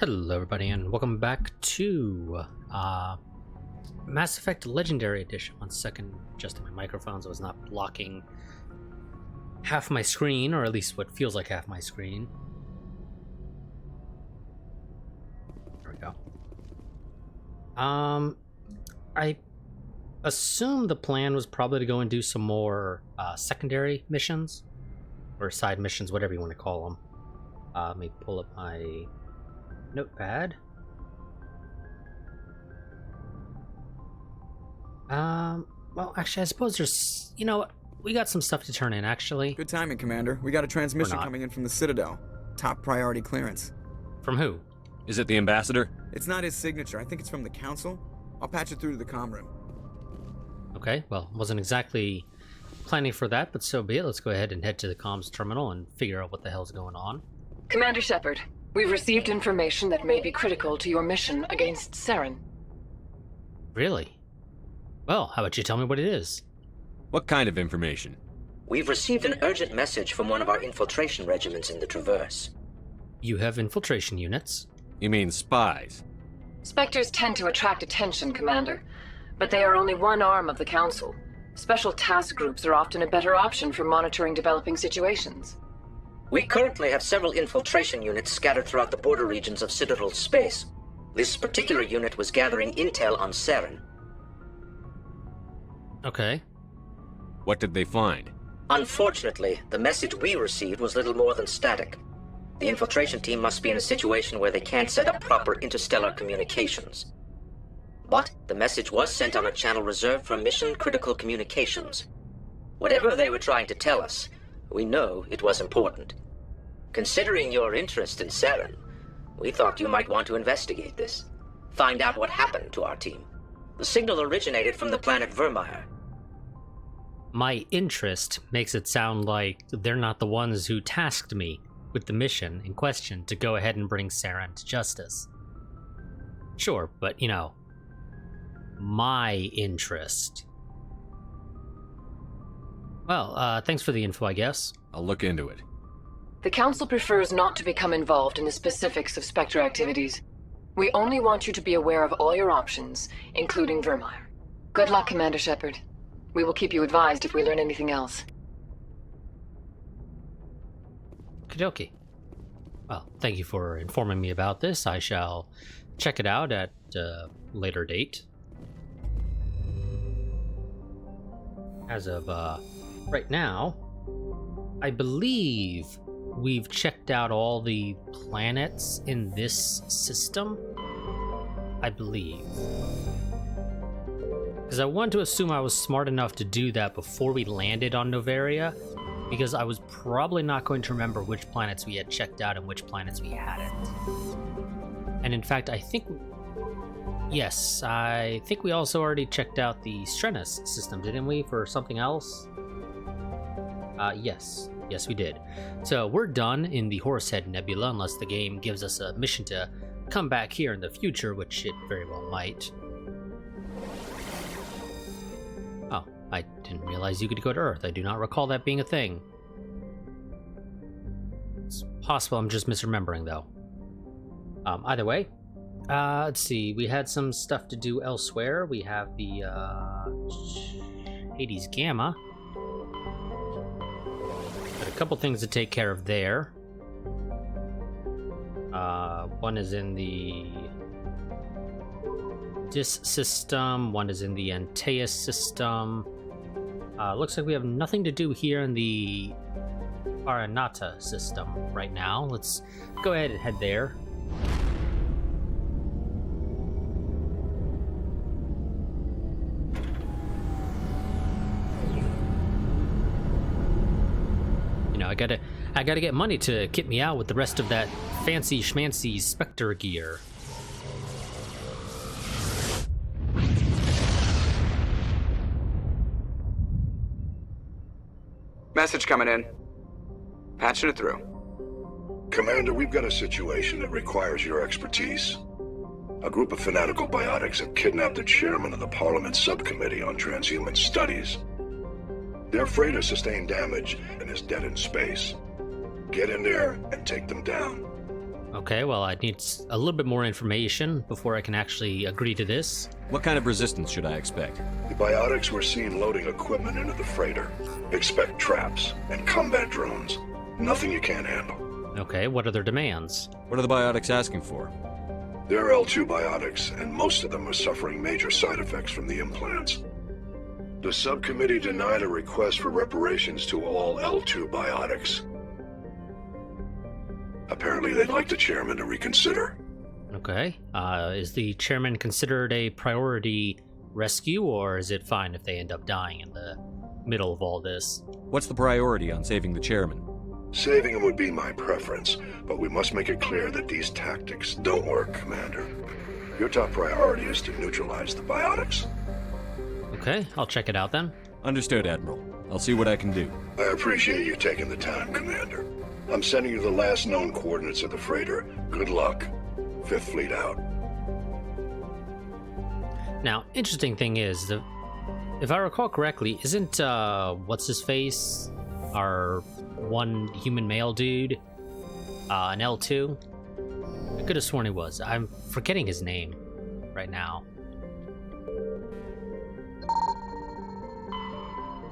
Hello everybody and welcome back to Mass Effect Legendary Edition. 1 second, adjusting my microphone so it's not blocking half my screen, or at least what feels like half my screen. There we go. I assume the plan was probably to go and do some more secondary missions or side missions, whatever you want to call them. Let me pull up my notepad. Well, actually, I suppose there's, we got some stuff to turn in, actually. Good timing, Commander. We got a transmission coming in from the Citadel. Top priority clearance. From who? Is it the Ambassador? It's not his signature. I think it's from the Council. I'll patch it through to the comm room. Okay, well, wasn't exactly planning for that, but so be it. Let's go ahead and head to the comms terminal and figure out what the hell's going on. Commander Shepard, we've received information that may be critical to your mission against Saren. Really? Well, how about you tell me what it is? What kind of information? We've received an urgent message from one of our infiltration regiments in the Traverse. You have infiltration units? You mean spies? Spectres tend to attract attention, Commander, but they are only one arm of the Council. Special task groups are often a better option for monitoring developing situations. We currently have several infiltration units scattered throughout the border regions of Citadel space. This particular unit was gathering intel on Saren. Okay. What did they find? Unfortunately, the message we received was little more than static. The infiltration team must be in a situation where they can't set up proper interstellar communications. But the message was sent on a channel reserved for mission-critical communications. Whatever they were trying to tell us, we know it was important. Considering your interest in Saren, we thought you might want to investigate this. Find out what happened to our team. The signal originated from the planet Vermeer. My interest makes it sound like they're not the ones who tasked me with the mission in question to go ahead and bring Saren to justice. Sure, but my interest. Well, thanks for the info, I guess. I'll look into it. The Council prefers not to become involved in the specifics of Spectre activities. We only want you to be aware of all your options, including Vermeer. Good luck, Commander Shepard. We will keep you advised if we learn anything else. Okie dokie. Well, thank you for informing me about this. I shall check it out at a later date. As of right now, I believe we've checked out all the planets in this system. I believe. Because I want to assume I was smart enough to do that before we landed on Novaria, because I was probably not going to remember which planets we had checked out and which planets we hadn't. And in fact, I think we also already checked out the Strenus system, didn't we, for something else? Yes, we did. So we're done in the Horsehead Nebula, unless the game gives us a mission to come back here in the future, which it very well might. Oh, I didn't realize you could go to Earth. I do not recall that being a thing. It's possible I'm just misremembering, though. Either way, let's see. We had some stuff to do elsewhere. We have the Hades Gamma. Got a couple things to take care of there. One is in the Dis system, one is in the Antaeus system. Looks like we have nothing to do here in the Aranata system right now. Let's go ahead and head there. I gotta get money to kit me out with the rest of that fancy schmancy Spectre gear. Message coming in. Patching it through. Commander, we've got a situation that requires your expertise. A group of fanatical biotics have kidnapped the chairman of the Parliament Subcommittee on Transhuman Studies. Their freighter sustained damage and is dead in space. Get in there and take them down. Okay, well, I need a little bit more information before I can actually agree to this. What kind of resistance should I expect? The biotics were seen loading equipment into the freighter. Expect traps and combat drones. Nothing you can't handle. Okay, what are their demands? What are the biotics asking for? They're L2 biotics, and most of them are suffering major side effects from the implants. The subcommittee denied a request for reparations to all L2 biotics. Apparently they'd like the chairman to reconsider. Okay, is the chairman considered a priority rescue, or is it fine if they end up dying in the middle of all this? What's the priority on saving the chairman? Saving him would be my preference, but we must make it clear that these tactics don't work, Commander. Your top priority is to neutralize the biotics. Okay, I'll check it out then. Understood, Admiral. I'll see what I can do. I appreciate you taking the time, Commander. I'm sending you the last known coordinates of the freighter. Good luck. Fifth Fleet out. Now, interesting thing is, if I recall correctly, isn't, what's-his-face, our one human male dude, an L2? I could have sworn he was. I'm forgetting his name right now.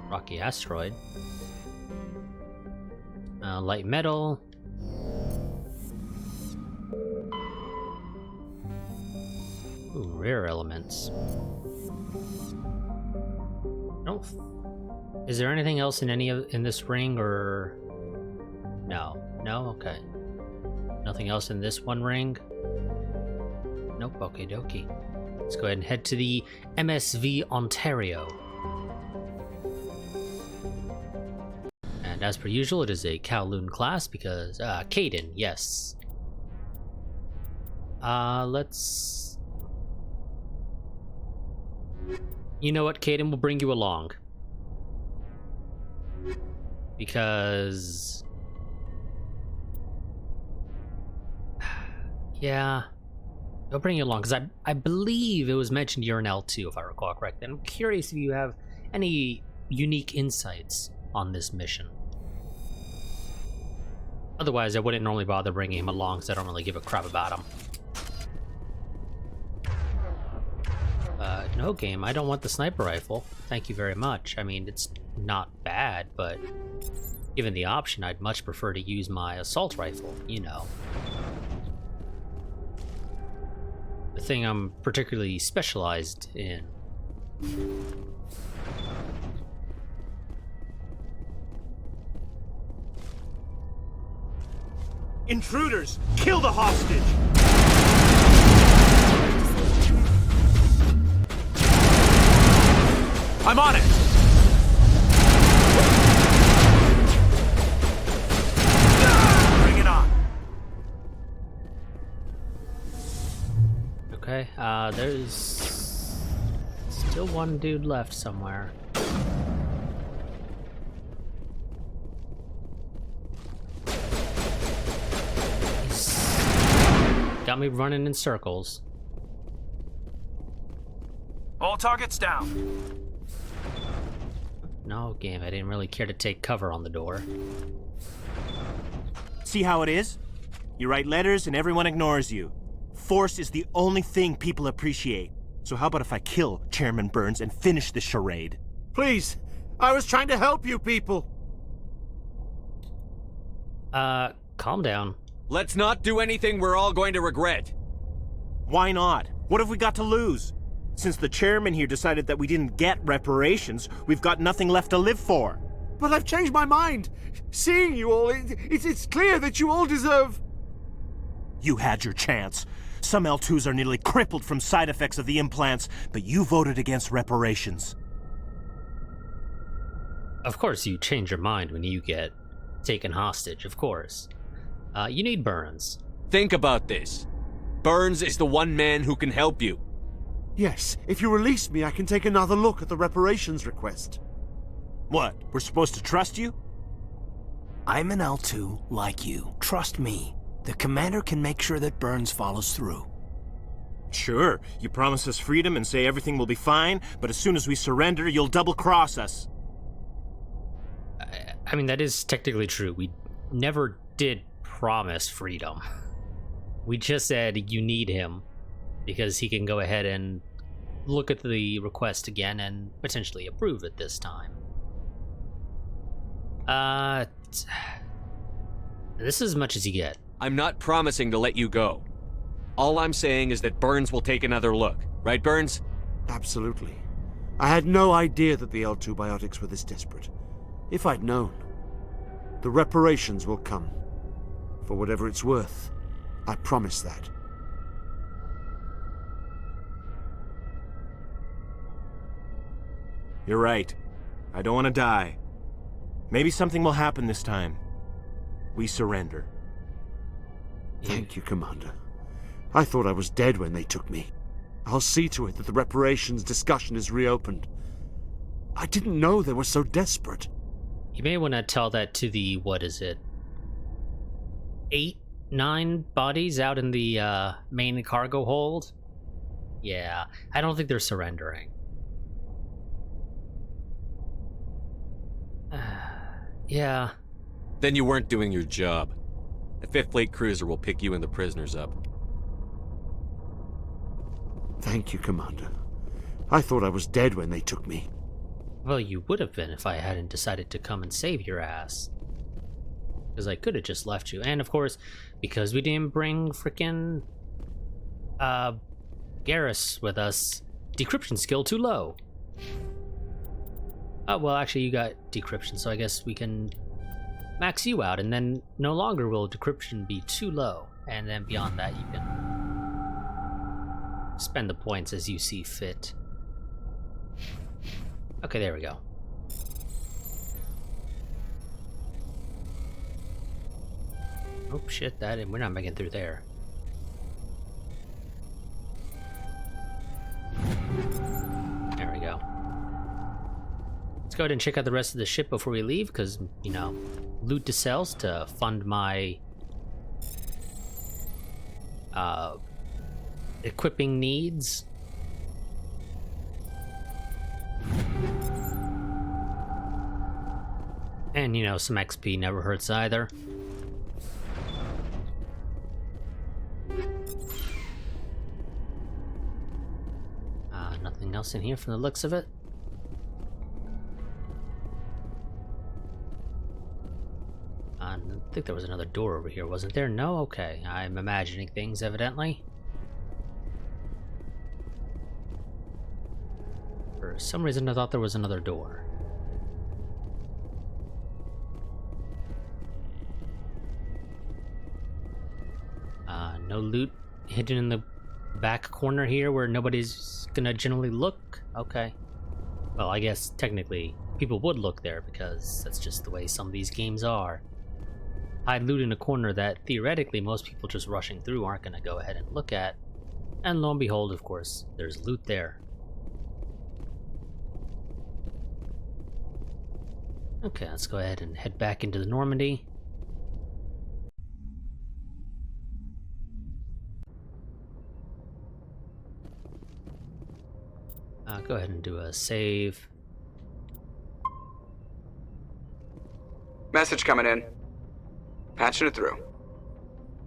Rocky asteroid. Light metal. Ooh, rare elements. No. Is there anything else in in this ring, or no? No. Okay. Nothing else in this one ring. Nope. Okay, dokie. Let's go ahead and head to the MSV Ontario. And as per usual, it is a Kowloon class because Caden, yes. Let's. You know what, Caden, will bring you along. Because... yeah. I'll bring you along, because I believe it was mentioned you're an L2, if I recall correctly. I'm curious if you have any unique insights on this mission. Otherwise, I wouldn't normally bother bringing him along, because I don't really give a crap about him. No game, I don't want the sniper rifle. Thank you very much. I mean, it's not bad, but given the option, I'd much prefer to use my assault rifle, you know. The thing I'm particularly specialized in. Intruders! Kill the hostage! I'm on it! Bring it on! Okay, there's still one dude left somewhere. He's got me running in circles. All targets down. No, game, I didn't really care to take cover on the door. See how it is? You write letters and everyone ignores you. Force is the only thing people appreciate. So how about if I kill Chairman Burns and finish this charade? Please, I was trying to help you people. Calm down. Let's not do anything we're all going to regret. Why not? What have we got to lose? Since the chairman here decided that we didn't get reparations, we've got nothing left to live for. But I've changed my mind. Seeing you all, it's clear that you all deserve... You had your chance. Some L2s are nearly crippled from side effects of the implants, but you voted against reparations. Of course you change your mind when you get taken hostage, of course. You need Burns. Think about this. Burns is the one man who can help you. Yes, if you release me, I can take another look at the reparations request. What, we're supposed to trust you? I'm an L2 like you. Trust me. The commander can make sure that Burns follows through. Sure, you promise us freedom and say everything will be fine, but as soon as we surrender, you'll double-cross us. I mean, that is technically true. We never did promise freedom. We just said you need him because he can go ahead and look at the request again and potentially approve it this time. This is as much as you get. I'm not promising to let you go. All I'm saying is that Burns will take another look. Right, Burns? Absolutely. I had no idea that the L2 biotics were this desperate. If I'd known, the reparations will come. For whatever it's worth, I promise that. You're right. I don't want to die. Maybe something will happen this time. We surrender. Thank you, Commander. I thought I was dead when they took me. I'll see to it that the reparations discussion is reopened. I didn't know they were so desperate. You may want to tell that to the, what is it, 8, 9 bodies out in the main cargo hold? Yeah, I don't think they're surrendering. Yeah. Then you weren't doing your job. The 5th Fleet cruiser will pick you and the prisoners up. Thank you, Commander. I thought I was dead when they took me. Well, you would have been if I hadn't decided to come and save your ass. Because I could have just left you. And of course, because we didn't bring frickin' Garrus with us, decryption skill too low. Oh, well, actually, you got decryption, so I guess we can max you out, and then no longer will decryption be too low. And then beyond that, you can spend the points as you see fit. Okay, there we go. Oh shit, we're not making it through there. There we go. Let's go ahead and check out the rest of the ship before we leave, because, you know, loot to sells to fund my equipping needs. And, you know, some XP never hurts either. Nothing else in here from the looks of it. I think there was another door over here, wasn't there? No? Okay. I'm imagining things, evidently. For some reason, I thought there was another door. No loot hidden in the back corner here where nobody's gonna generally look? Okay. Well, I guess technically people would look there because that's just the way some of these games are. Hide loot in a corner that theoretically most people just rushing through aren't gonna go ahead and look at. And lo and behold, of course, there's loot there. Okay, let's go ahead and head back into the Normandy. Go ahead and do a save. Message coming in. Patching it through.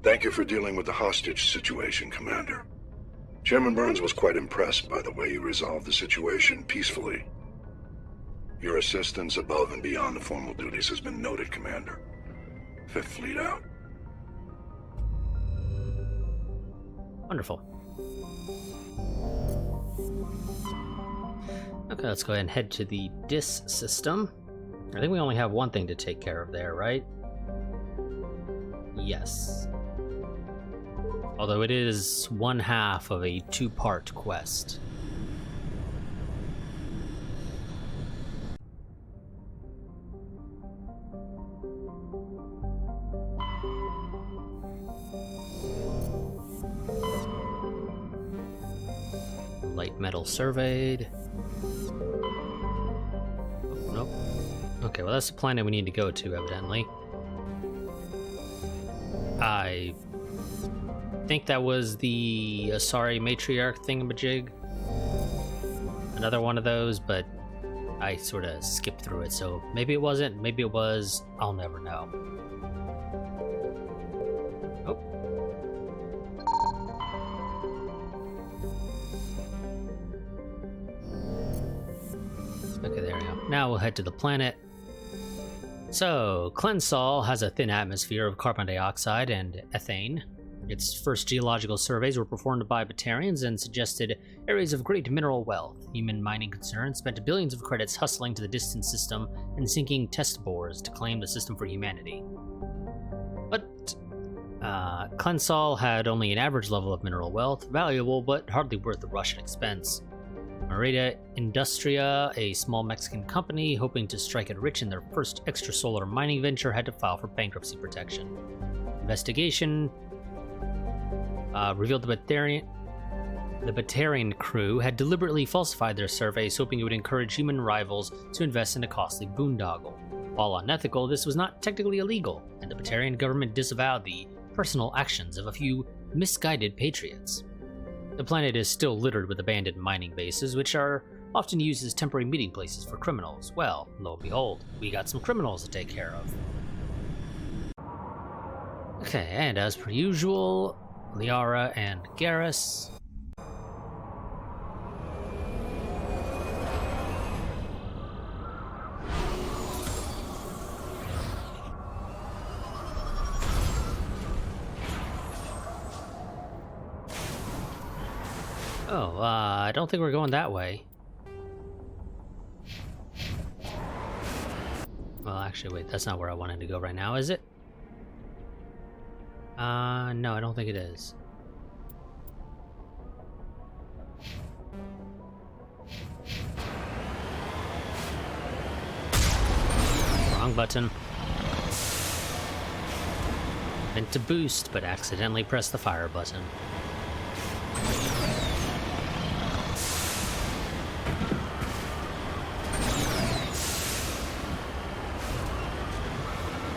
Thank you for dealing with the hostage situation, Commander. Chairman Burns was quite impressed by the way you resolved the situation peacefully. Your assistance above and beyond the formal duties has been noted, Commander. 5th Fleet out. Wonderful. Okay, let's go ahead and head to the DIS system. I think we only have one thing to take care of there, right? Yes. Although it is one half of a 2-part quest. Light metal surveyed. Oh, nope. Okay, well that's the planet we need to go to, evidently. I think that was the Asari matriarch thingamajig. Another one of those, but I sort of skipped through it, so maybe it wasn't, maybe it was, I'll never know. Oh. now we'll head to the planet. So, Klensal has a thin atmosphere of carbon dioxide and ethane. Its first geological surveys were performed by Batarians and suggested areas of great mineral wealth. Human mining concerns spent billions of credits hustling to the distant system and sinking test bores to claim the system for humanity. But Klensal had only an average level of mineral wealth, valuable but hardly worth the rush and expense. Merida Industria, a small Mexican company hoping to strike it rich in their first extrasolar mining venture, had to file for bankruptcy protection. Investigation revealed the Batarian crew had deliberately falsified their surveys, hoping it would encourage human rivals to invest in a costly boondoggle. While unethical, this was not technically illegal, and the Batarian government disavowed the personal actions of a few misguided patriots. The planet is still littered with abandoned mining bases, which are often used as temporary meeting places for criminals. Well, lo and behold, we got some criminals to take care of. Okay, and as per usual, Liara and Garrus. Oh, I don't think we're going that way. Well, actually, wait, that's not where I wanted to go right now, is it? No, I don't think it is. Wrong button. Meant to boost, but accidentally pressed the fire button.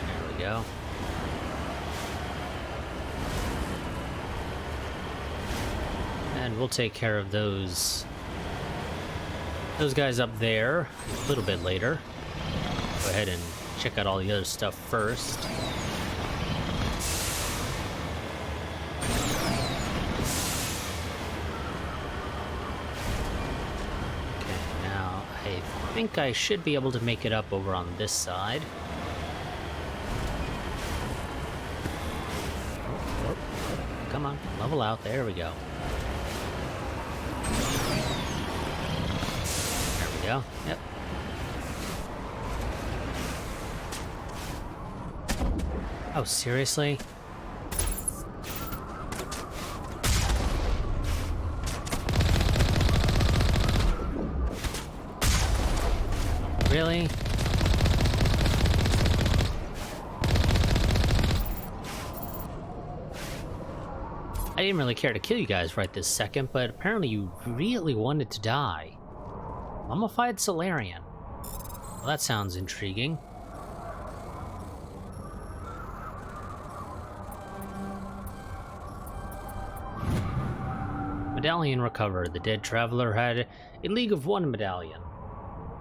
There we go. And we'll take care of those guys up there a little bit later. Go ahead and check out all the other stuff first. Okay, now I think I should be able to make it up over on this side. Oh, come on, level out. There we go. Go. Yep. Oh, seriously? Really? I didn't really care to kill you guys right this second, but apparently you really wanted to die. Mummified Solarian. Well, that sounds intriguing. Medallion recovered. The dead traveler had a League of One medallion.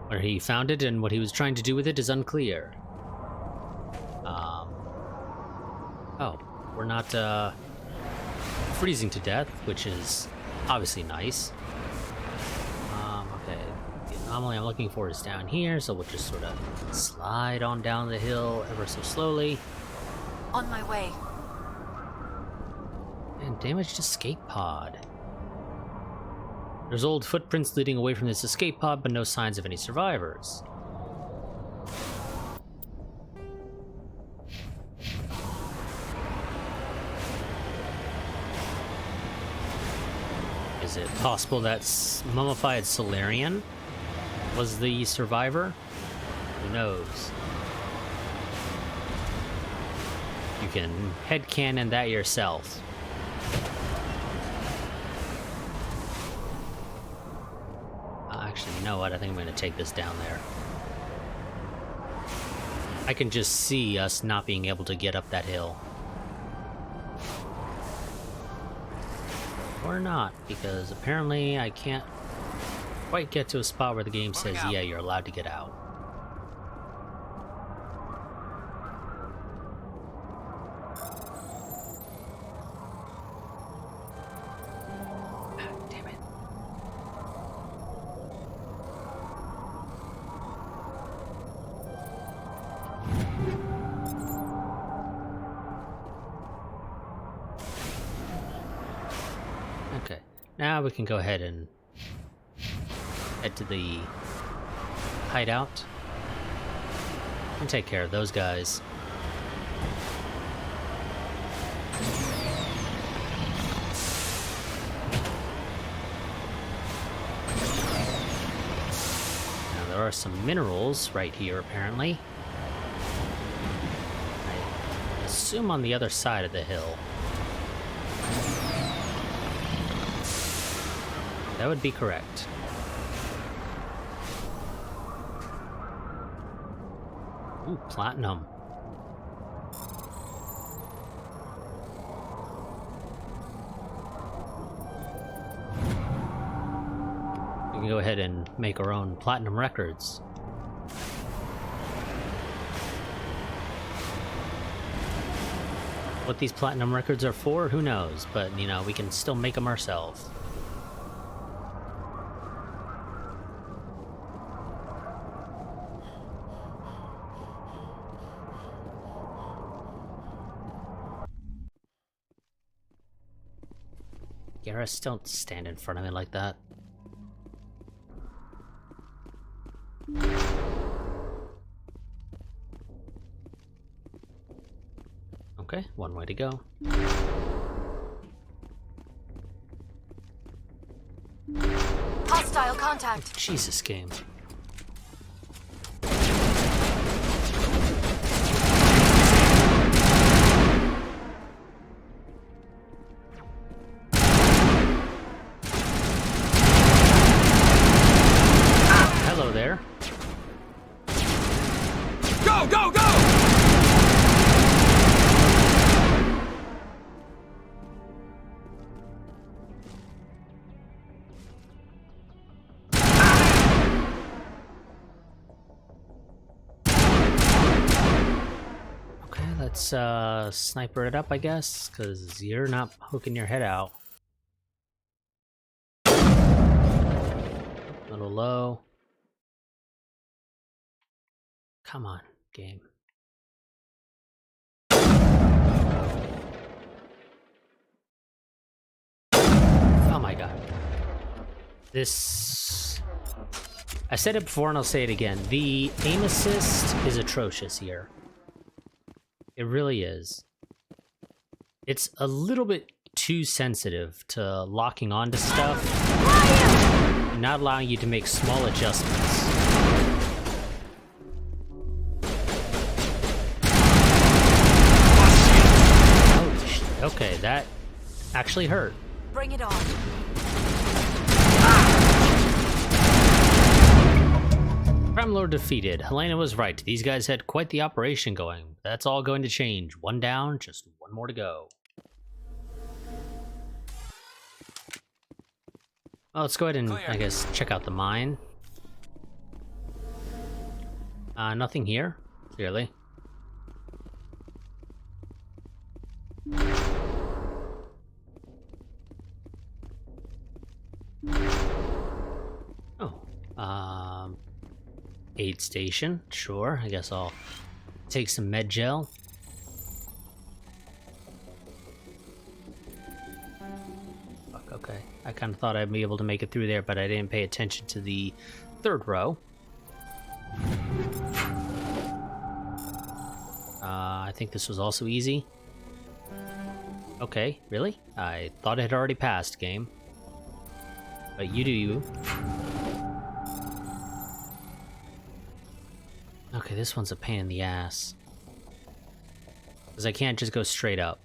Where he found it and what he was trying to do with it is unclear. Oh, we're not freezing to death, which is obviously nice. Okay. The anomaly I'm looking for is down here, so we'll just sort of slide on down the hill ever so slowly. On my way. And damaged escape pod. There's old footprints leading away from this escape pod, but no signs of any survivors. Is it possible that mummified Solarian was the survivor? Who knows? You can headcanon that yourself. Actually, you know what? I think I'm going to take this down there. I can just see us not being able to get up that hill. Or not, because apparently I can't quite get to a spot where the game says, yeah, you're allowed to get out. now we can go ahead and head to the hideout and take care of those guys. Now there are some minerals right here apparently. I assume on the other side of the hill. That would be correct. Ooh, platinum. We can go ahead and make our own platinum records. What these platinum records are for, who knows, but you know, we can still make them ourselves. Garrus, don't stand in front of me like that. Okay, one way to go. Hostile contact. Jesus, game. Hello there. Go, go, go! Okay, let's sniper it up, I guess, because you're not hooking your head out. A little low. Come on, game. Oh my god. This... I said it before and I'll say it again. The aim assist is atrocious here. It really is. It's a little bit too sensitive to locking onto stuff and not allowing you to make small adjustments. Okay, that actually hurt. Bring it on. Crime Lord defeated. Helena was right. These guys had quite the operation going. That's all going to change. One down, just one more to go. Well, let's go ahead and, I guess, check out the mine. Nothing here, clearly. Oh, aid station, sure. I guess I'll take some med gel. Fuck, okay. I kind of thought I'd be able to make it through there, but I didn't pay attention to the third row. I think this was also easy. Okay, really? I thought it had already passed, game. But you do you. Okay, this one's a pain in the ass. Because I can't just go straight up.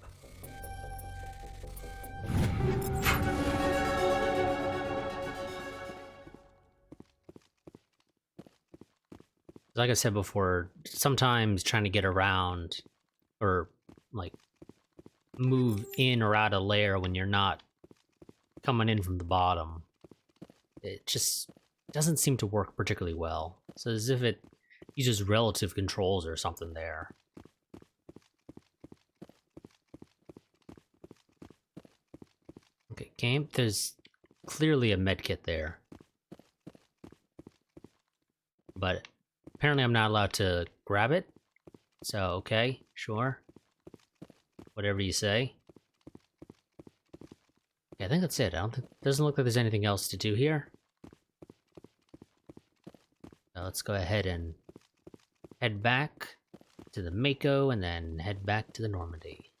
Like I said before, sometimes trying to get around or like move in or out of layer when you're not coming in from the bottom, it just doesn't seem to work particularly well. So as if it uses relative controls or something there. Okay, game, there's clearly a medkit there. But apparently I'm not allowed to grab it. So, okay, sure. Whatever you say. I think that's it. Doesn't look like there's anything else to do here. Now let's go ahead and head back to the Mako and then head back to the Normandy.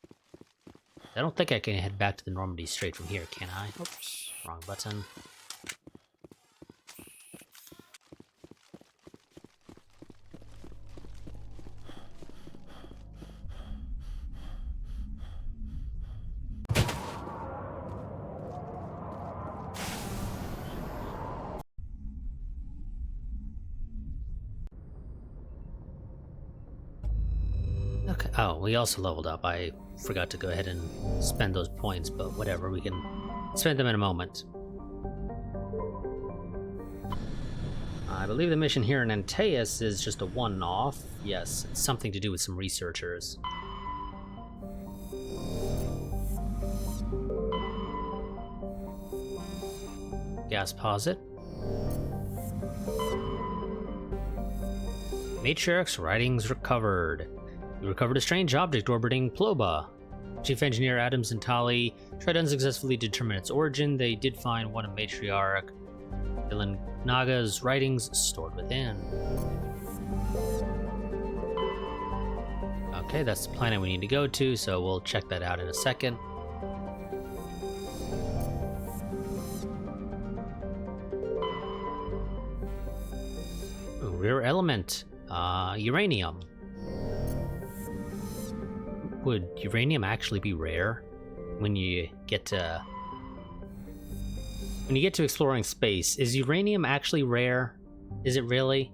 I don't think I can head back to the Normandy straight from here, can I? Oops, wrong button. Okay. Oh, we also leveled up. I forgot to go ahead and spend those points, but whatever, we can spend them in a moment. I believe the mission here in Antaeus is just a one-off. Yes, it's something to do with some researchers. Gas posit. Matriarch's writings recovered. We recovered a strange object orbiting Ploba. Chief Engineer Adams and Tali tried unsuccessfully to determine its origin. They did find one of Matriarch Dylan Naga's writings stored within. Okay, that's the planet we need to go to, so we'll check that out in a second. Ooh, rare element. Uranium. Would uranium actually be rare when you get to exploring space? Is uranium actually rare? Is it really?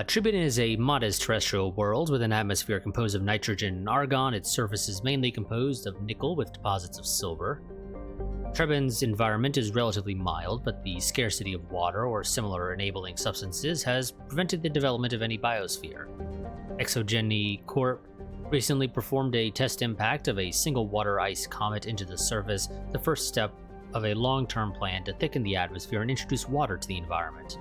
Tribune is a modest terrestrial world with an atmosphere composed of nitrogen and argon. Its surface is mainly composed of nickel with deposits of silver. Tribune's environment is relatively mild, but the scarcity of water or similar enabling substances has prevented the development of any biosphere. Exogeny Corp recently performed a test impact of a single water ice comet into the surface, the first step of a long-term plan to thicken the atmosphere and introduce water to the environment.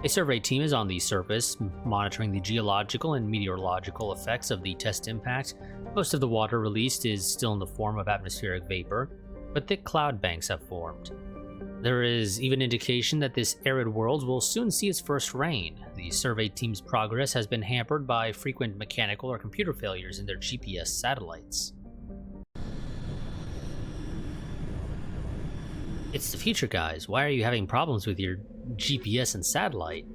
A survey team is on the surface, monitoring the geological and meteorological effects of the test impact. Most of the water released is still in the form of atmospheric vapor, but thick cloud banks have formed. There is even indication that this arid world will soon see its first rain. The survey team's progress has been hampered by frequent mechanical or computer failures in their GPS satellites. It's the future, guys. Why are you having problems with your GPS and satellite?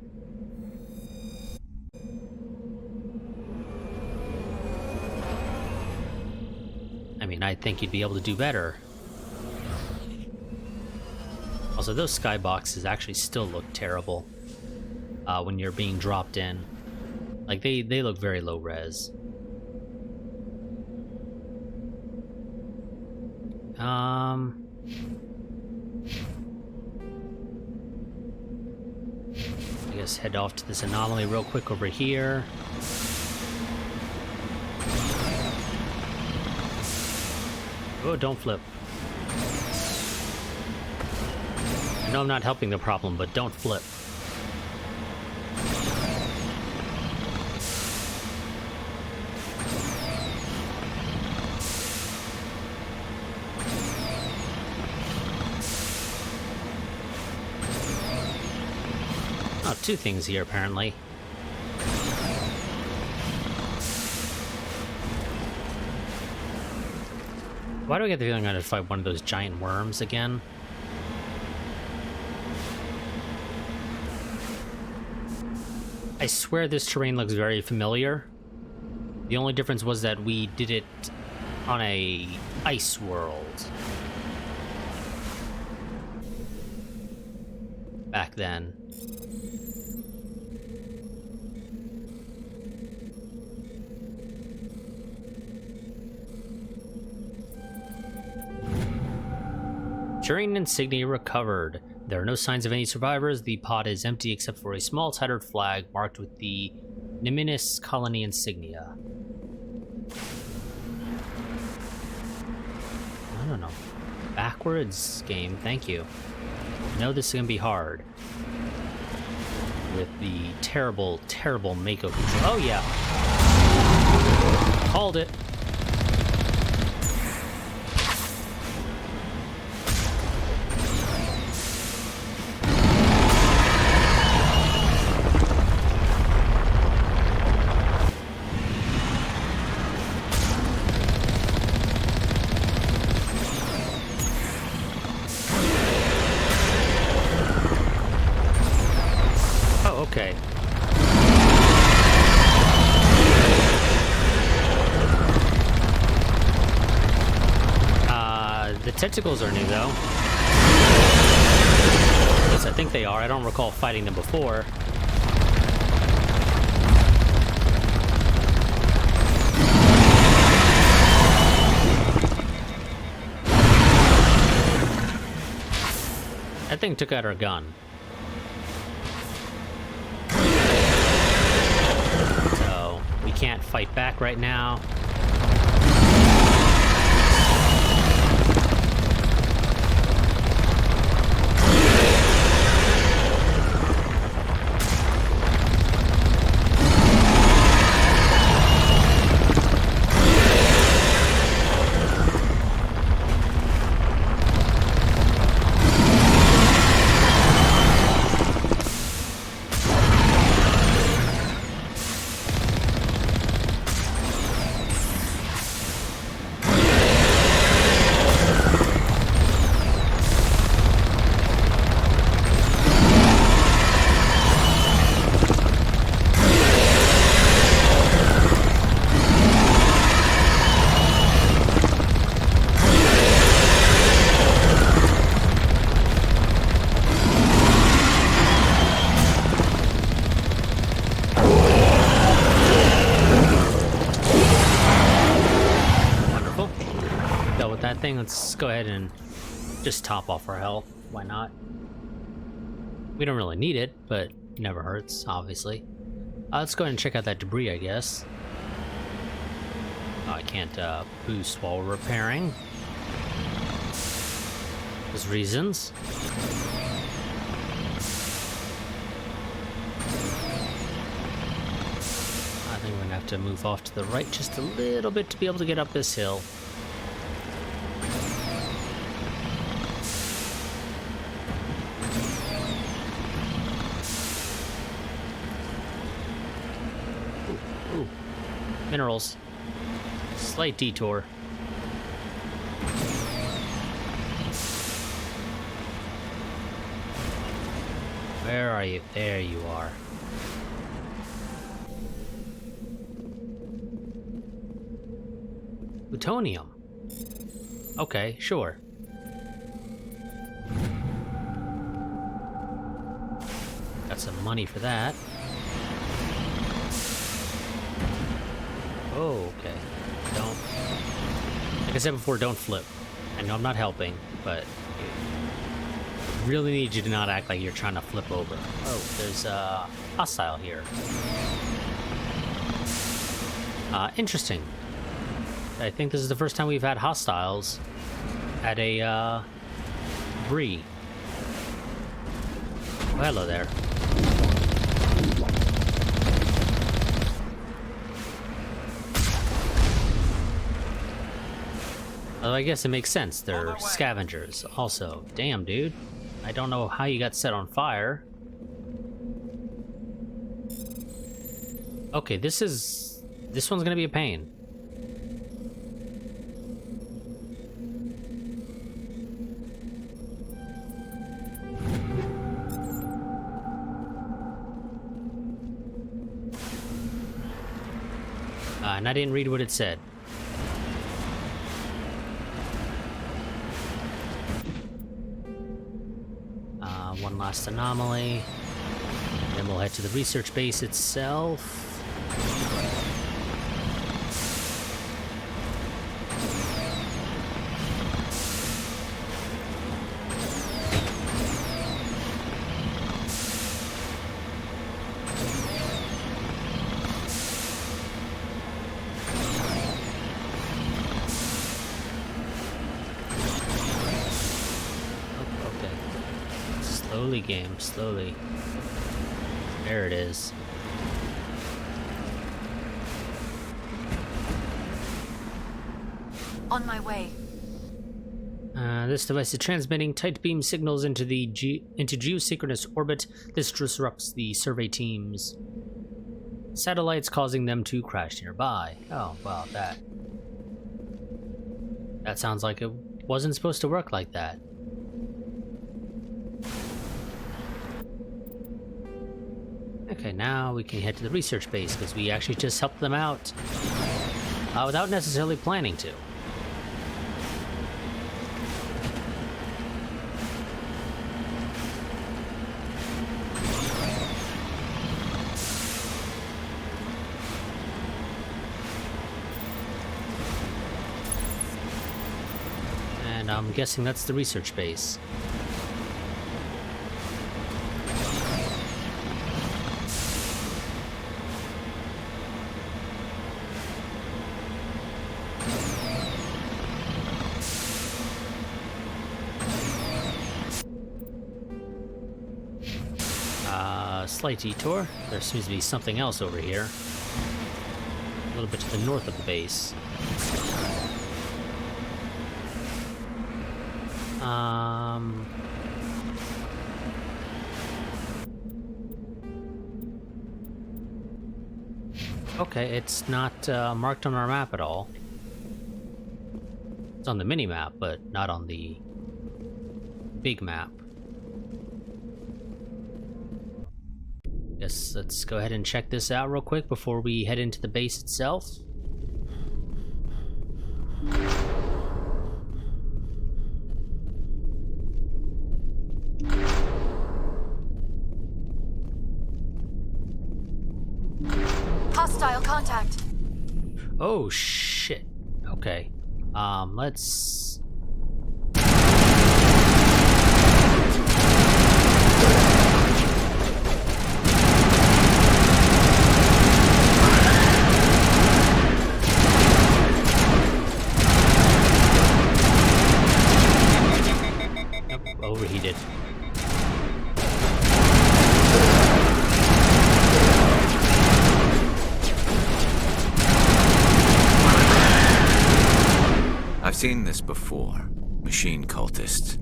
I mean, I think you'd be able to do better. Also, those skyboxes actually still look terrible when you're being dropped in. Like, they look very low res. I guess head off to this anomaly real quick over here. Oh, don't flip. I know I'm not helping the problem, but don't flip. Oh, two things here, apparently. Why do I get the feeling I'm gonna fight one of those giant worms again? I swear this terrain looks very familiar. The only difference was that we did it on a ice world back then. Turing insignia recovered. There are no signs of any survivors. The pod is empty except for a small tattered flag marked with the Niminis colony insignia. I don't know. Backwards game, thank you. I know this is gonna be hard. With the terrible, terrible Mako control. Oh yeah! Called it! tentacles are new, though. At least I think they are. I don't recall fighting them before. That thing took out our gun. So, we can't fight back right now. Thing, let's go ahead and just top off our health. Why not? We don't really need it, but it never hurts, obviously. Let's go ahead and check out that debris, I guess. Oh, I can't boost while we're repairing. There's reasons. I think we're gonna have to move off to the right just a little bit to be able to get up this hill. Minerals. Slight detour. Where are you? There you are. Plutonium. Okay, sure. Got some money for that. Oh, okay. Don't... Like I said before, don't flip. I know I'm not helping, but... I really need you to not act like you're trying to flip over. Oh, there's a hostile here. Interesting. I think this is the first time we've had hostiles at a, Bree. Oh, hello there. Although I guess it makes sense, they're scavengers. Also, damn, dude. I don't know how you got set on fire. Okay, this one's gonna be a pain. And I didn't read what it said. One last anomaly. Then we'll head to the research base itself. Slowly, game, slowly. There it is. On my way. This device is transmitting tight beam signals into the geosynchronous orbit. This disrupts the survey team's satellites, causing them to crash nearby. Oh, well, that sounds like it wasn't supposed to work like that. Okay, now we can head to the research base, because we actually just helped them out without necessarily planning to. And I'm guessing that's the research base. Slight detour. There seems to be something else over here. A little bit to the north of the base. Okay, it's not marked on our map at all. It's on the mini-map, but not on the big map. Guess let's go ahead and check this out real quick before we head into the base itself. Hostile contact. Oh shit. Okay. Let's... overheated. I've seen this before. Machine cultists.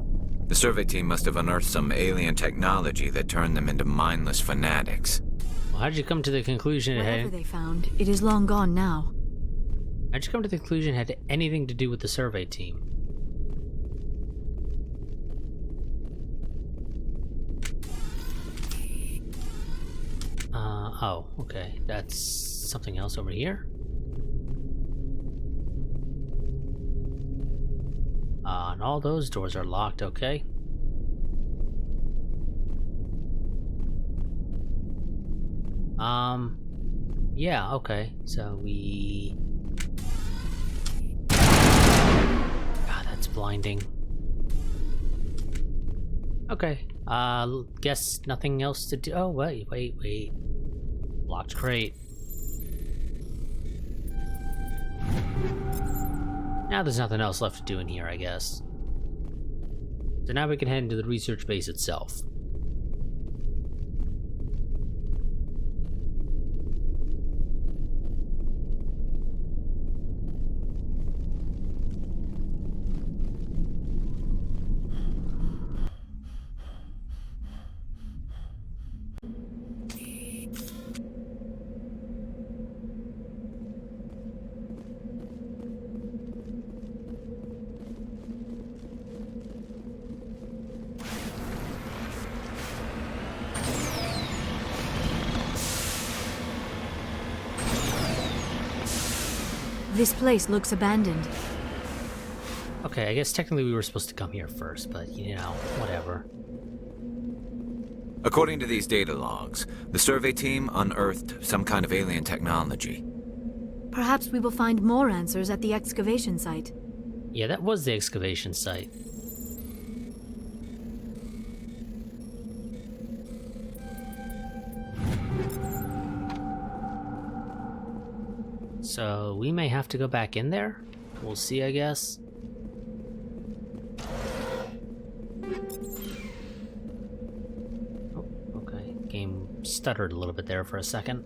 The survey team must have unearthed some alien technology that turned them into mindless fanatics. Well, how did you come to the conclusion Whatever they found, it is long gone now. How'd you come to the conclusion it had anything to do with the survey team? Oh, okay. That's something else over here. And all those doors are locked, okay. Yeah, okay. So we... God, that's blinding. Okay. Guess nothing else to do. Oh, wait. Locked crate. Now there's nothing else left to do in here, I guess. So now we can head into the research base itself. This place looks abandoned. Okay, I guess technically we were supposed to come here first, but you know, whatever. According to these data logs, the survey team unearthed some kind of alien technology. Perhaps we will find more answers at the excavation site. Yeah, that was the excavation site. So we may have to go back in there. We'll see, I guess. Oh, okay. Game stuttered a little bit there for a second.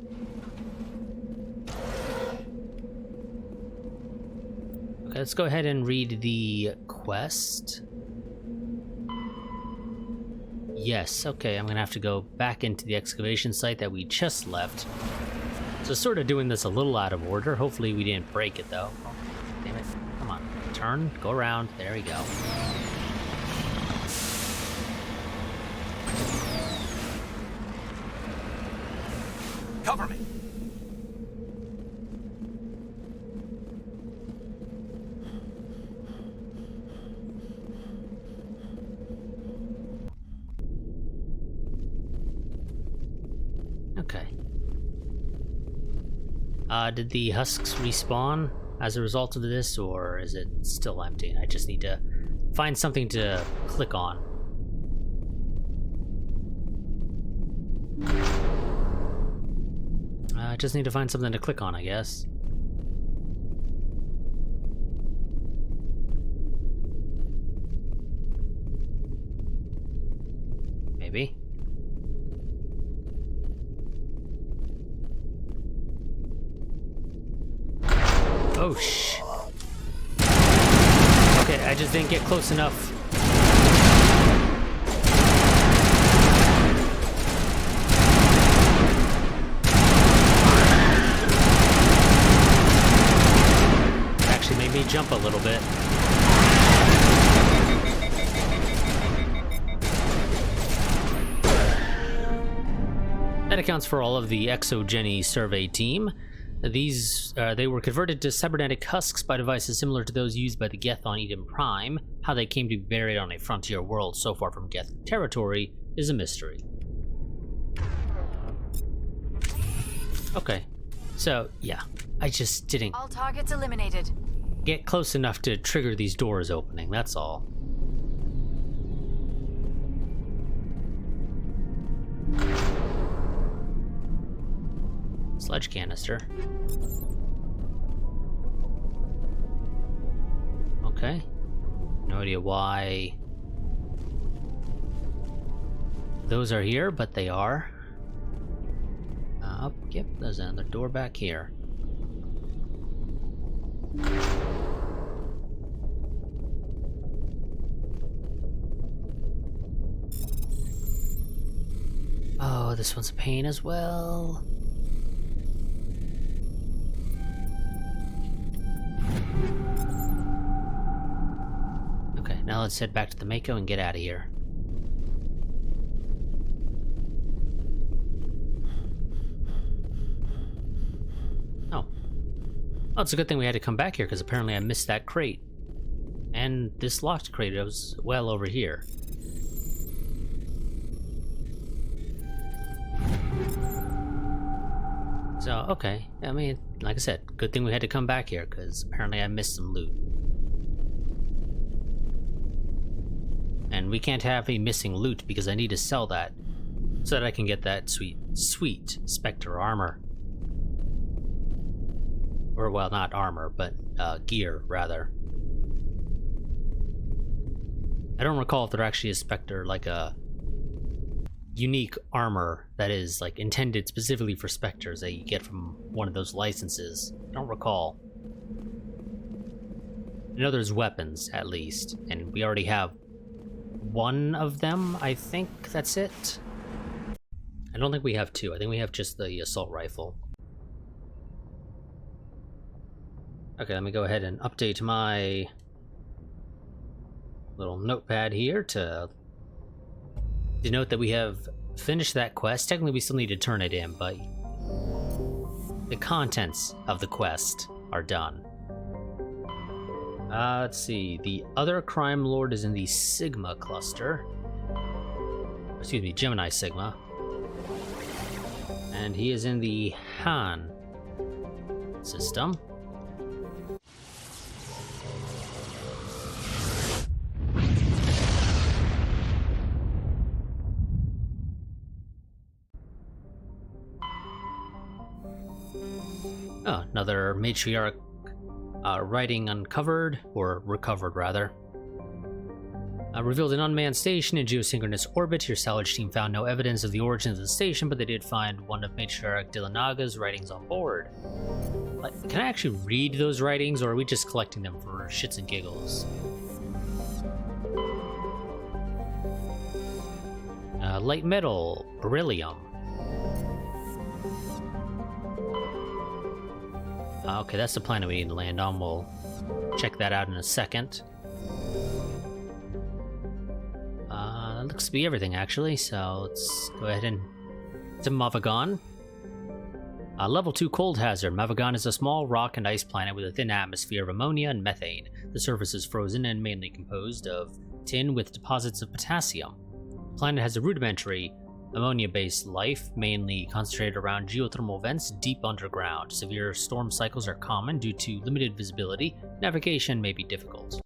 Okay, let's go ahead and read the quest. Yes, okay, I'm gonna have to go back into the excavation site that we just left. So sort of doing this a little out of order. Hopefully we didn't break it though. Oh, damn it. Come on. Turn, go around. There we go. Cover me! Okay. Did the husks respawn as a result of this, or is it still empty? I just need to find something to click on. I just need to find something to click on, I guess. Maybe. Oh, okay, I just didn't get close enough. Actually made me jump a little bit. That accounts for all of the Exogeny survey team. These, they were converted to cybernetic husks by devices similar to those used by the Geth on Eden Prime. How they came to be buried on a frontier world so far from Geth territory is a mystery. Okay, so yeah, I just didn't All targets eliminated. get close enough to trigger these doors opening, that's all. Sledge canister. Okay. No idea why those are here, but they are. Yep, there's another door back here. Oh, this one's a pain as well. Okay, now let's head back to the Mako and get out of here. Oh. Oh, it's a good thing we had to come back here, because apparently I missed that crate. And this locked crate was well over here. So, okay. I mean, like I said, good thing we had to come back here, because apparently I missed some loot. And we can't have any missing loot, because I need to sell that, so that I can get that sweet Spectre armor. Or, well, not armor, but gear, rather. I don't recall if there actually is Spectre, like a unique armor that is like intended specifically for Spectres that you get from one of those licenses. I don't recall. I know there's weapons, at least, and we already have one of them, I think that's it. I don't think we have two. I think we have just the assault rifle. Okay, let me go ahead and update my little notepad here to denote that we have finished that quest. Technically, we still need to turn it in, but the contents of the quest are done. Let's see. The other crime lord is in the Sigma cluster. Excuse me, Gemini Sigma. And he is in the Han system. Oh, another matriarch writing uncovered, or recovered rather. Revealed an unmanned station in geosynchronous orbit. Your salvage team found no evidence of the origin of the station, but they did find one of Matriarch Dilanaga's writings on board. Can I actually read those writings, or are we just collecting them for shits and giggles? Light metal, beryllium. Okay, that's the planet we need to land on. We'll check that out in a second. That looks to be everything, actually, so let's go ahead and to Mavagon. Level 2 cold hazard. Mavagon is a small rock and ice planet with a thin atmosphere of ammonia and methane. The surface is frozen and mainly composed of tin with deposits of potassium. The planet has a rudimentary ammonia-based life, mainly concentrated around geothermal vents deep underground. Severe storm cycles are common due to limited visibility. Navigation may be difficult.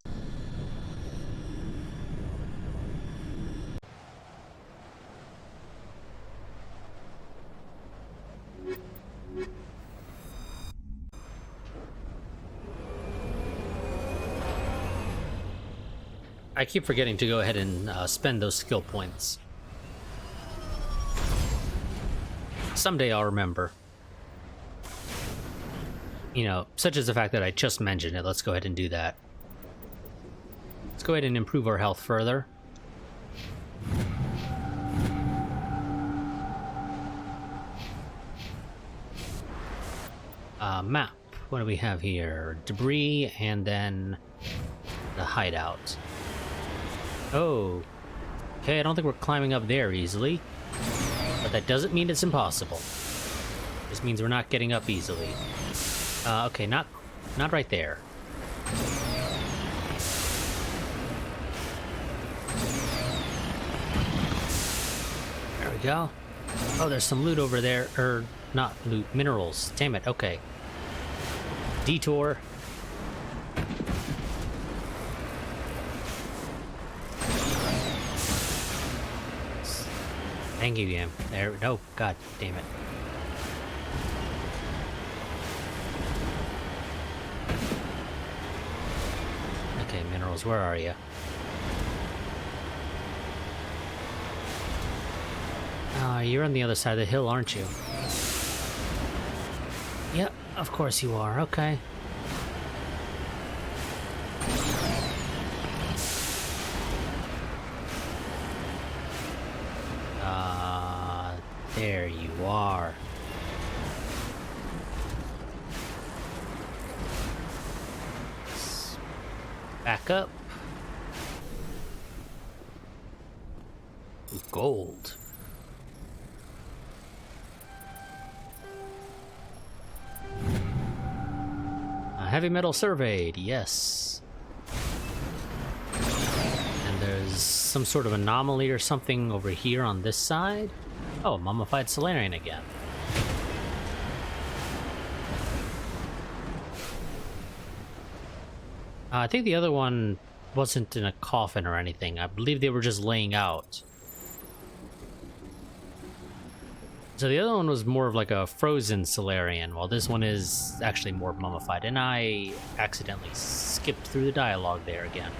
I keep forgetting to go ahead and spend those skill points. Someday I'll remember. You know, such as the fact that I just mentioned it. Let's go ahead and do that. Let's go ahead and improve our health further. Map. What do we have here? Debris, and then the hideout. Oh. Okay, I don't think we're climbing up there easily. But that doesn't mean it's impossible. Just means we're not getting up easily. Okay, not right there. There we go. Oh, there's some loot over there. Or, not loot, minerals. Damn it, okay. Detour. Thank you, game. There, no, god damn it. Okay, minerals, where are you? You're on the other side of the hill, aren't you? Yep, of course you are, okay. There you are. Back up. Gold. Heavy metal surveyed, yes. And there's some sort of anomaly or something over here on this side. Oh, mummified Solarian again. I think the other one wasn't in a coffin or anything. I believe they were just laying out. So the other one was more of like a frozen Solarian, while this one is actually more mummified. And I accidentally skipped through the dialogue there again,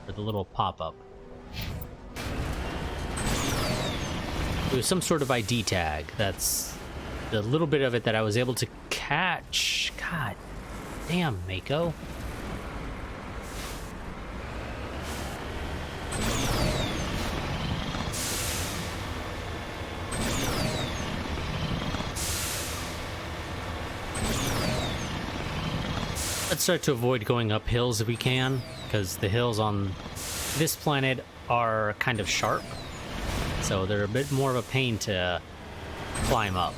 for the little pop-up. It was some sort of ID tag. That's the little bit of it that I was able to catch. God damn, Mako. Let's start to avoid going up hills if we can, because the hills on this planet are kind of sharp. So they're a bit more of a pain to climb up.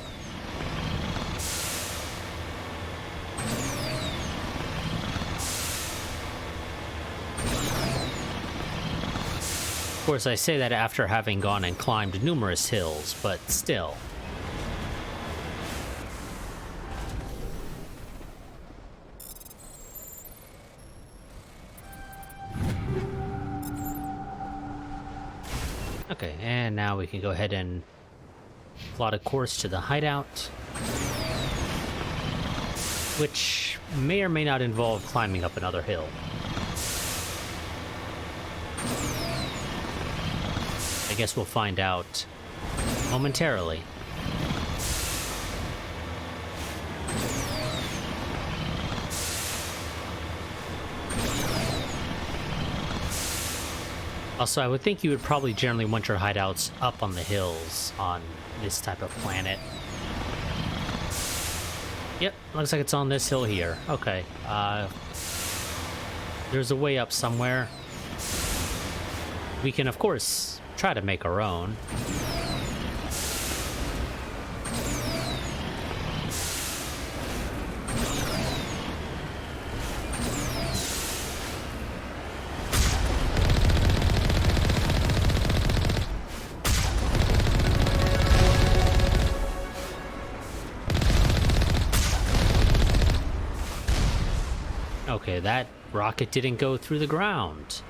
Of course, I say that after having gone and climbed numerous hills, but still. Okay, and now we can go ahead and plot a course to the hideout, which may or may not involve climbing up another hill. I guess we'll find out momentarily. Also, I would think you would probably generally want your hideouts up on the hills on this type of planet. Yep, looks like it's on this hill here. Okay, there's a way up somewhere. We can, of course, try to make our own. Okay, that rocket didn't go through the ground.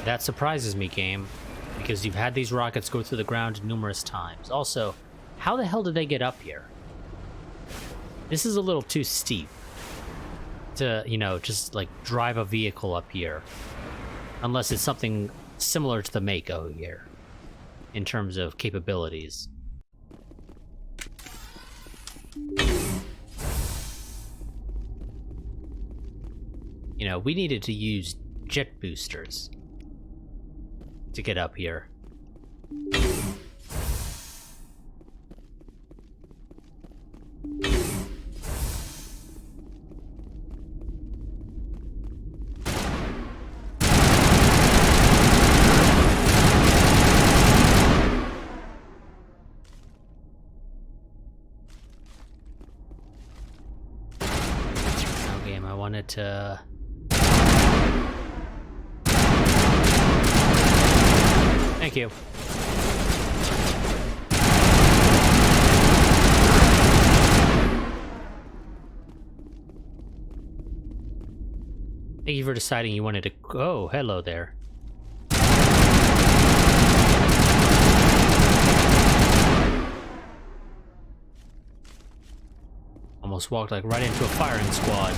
That surprises me, game, because you've had these rockets go through the ground numerous times. Also, how the hell did they get up here? This is a little too steep to, you know, just like drive a vehicle up here. Unless it's something similar to the Mako here, in terms of capabilities. You know, we needed to use jet boosters to get up here. I wanted to... Thank you. Thank you for deciding you wanted to... Oh, hello there. Almost walked like right into a firing squad.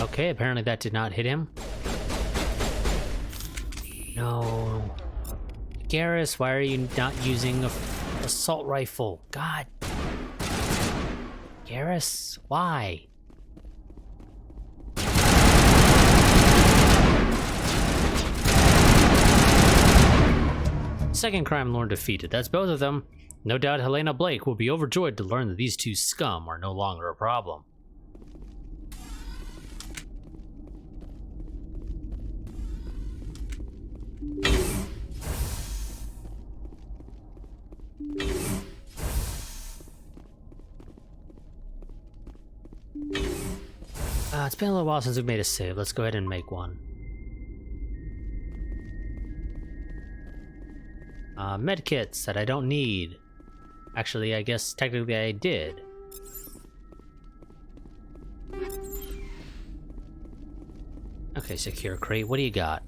Okay, apparently that did not hit him. No. Garrus, why are you not using a assault rifle? God. Garrus, why? Second crime lord defeated. That's both of them. No doubt Helena Blake will be overjoyed to learn that these two scum are no longer a problem. It's been a little while since we've made a save. Let's go ahead and make one. Medkits that I don't need. Actually, I guess technically I did. Okay, secure crate. What do you got?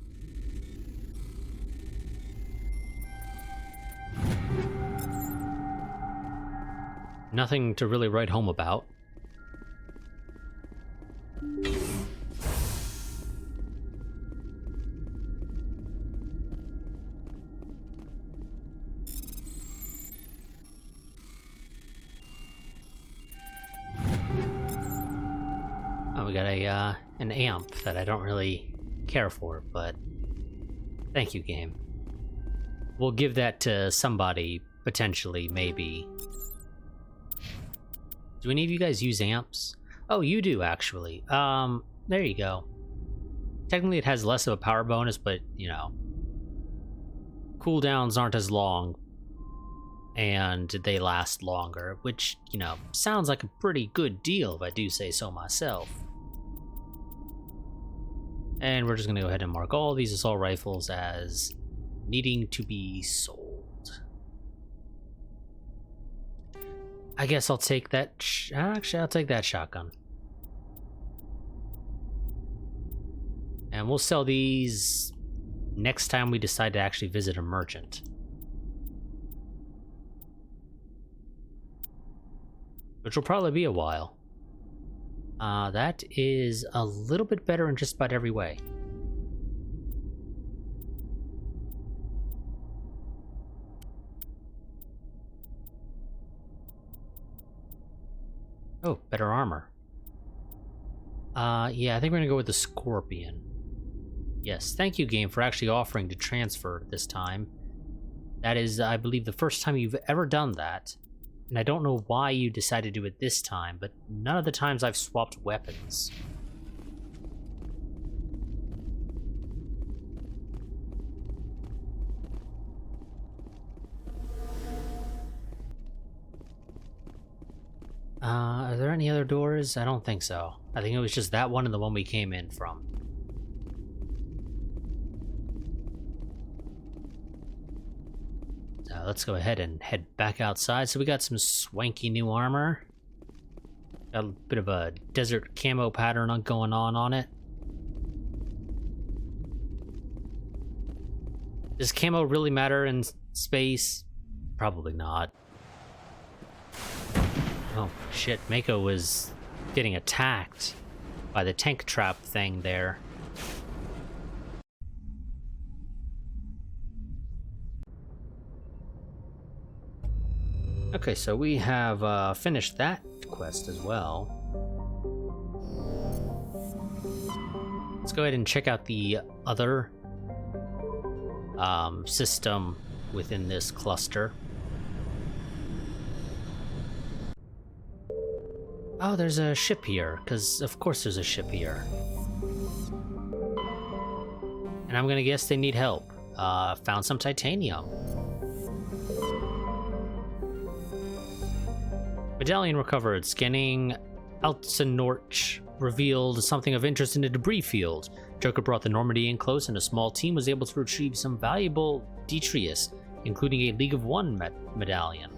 Nothing to really write home about. Oh, we got an amp that I don't really care for, but thank you, game. We'll give that to somebody, potentially, maybe. Do any of you guys use amps? Oh, you do, actually. There you go. Technically, it has less of a power bonus, but, you know, cooldowns aren't as long, and they last longer, which, you know, sounds like a pretty good deal, if I do say so myself. And we're just gonna go ahead and mark all these assault rifles as needing to be sold. I guess I'll take that. Actually, I'll take that shotgun. And we'll sell these next time we decide to actually visit a merchant. Which will probably be a while. That is a little bit better in just about every way. Oh, better armor. Yeah, I think we're gonna go with the Scorpion. Yes, thank you, game, for actually offering to transfer this time. That is, I believe, the first time you've ever done that. And I don't know why you decided to do it this time, but none of the times I've swapped weapons. Are there any other doors? I don't think so. I think it was just that one and the one we came in from. Let's go ahead and head back outside. So we got some swanky new armor. Got a bit of a desert camo pattern going on it. Does camo really matter in space? Probably not. Oh shit, Mako was getting attacked by the tank trap thing there. Okay, so we have finished that quest as well. Let's go ahead and check out the other system within this cluster. Oh, there's a ship here, because of course there's a ship here. And I'm gonna guess they need help. Found some titanium. Medallion recovered. Scanning Altsinorch revealed something of interest in the debris field. Joker brought the Normandy in close, and a small team was able to retrieve some valuable detritus, including a League of One medallion.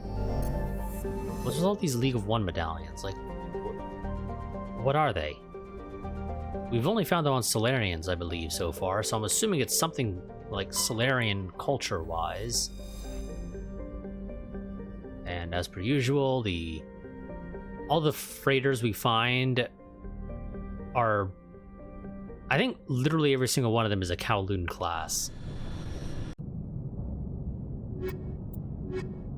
What's with all these League of One medallions? Like, what are they? We've only found them on Solarians, I believe, so far, so I'm assuming it's something like Solarian culture-wise. And as per usual, all the freighters we find are, I think literally every single one of them is a Kowloon class.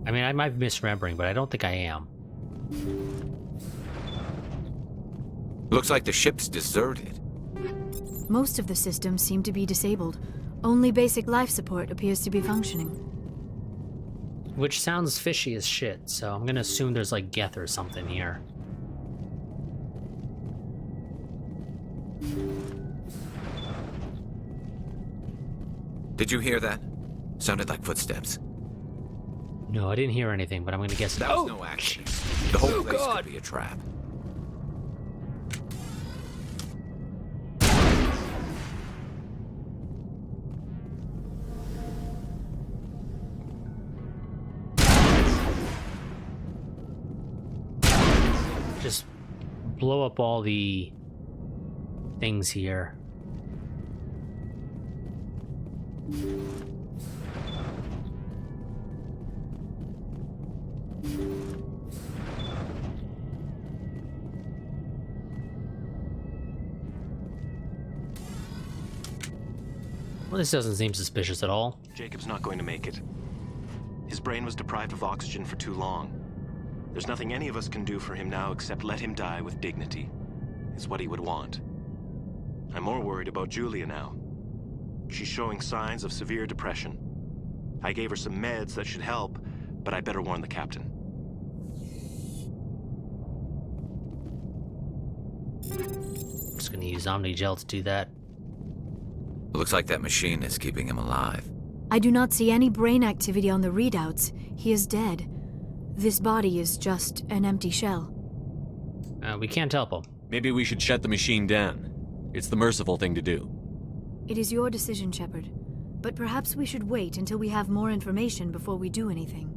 I mean, I might be misremembering, but I don't think I am. Looks like the ship's deserted. Most of the systems seem to be disabled. Only basic life support appears to be functioning. Which sounds fishy as shit, so I'm gonna assume there's like Geth or something here. Did you hear that? Sounded like footsteps. No, I didn't hear anything, but I'm gonna guess that was no accident. The whole place could be a trap. Just blow up all the things here. Well, this doesn't seem suspicious at all. Jacob's not going to make it. His brain was deprived of oxygen for too long. There's nothing any of us can do for him now except let him die with dignity. Is what he would want. I'm more worried about Julia now. She's showing signs of severe depression. I gave her some meds that should help, but I better warn the captain. I'm just gonna use Omnigel to do that. Looks like that machine is keeping him alive. I do not see any brain activity on the readouts. He is dead. This body is just an empty shell. We can't help him. Maybe we should shut the machine down. It's the merciful thing to do. It is your decision, Shepard. But perhaps we should wait until we have more information before we do anything.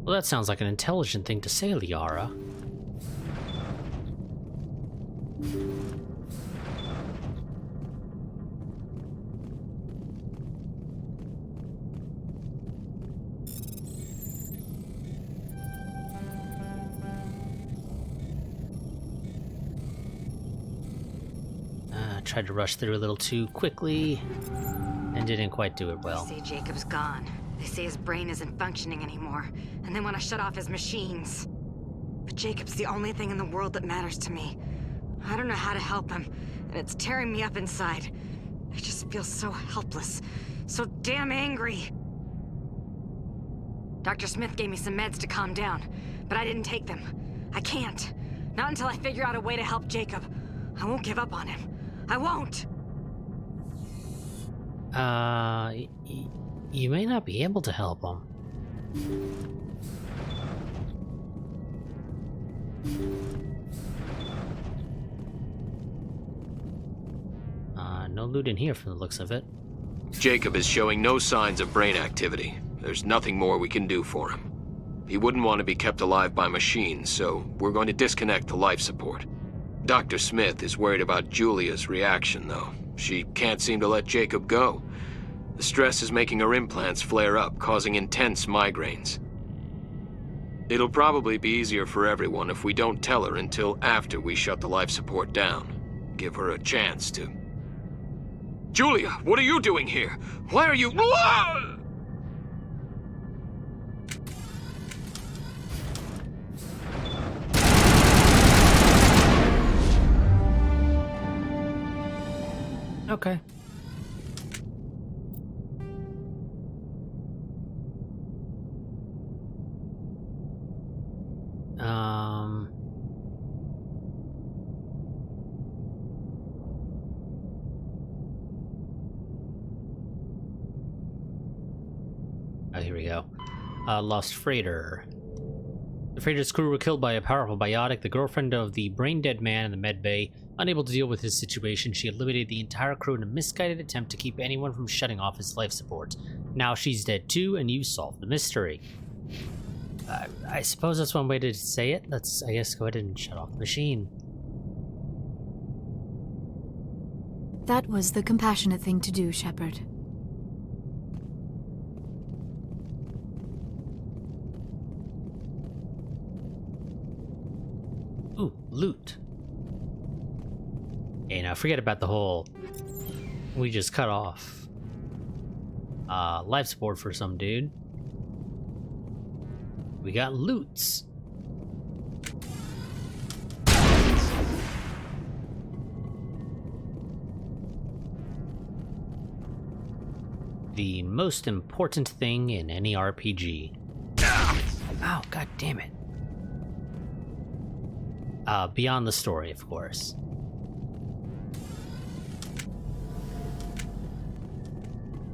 Well, that sounds like an intelligent thing to say, Liara. Tried to rush through a little too quickly and didn't quite do it well. They say Jacob's gone. They say his brain isn't functioning anymore, and they want to shut off his machines. But Jacob's the only thing in the world that matters to me. I don't know how to help him, and it's tearing me up inside. I just feel so helpless, so damn angry. Dr. Smith gave me some meds to calm down, but I didn't take them. I can't. Not until I figure out a way to help Jacob. I won't give up on him. I won't! You may not be able to help him. No loot in here from the looks of it. Jacob is showing no signs of brain activity. There's nothing more we can do for him. He wouldn't want to be kept alive by machines, so we're going to disconnect the life support. Dr. Smith is worried about Julia's reaction, though. She can't seem to let Jacob go. The stress is making her implants flare up, causing intense migraines. It'll probably be easier for everyone if we don't tell her until after we shut the life support down. Give her a chance to... Julia, what are you doing here? Why are you... Okay. Oh, here we go. Lost freighter. The freighter's crew were killed by a powerful biotic. The girlfriend of the brain-dead man in the medbay, unable to deal with his situation, she eliminated the entire crew in a misguided attempt to keep anyone from shutting off his life support. Now she's dead too, and you've solved the mystery. I suppose that's one way to say it. Let's, I guess, go ahead and shut off the machine. That was the compassionate thing to do, Shepard. Ooh, loot. Hey, now forget about the whole... We just cut off life support for some dude. We got loots. The most important thing in any RPG. Ow, god damn it. Beyond the story, of course.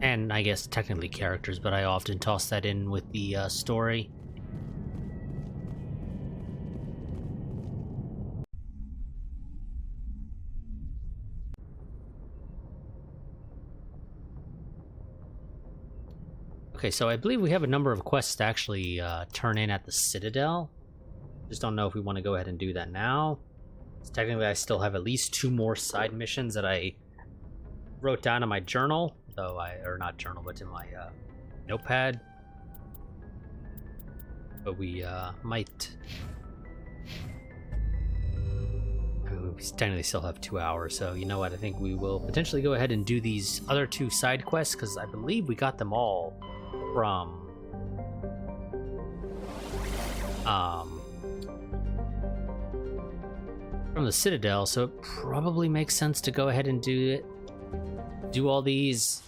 And I guess technically characters, but I often toss that in with the story. Okay, so I believe we have a number of quests to actually turn in at the Citadel. Just don't know if we want to go ahead and do that now. So technically, I still have at least 2 more side missions that I wrote down in my journal, or not journal, but in my notepad. But we might. I mean, we technically still have 2 hours, so you know what? I think we will potentially go ahead and do these other 2 side quests because I believe we got them all from the Citadel, so it probably makes sense to go ahead and do all these.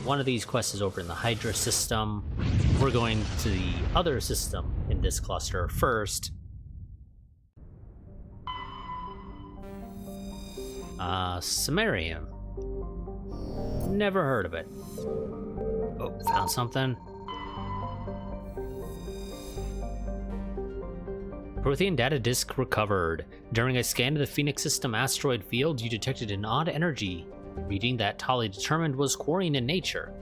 One of these quests is over in the Hydra system. We're going to the other system in this cluster first. Sumerium. Never heard of it. Oh, found something. Prothean data disk recovered. During a scan of the Phoenix system asteroid field, you detected an odd energy reading that Tali determined was quarrying in nature.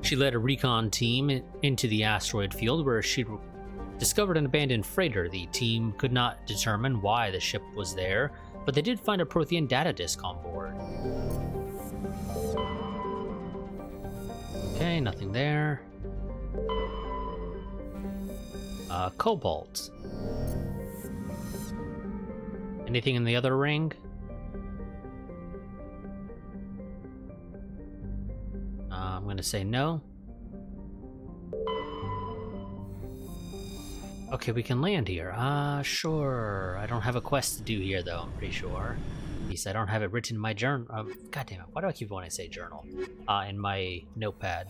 She led a recon team into the asteroid field where she discovered an abandoned freighter. The team could not determine why the ship was there, but they did find a Prothean data disk on board. Okay, nothing there. Cobalt. Anything in the other ring? I'm gonna say no. Okay, we can land here. Sure. I don't have a quest to do here, though, I'm pretty sure. At least I don't have it written in my journal. God damn it, why do I keep wanting to say journal? In my notepad.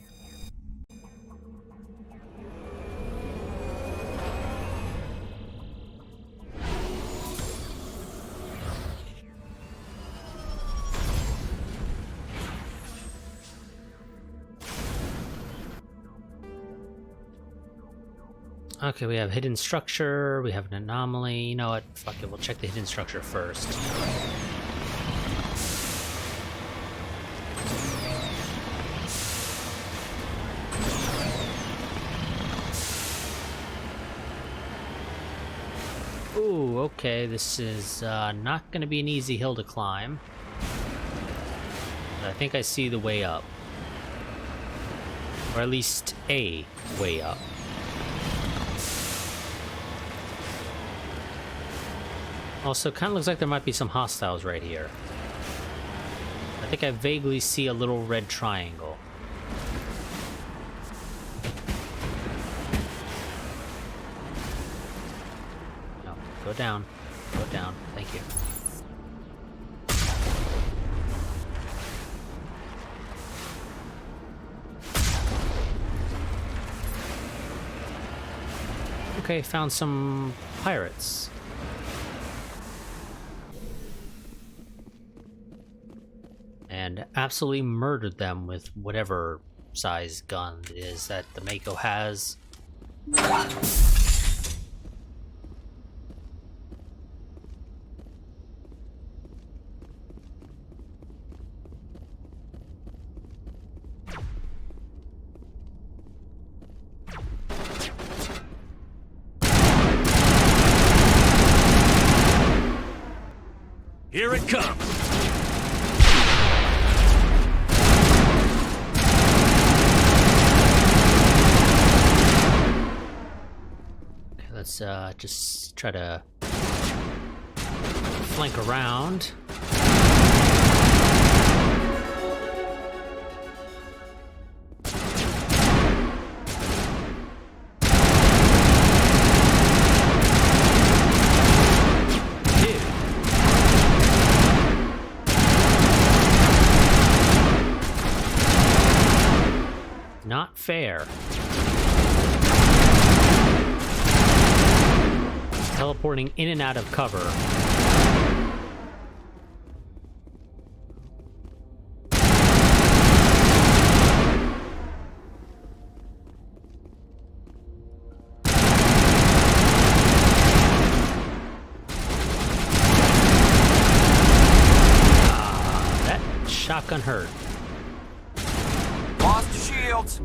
Okay, we have hidden structure, we have an anomaly. You know what? Fuck it, we'll check the hidden structure first. Ooh, okay, this is not gonna be an easy hill to climb. But I think I see the way up. Or at least a way up. Also, kind of looks like there might be some hostiles right here. I think I vaguely see a little red triangle. No, go down. Go down. Thank you. Okay, found some pirates. And absolutely murdered them with whatever size gun it is that the Mako has. Here it comes! Okay, let's just try to flank around. Not fair. Teleporting in and out of cover. That shotgun hurt. Lost the shields.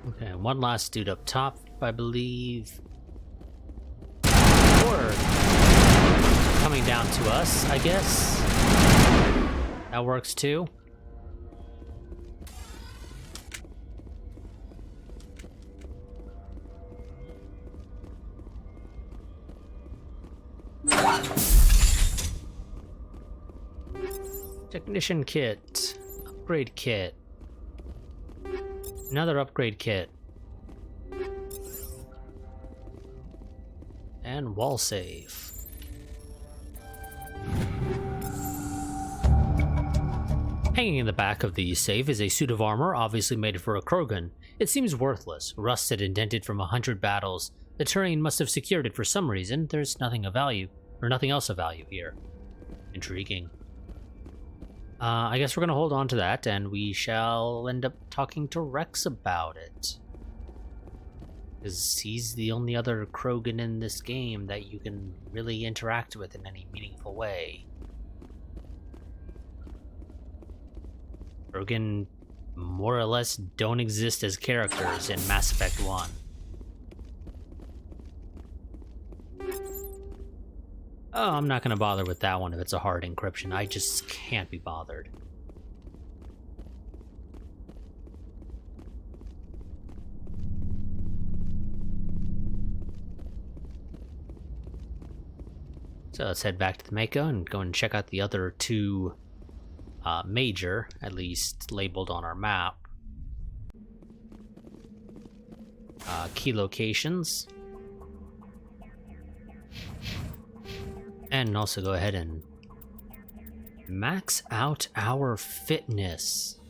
Okay, one last dude up top, I believe. Or coming down to us, I guess. That works too. Technician kit. Upgrade kit. Another upgrade kit. And wall save. Hanging in the back of the safe is a suit of armor, obviously made for a Krogan. It seems worthless, rusted and dented from 100 battles. The Turian must have secured it for some reason. There's nothing of value, or nothing else of value here. Intriguing. I guess we're gonna hold on to that, and we shall end up talking to Rex about it. Because he's the only other Krogan in this game that you can really interact with in any meaningful way. Krogan more or less don't exist as characters in Mass Effect 1. Oh, I'm not gonna bother with that one if it's a hard encryption. I just can't be bothered. So let's head back to the Mako and go and check out the other two major, at least labeled on our map, key locations. And also go ahead and max out our fitness.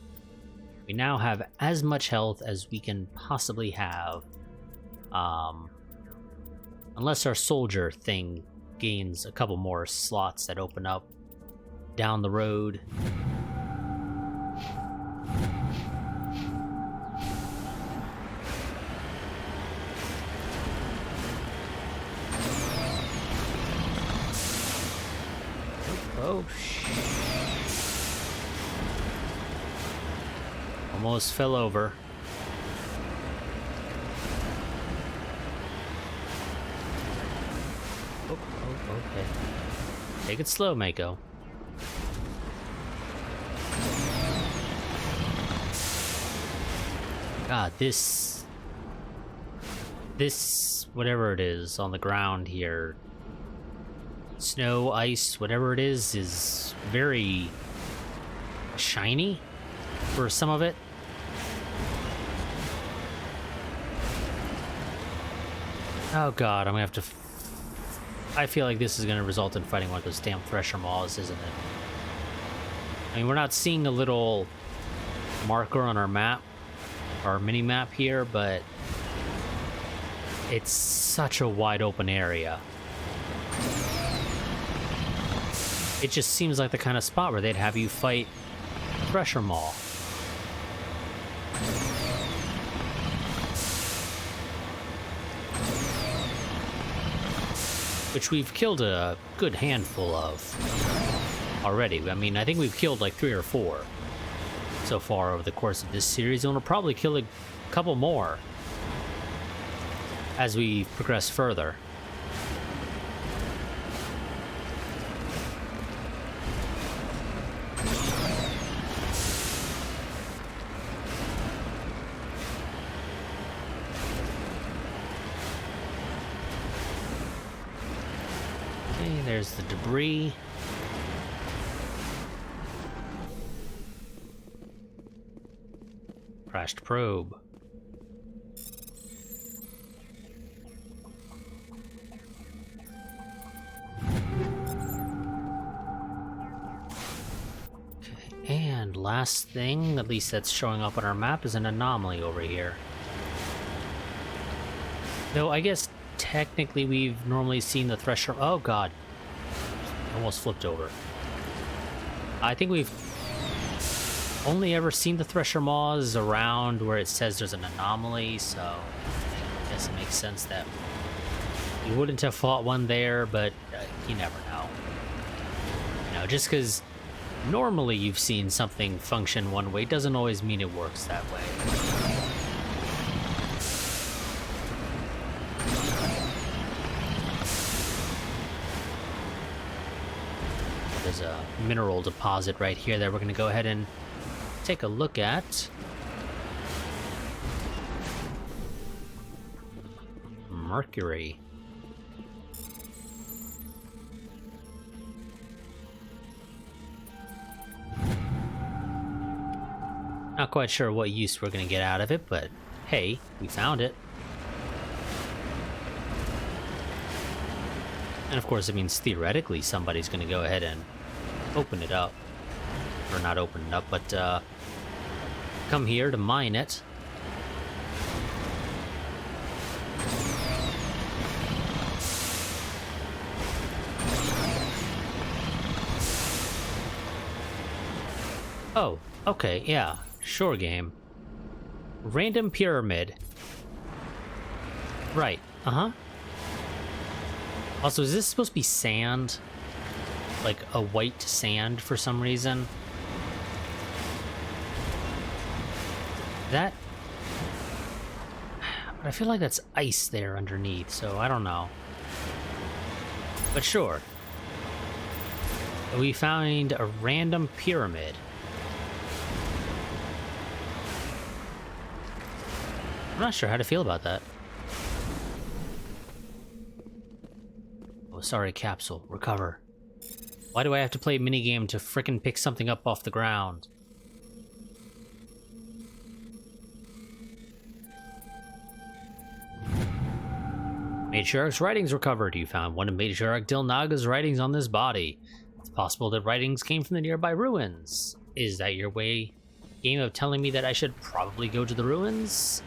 We now have as much health as we can possibly have. Unless our soldier thing gains a couple more slots that open up down the road. Oh, almost fell over. Oh, okay. Take it slow, Mako. God, this whatever it is on the ground here, snow, ice, whatever it is very shiny for some of it. Oh god, I'm gonna have to... I feel like this is gonna result in fighting one of those damn Thresher Maws, isn't it? I mean, we're not seeing a little marker on our map, our mini-map here, but it's such a wide open area. It just seems like the kind of spot where they'd have you fight Thresher Maw. Which we've killed a good handful of already. I mean, I think we've killed like 3 or 4 so far over the course of this series, and we'll probably kill a couple more as we progress further. Okay, there's the debris. Crashed probe. Okay, and last thing, at least that's showing up on our map, is an anomaly over here. Though I guess technically we've normally seen the Thresher... Oh god. Almost flipped over. I think we've only ever seen the Thresher Maws around where it says there's an anomaly, so I guess it makes sense that you wouldn't have fought one there, but you never know. You know, just because normally you've seen something function one way doesn't always mean it works that way. There's a mineral deposit right here that we're going to go ahead and take a look at. Mercury. Not quite sure what use we're going to get out of it, but hey, we found it. And of course, it means theoretically somebody's going to go ahead and open it up. Or not open it up, but come here to mine it. Oh, okay, yeah, sure game. Random pyramid. Right, uh-huh. Also, is this supposed to be sand? Like a white sand for some reason? That... But I feel like that's ice there underneath, so I don't know. But sure. We found a random pyramid. I'm not sure how to feel about that. Oh, sorry, capsule. Recover. Why do I have to play a minigame to frickin' pick something up off the ground? Matriarch's writings recovered. You found one of Matriarch Dilnaga's writings on this body. It's possible that writings came from the nearby ruins. Is that your game of telling me that I should probably go to the ruins?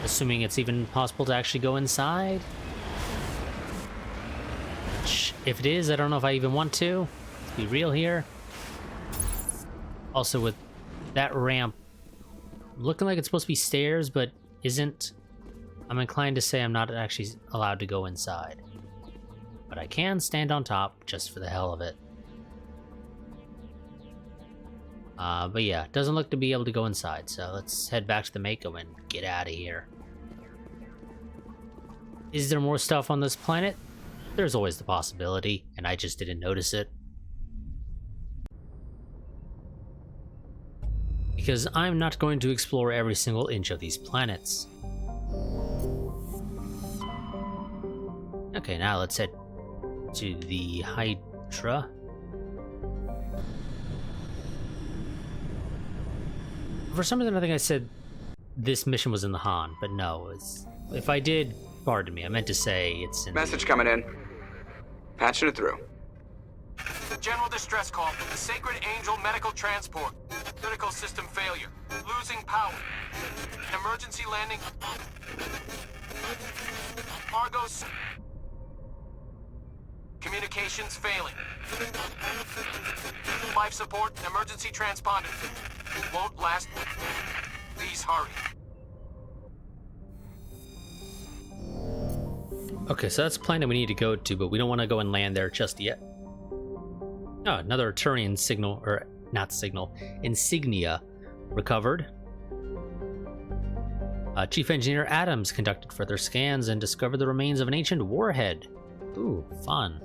Assuming it's even possible to actually go inside? Which, if it is, I don't know if I even want to. Let's be real here. Also, with that ramp looking like it's supposed to be stairs, but isn't, I'm inclined to say I'm not actually allowed to go inside. But I can stand on top, just for the hell of it. But yeah, doesn't look to be able to go inside, so let's head back to the Mako and get out of here. Is there more stuff on this planet? There's always the possibility, and I just didn't notice it. because I'm not going to explore every single inch of these planets. Okay, now let's head to the Hydra. For some reason, I think I said this mission was in the Han, but no. If I did, pardon me. I meant to say it's in. Message coming in. Patching it through. General distress call from the Sacred Angel Medical Transport. Critical system failure. Losing power. Emergency landing. Argos. Communications failing. Life support and emergency transponder. Won't last. Please hurry. Okay, so that's a planet we need to go to, but we don't want to go and land there just yet. Oh, another Turian signal, or not signal, insignia recovered. Chief Engineer Adams conducted further scans and discovered the remains of an ancient warhead. Ooh, fun.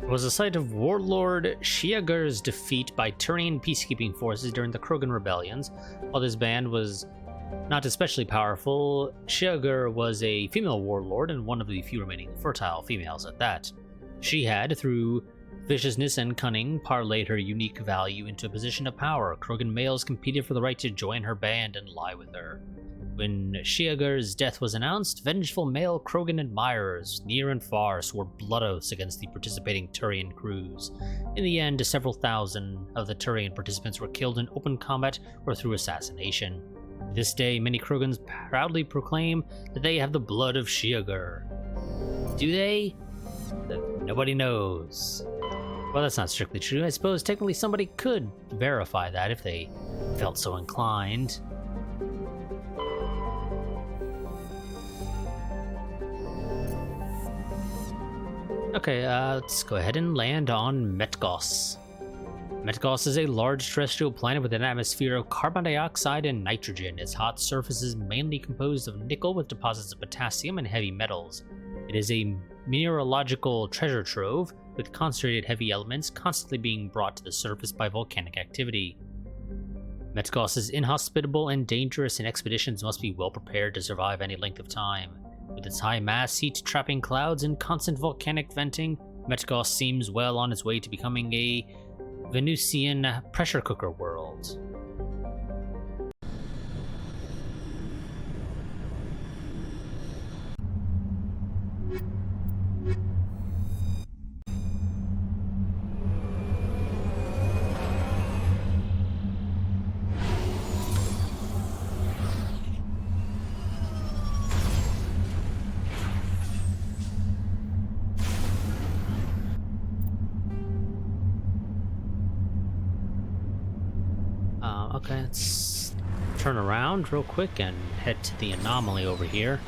Was the site of Warlord Shiagur's defeat by Turian peacekeeping forces during the Krogan rebellions. While this band was not especially powerful, Shiagur was a female warlord and one of the few remaining fertile females at that. She had, through viciousness and cunning, parlayed her unique value into a position of power. Krogan males competed for the right to join her band and lie with her. When Shiagur's death was announced, vengeful male Krogan admirers, near and far, swore blood oaths against the participating Turian crews. In the end, several thousand of the Turian participants were killed in open combat or through assassination. To this day, many Krogans proudly proclaim that they have the blood of Shiagur. Do they? Nobody knows. Well, that's not strictly true. I suppose technically somebody could verify that if they felt so inclined. Okay, let's go ahead and land on Metgos. Metgos is a large terrestrial planet with an atmosphere of carbon dioxide and nitrogen. Its hot surface is mainly composed of nickel with deposits of potassium and heavy metals. It is a mineralogical treasure trove with concentrated heavy elements constantly being brought to the surface by volcanic activity. Metgos is inhospitable and dangerous, and expeditions must be well prepared to survive any length of time. With its high mass, heat-trapping clouds, and constant volcanic venting, Metgos seems well on its way to becoming a Venusian pressure cooker world. Okay, let's turn around real quick and head to the anomaly over here.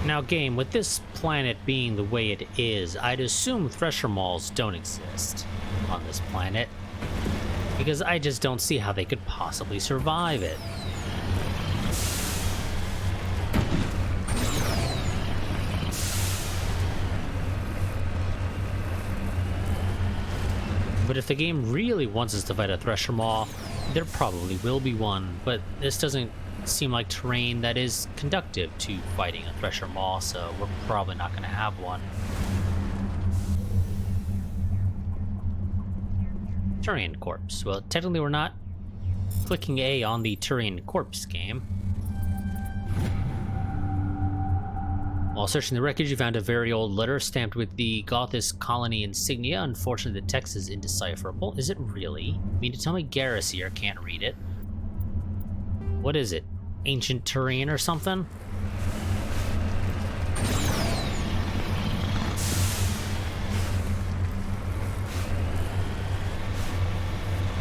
Now, game, with this planet being the way it is, I'd assume thresher malls don't exist on this planet, because I just don't see how they could possibly survive it. But if the game really wants us to fight a Thresher Maw, there probably will be one, but this doesn't seem like terrain that is conductive to fighting a Thresher Maw, so we're probably not going to have one. Turian Corpse. Well, technically we're not clicking A on the Turian Corpse game. While searching the wreckage, you found a very old letter stamped with the Gothis colony insignia. Unfortunately, the text is indecipherable. Is it really? You mean to tell me Garrus here can't read it? What is it? Ancient Turian or something?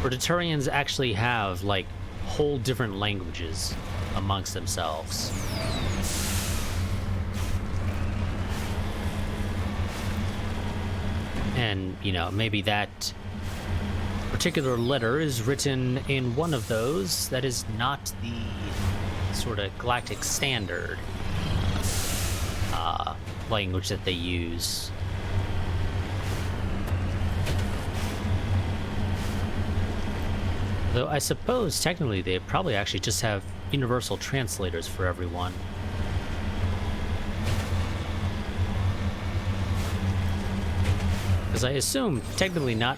Or do Turians actually have, like, whole different languages amongst themselves? And, you know, maybe that particular letter is written in one of those that is not the sort of galactic standard. language that they use. Though I suppose technically they probably actually just have universal translators for everyone. Because I assume technically not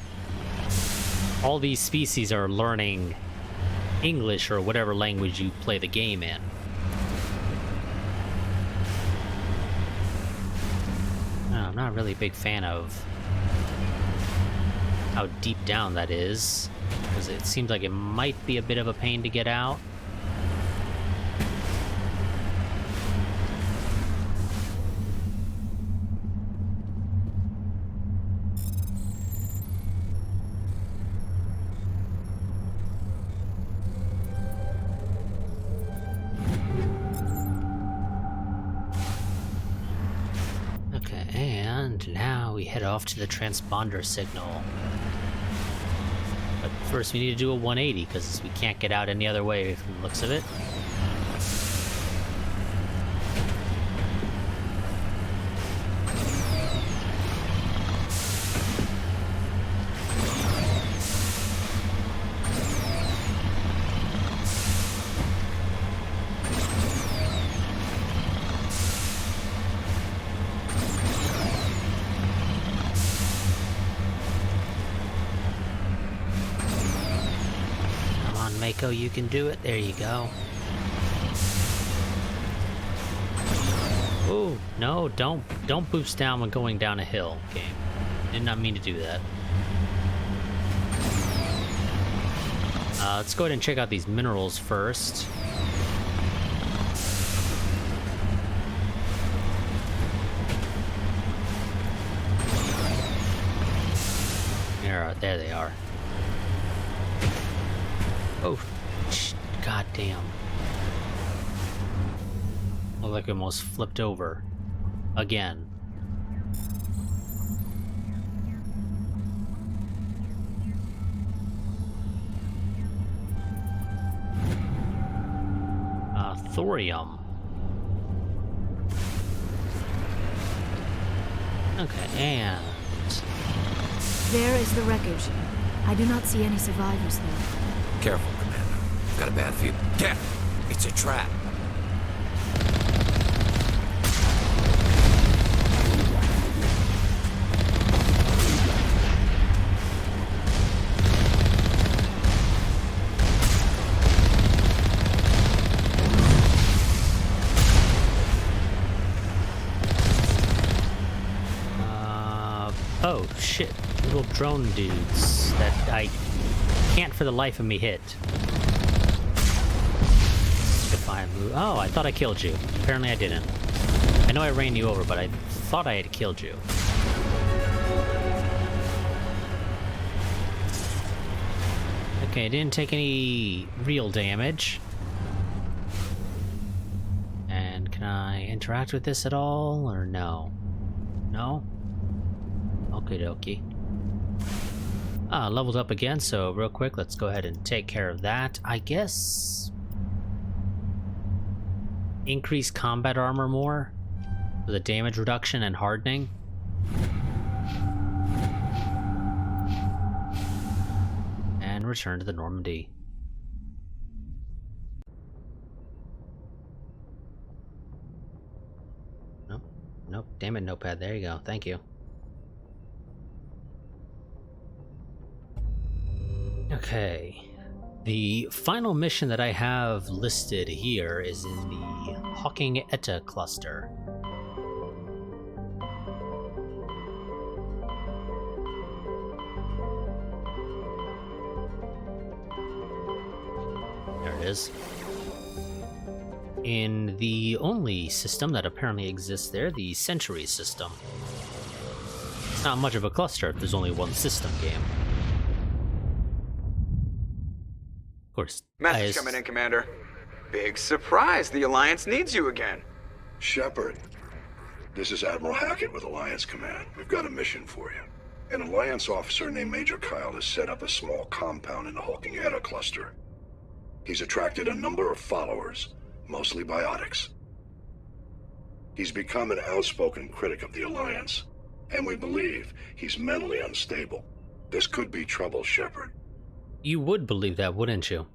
all these species are learning English or whatever language you play the game in. I'm not really a big fan of how deep down that is, because it seems like it might be a bit of a pain to get out. Now we head off to the transponder signal. But first we need to do a 180, because we can't get out any other way from the looks of it. Mako, you can do it. There you go. Ooh, no, don't boost down when going down a hill, game. Did not mean to do that. Let's go ahead and check out these minerals first. There they are. Oh, god damn. Looked like it almost flipped over. Again. Thorium. Okay, and... There is the wreckage. I do not see any survivors though. Careful, Commander. Got a bad feel. Get! It's a trap. Oh shit. Little drone dudes that I can't for the life of me hit. If I move. Oh, I thought I killed you. Apparently I didn't. I know I ran you over, but I thought I had killed you. Okay, I didn't take any real damage. And can I interact with this at all, or no? No? Okie dokie. Leveled up again, so real quick, let's go ahead and take care of that. I guess... increase combat armor more for the damage reduction and hardening. And return to the Normandy. Nope. Nope. Damn it, notepad. There you go. Thank you. Okay, the final mission that I have listed here is in the Hawking Etta cluster. There it is. In the only system that apparently exists there, the Century system. It's not much of a cluster if there's only one system game. Of course. Message coming in, Commander. Big surprise, the Alliance needs you again. Shepard, this is Admiral Hackett with Alliance Command. We've got a mission for you. An Alliance officer named Major Kyle has set up a small compound in the Hawking Etta cluster. He's attracted a number of followers, mostly biotics. He's become an outspoken critic of the Alliance, and we believe he's mentally unstable. This could be trouble, Shepard. You would believe that, wouldn't you?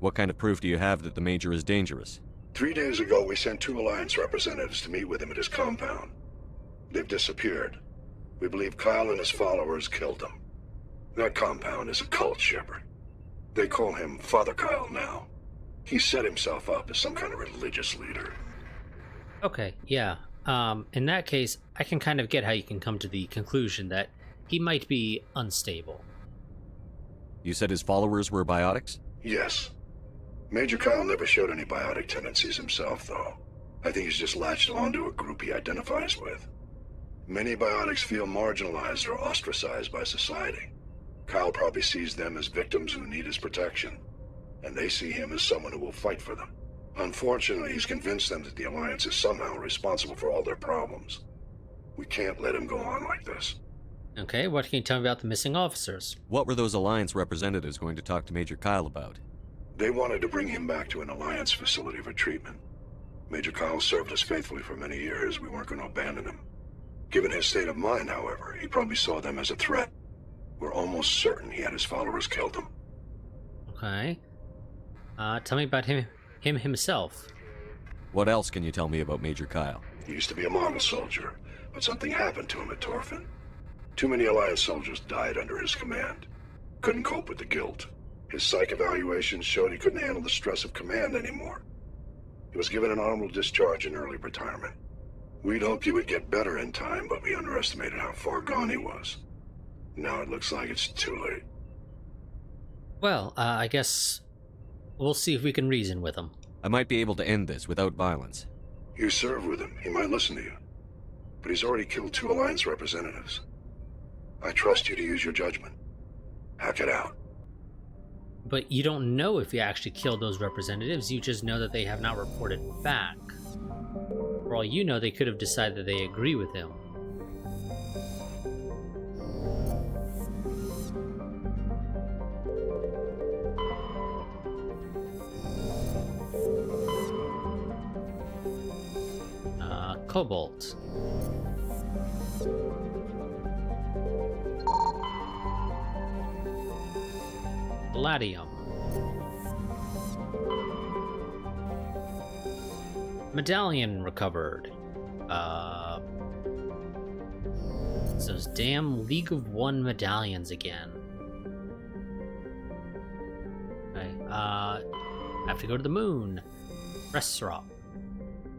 What kind of proof do you have that the Major is dangerous? 3 days ago, we sent 2 Alliance representatives to meet with him at his compound. They've disappeared. We believe Kyle and his followers killed them. That compound is a cult, Shepard. They call him Father Kyle now. He set himself up as some kind of religious leader. Okay, yeah. In that case, I can kind of get how you can come to the conclusion that he might be unstable. You said his followers were biotics? Yes. Major Kyle never showed any biotic tendencies himself, though. I think he's just latched onto a group he identifies with. Many biotics feel marginalized or ostracized by society. Kyle probably sees them as victims who need his protection, and they see him as someone who will fight for them. Unfortunately, he's convinced them that the Alliance is somehow responsible for all their problems. We can't let him go on like this. Okay, what can you tell me about the missing officers? What were those Alliance representatives going to talk to Major Kyle about? They wanted to bring him back to an Alliance facility for treatment. Major Kyle served us faithfully for many years. We weren't going to abandon him. Given his state of mind, however, he probably saw them as a threat. We're almost certain he had his followers killed him. Okay. Tell me about him himself. What else can you tell me about Major Kyle? He used to be a model soldier, but something happened to him at Torfin. Too many Alliance soldiers died under his command. Couldn't cope with the guilt. His psych evaluations showed he couldn't handle the stress of command anymore. He was given an honorable discharge in early retirement. We'd hoped he would get better in time, but we underestimated how far gone he was. Now it looks like it's too late. Well, I guess we'll see if we can reason with him. I might be able to end this without violence. You serve with him. He might listen to you. But he's already killed 2 Alliance representatives. I trust you to use your judgment. Hack it out. But you don't know if he actually killed those representatives, you just know that they have not reported back. For all you know, they could have decided that they agree with him. Cobalt. Palladium. Medallion recovered. It's those damn League of One medallions again. Okay, have to go to the moon. Resrop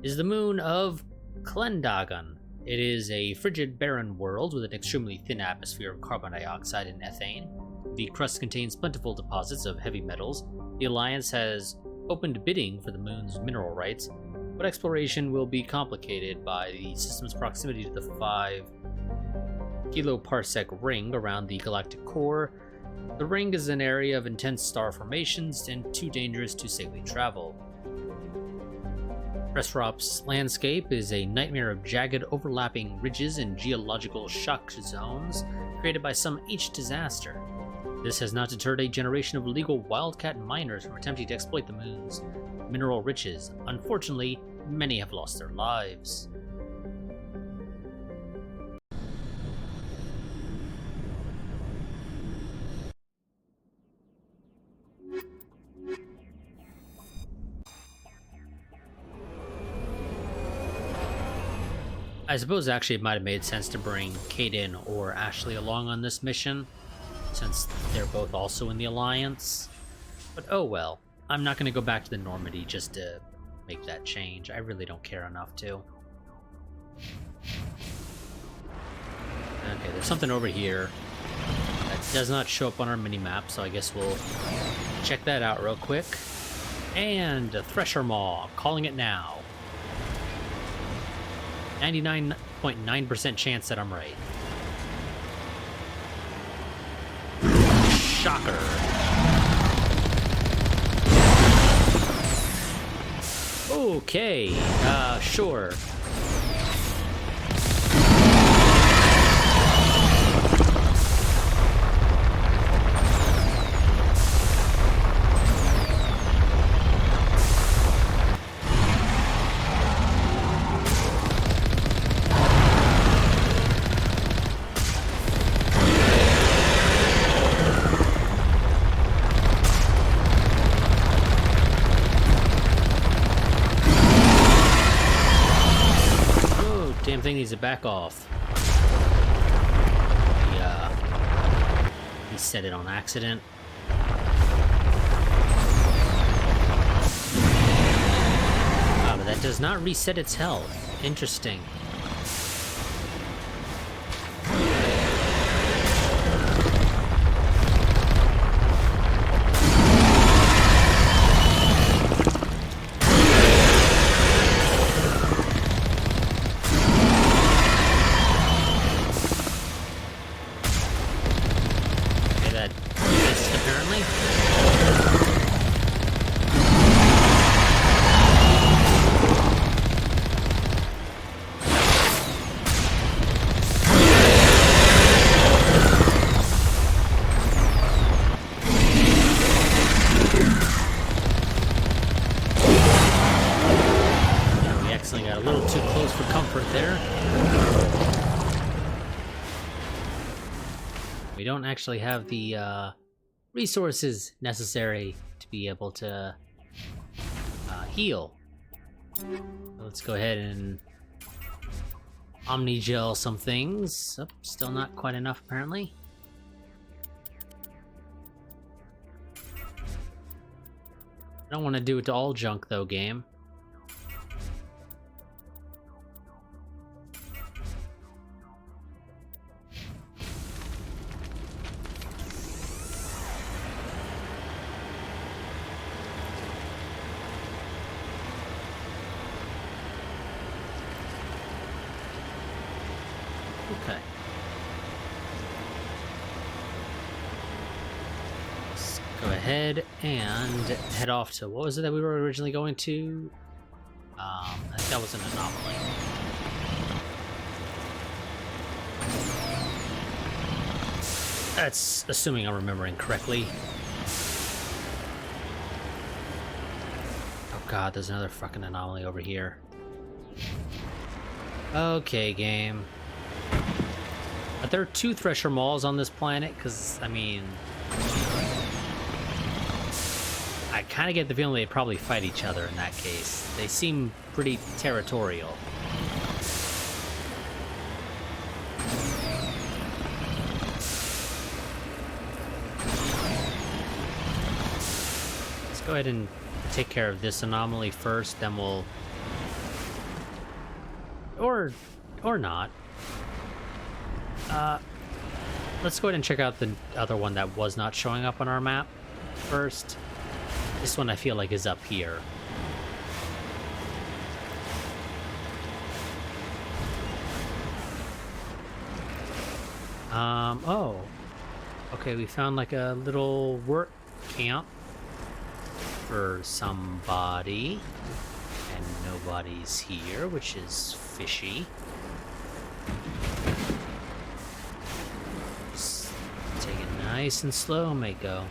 is the moon of Klendagon. It is a frigid, barren world with an extremely thin atmosphere of carbon dioxide and ethane. The crust contains plentiful deposits of heavy metals. The Alliance has opened bidding for the moon's mineral rights, but exploration will be complicated by the system's proximity to the 5 kiloparsec ring around the galactic core. The ring is an area of intense star formations and too dangerous to safely travel. Resrop's landscape is a nightmare of jagged, overlapping ridges and geological shock zones created by some ancient disaster. This has not deterred a generation of illegal wildcat miners from attempting to exploit the moon's mineral riches. Unfortunately, many have lost their lives. I suppose actually it might have made sense to bring Kaden or Ashley along on this mission, since they're both also in the Alliance. But oh well, I'm not going to go back to the Normandy just to make that change. I really don't care enough to. Okay, there's something over here that does not show up on our mini-map, so I guess we'll check that out real quick. And a Thresher Maw, calling it now. 99.9% chance that I'm right. Shocker. Okay, sure. thing needs to back off. He set it on accident. Ah, but that does not reset its health. Interesting. We don't actually have the resources necessary to be able to heal. Let's go ahead and Omni-gel some things. Oh, still not quite enough, apparently. I don't want to do it to all junk, though, game. Okay. Let's go ahead and head off to, what was it that we were originally going to? I think that was an anomaly. That's assuming I'm remembering correctly. Oh god, there's another fucking anomaly over here. Okay, game. Are there 2 Thresher Mauls on this planet? Because, I mean... I kind of get the feeling they probably fight each other in that case. They seem pretty territorial. Let's go ahead and take care of this anomaly first, then we'll... Or not. Let's go ahead and check out the other one that was not showing up on our map first. This one I feel like is up here. Oh. Okay, we found like a little work camp for somebody. And nobody's here, which is fishy. Nice and slow, Mako.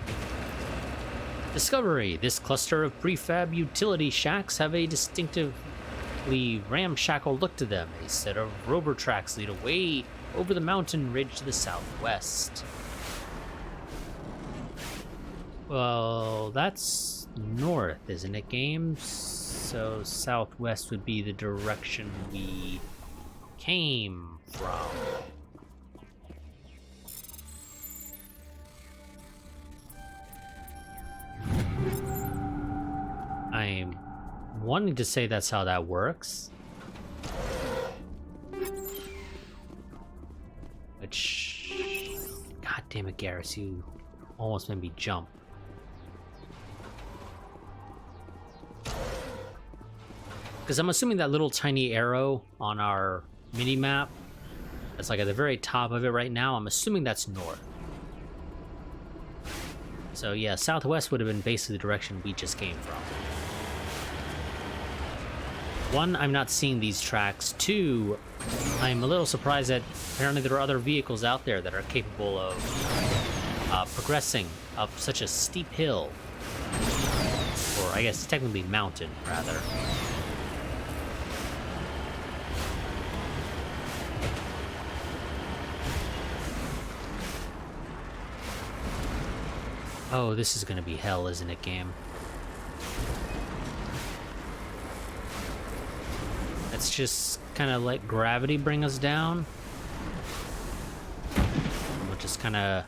Discovery. This cluster of prefab utility shacks have a distinctively ramshackle look to them. A set of rover tracks lead away over the mountain ridge to the southwest. Well, that's north, isn't it, game? So southwest would be the direction we came from. I'm wanting to say that's how that works. Which... God damn it, Garrus, you almost made me jump. Because I'm assuming that little tiny arrow on our mini-map, that's like at the very top of it right now, I'm assuming that's north. So yeah, southwest would have been basically the direction we just came from. 1, I'm not seeing these tracks. 2, I'm a little surprised that apparently there are other vehicles out there that are capable of progressing up such a steep hill. Or I guess technically mountain, rather. Oh, this is gonna be hell, isn't it, game? let's just kind of let gravity bring us down. We'll just kind of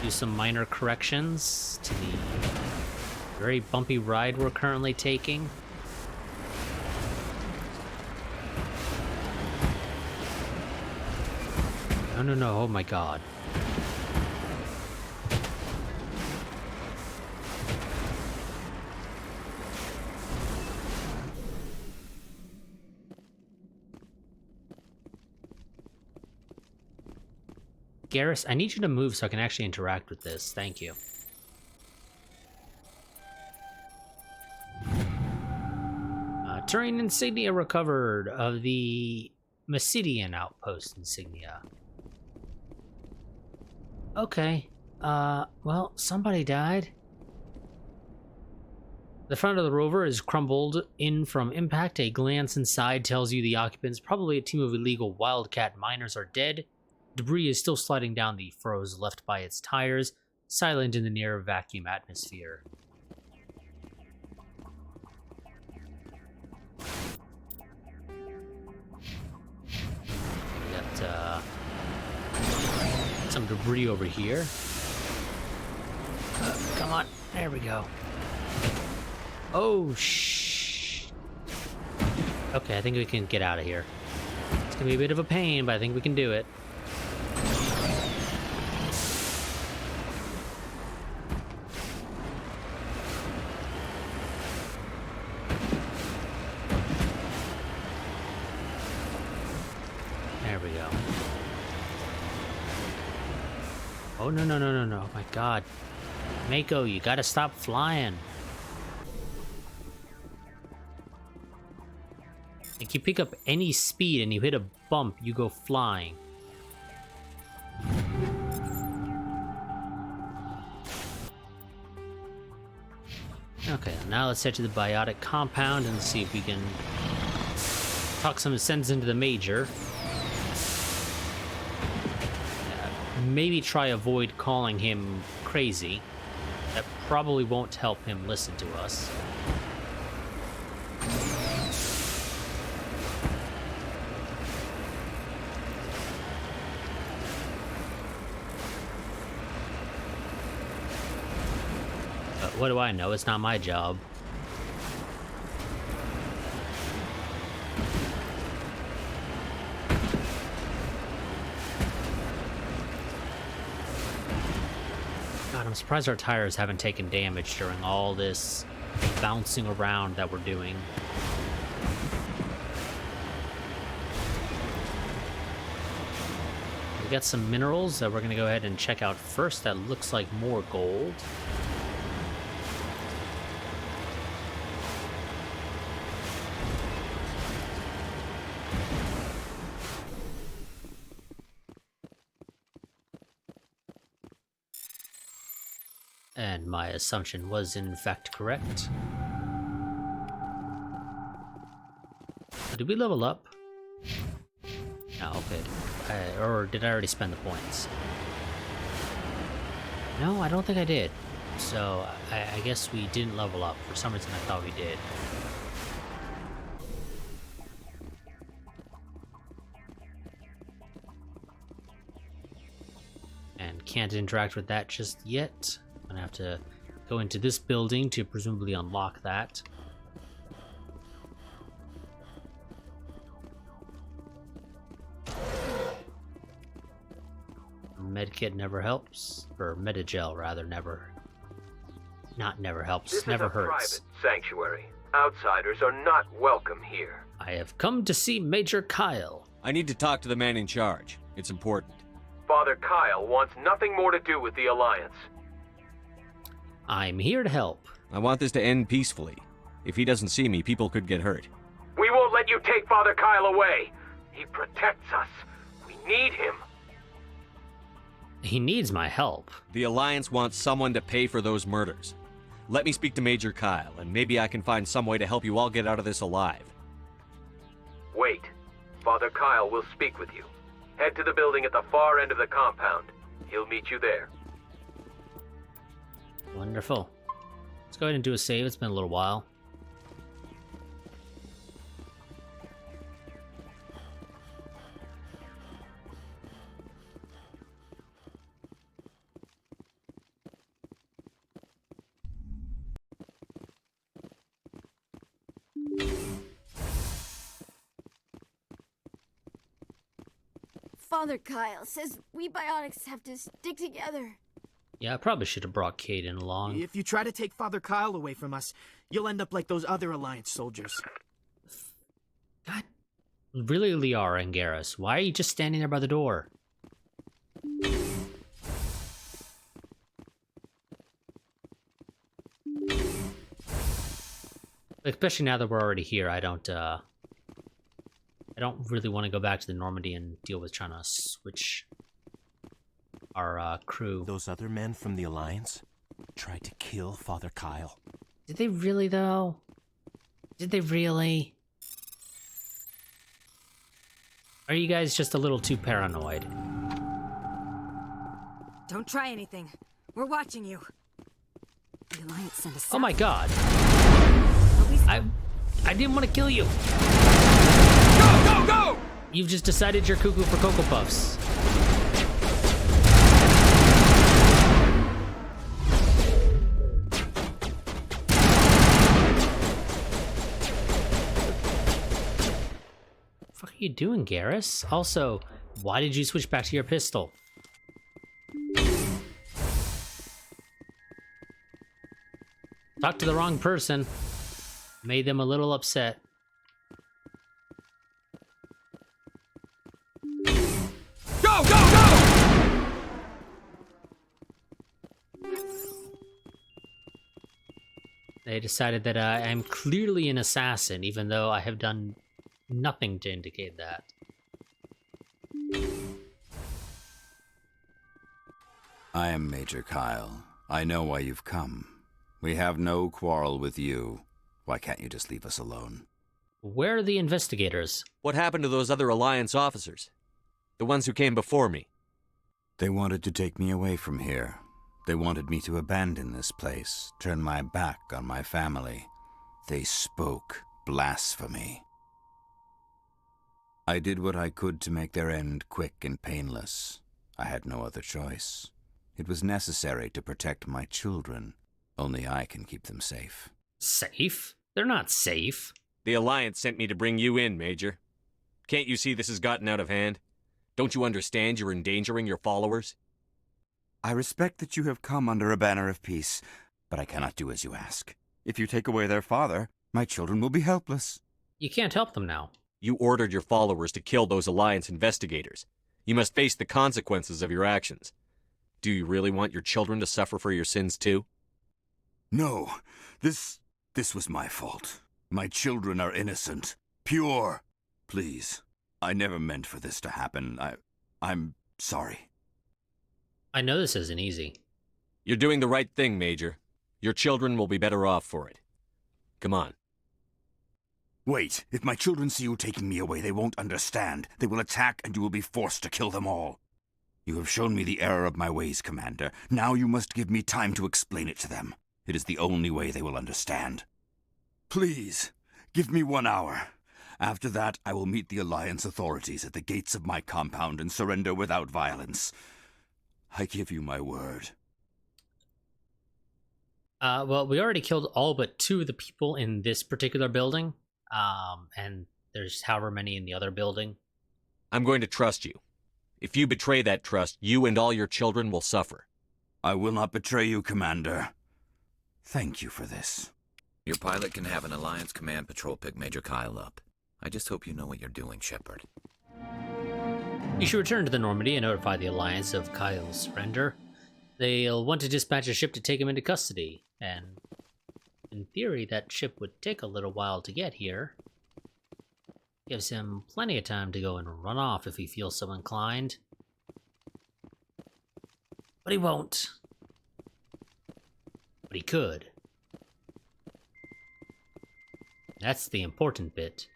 do some minor corrections to the very bumpy ride we're currently taking. No, oh my god. Garrus, I need you to move so I can actually interact with this. Thank you. Terrain insignia recovered of the Massidian outpost insignia. Okay. Well, somebody died. The front of the rover is crumbled in from impact. A glance inside tells you the occupants, probably a team of illegal wildcat miners, are dead. Debris is still sliding down the furrows left by its tires, silent in the near vacuum atmosphere. We got some debris over here. Come on, there we go. Oh, shh. Okay, I think we can get out of here. It's gonna be a bit of a pain, but I think we can do it. There we go. Oh, no. Oh my god. Mako, you gotta stop flying. Like, you pick up any speed and you hit a bump, you go flying. Okay, now let's head to the biotic compound and see if we can talk some sense into the Major. Maybe try avoid calling him crazy. That probably won't help him listen to us. What do I know? It's not my job. God, I'm surprised our tires haven't taken damage during all this bouncing around that we're doing. We got some minerals that we're going to go ahead and check out first. That looks like more gold. And my assumption was in fact correct. Did we level up? No, okay. Or did I already spend the points? No, I don't think I did. So I guess we didn't level up. For some reason I thought we did. And can't interact with that just yet. I'm gonna have to go into this building to presumably unlock that. Medkit never helps, or Metagel rather never. Not never helps, this never is a hurts. Private sanctuary. Outsiders are not welcome here. I have come to see Major Kyle. I need to talk to the man in charge. It's important. Father Kyle wants nothing more to do with the Alliance. I'm here to help. I want this to end peacefully. If he doesn't see me, people could get hurt. We won't let you take Father Kyle away. He protects us. We need him. He needs my help. The Alliance wants someone to pay for those murders. Let me speak to Major Kyle, and maybe I can find some way to help you all get out of this alive. Wait. Father Kyle will speak with you. Head to the building at the far end of the compound. He'll meet you there. Wonderful. Let's go ahead and do a save. It's been a little while. Father Kyle says we biotics have to stick together. Yeah, I probably should have brought Caden along. If you try to take Father Kyle away from us, you'll end up like those other Alliance soldiers. God. Really, Liara and Garrus, why are you just standing there by the door? Especially now that we're already here, I don't really want to go back to the Normandy and deal with trying to switch our crew. Those other men from the Alliance tried to kill Father Kyle. Did they really, though? Did they really? Are you guys just a little too paranoid? Don't try anything. We're watching you. The Alliance sent us. Oh my god. I didn't want to kill you. Go, go, go! You've just decided you're cuckoo for Cocoa Puffs. What are you doing, Garrus? Also, why did you switch back to your pistol? Talked to the wrong person. Made them a little upset. Go, go, go! They decided that I'm clearly an assassin, even though I have done nothing to indicate that. I am Major Kyle. I know why you've come. We have no quarrel with you. Why can't you just leave us alone? Where are the investigators? What happened to those other Alliance officers? The ones who came before me? They wanted to take me away from here. They wanted me to abandon this place, turn my back on my family. They spoke blasphemy. I did what I could to make their end quick and painless. I had no other choice. It was necessary to protect my children. Only I can keep them safe. Safe? They're not safe. The Alliance sent me to bring you in, Major. Can't you see this has gotten out of hand? Don't you understand you're endangering your followers? I respect that you have come under a banner of peace, but I cannot do as you ask. If you take away their father, my children will be helpless. You can't help them now. You ordered your followers to kill those Alliance investigators. You must face the consequences of your actions. Do you really want your children to suffer for your sins too? No, this was my fault. My children are innocent, pure. Please, I never meant for this to happen. I'm sorry. I know this isn't easy. You're doing the right thing, Major. Your children will be better off for it. Come on. Wait, if my children see you taking me away, they won't understand. They will attack and you will be forced to kill them all. You have shown me the error of my ways, Commander. Now you must give me time to explain it to them. It is the only way they will understand. Please, give me 1 hour. After that, I will meet the Alliance authorities at the gates of my compound and surrender without violence. I give you my word. Well, we already killed all but 2 of the people in this particular building. And there's however many in the other building. I'm going to trust you. If you betray that trust, you and all your children will suffer. I will not betray you, Commander. Thank you for this. Your pilot can have an Alliance command patrol pick Major Kyle up. I just hope you know what you're doing, Shepard. You should return to the Normandy and notify the Alliance of Kyle's surrender. They'll want to dispatch a ship to take him into custody, and in theory, that ship would take a little while to get here. Gives him plenty of time to go and run off if he feels so inclined. But he won't. But he could. That's the important bit.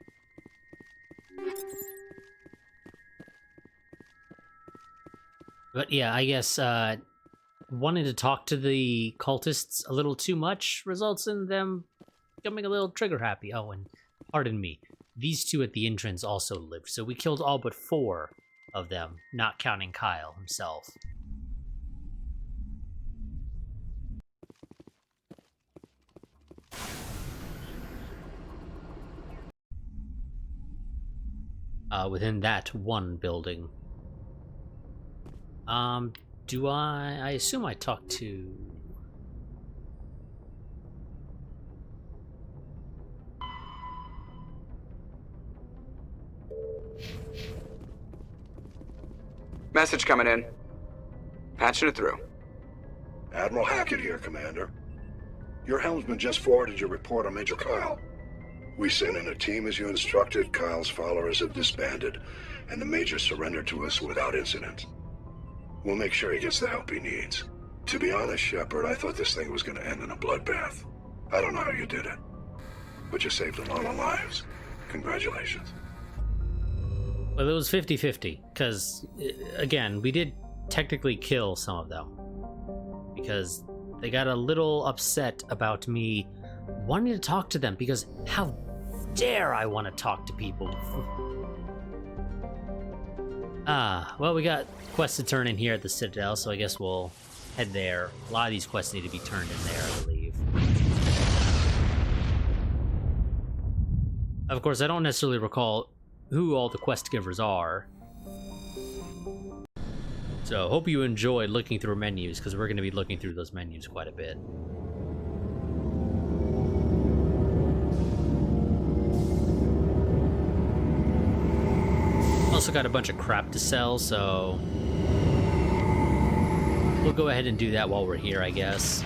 But yeah, I guess wanting to talk to the cultists a little too much results in them becoming a little trigger happy. Oh, and pardon me, these 2 at the entrance also lived, so we killed all but 4 of them, not counting Kyle himself. Within that one building. Do I assume I talked to... Message coming in. Patching it through. Admiral Hackett here, Commander. Your helmsman just forwarded your report on Major Kyle. We sent in a team as you instructed. Kyle's followers have disbanded, and the Major surrendered to us without incident. We'll make sure he gets the help he needs. To be honest, Shepard, I thought this thing was going to end in a bloodbath. I don't know how you did it, but you saved a lot of lives. Congratulations. Well, it was 50-50, because, again, we did technically kill some of them. Because they got a little upset about me wanting to talk to them, because how dare I want to talk to people? Well, we got quests to turn in here at the Citadel, so I guess we'll head there. A lot of these quests need to be turned in there, I believe. Of course, I don't necessarily recall who all the quest givers are. So, hope you enjoyed looking through menus, because we're going to be looking through those menus quite a bit. Also got a bunch of crap to sell, so we'll go ahead and do that while we're here, I guess.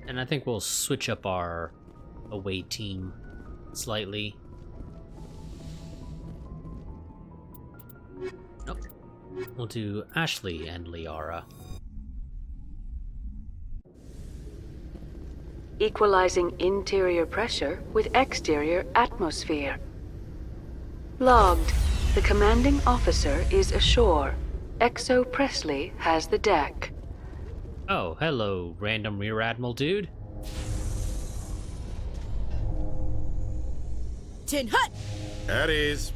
And I think we'll switch up our away team slightly. Nope. We'll do Ashley and Liara. Equalizing interior pressure with exterior atmosphere. Logged. The commanding officer is ashore. Exo Presley has the deck. Oh, hello, random Rear Admiral dude. Tin Hut! At ease.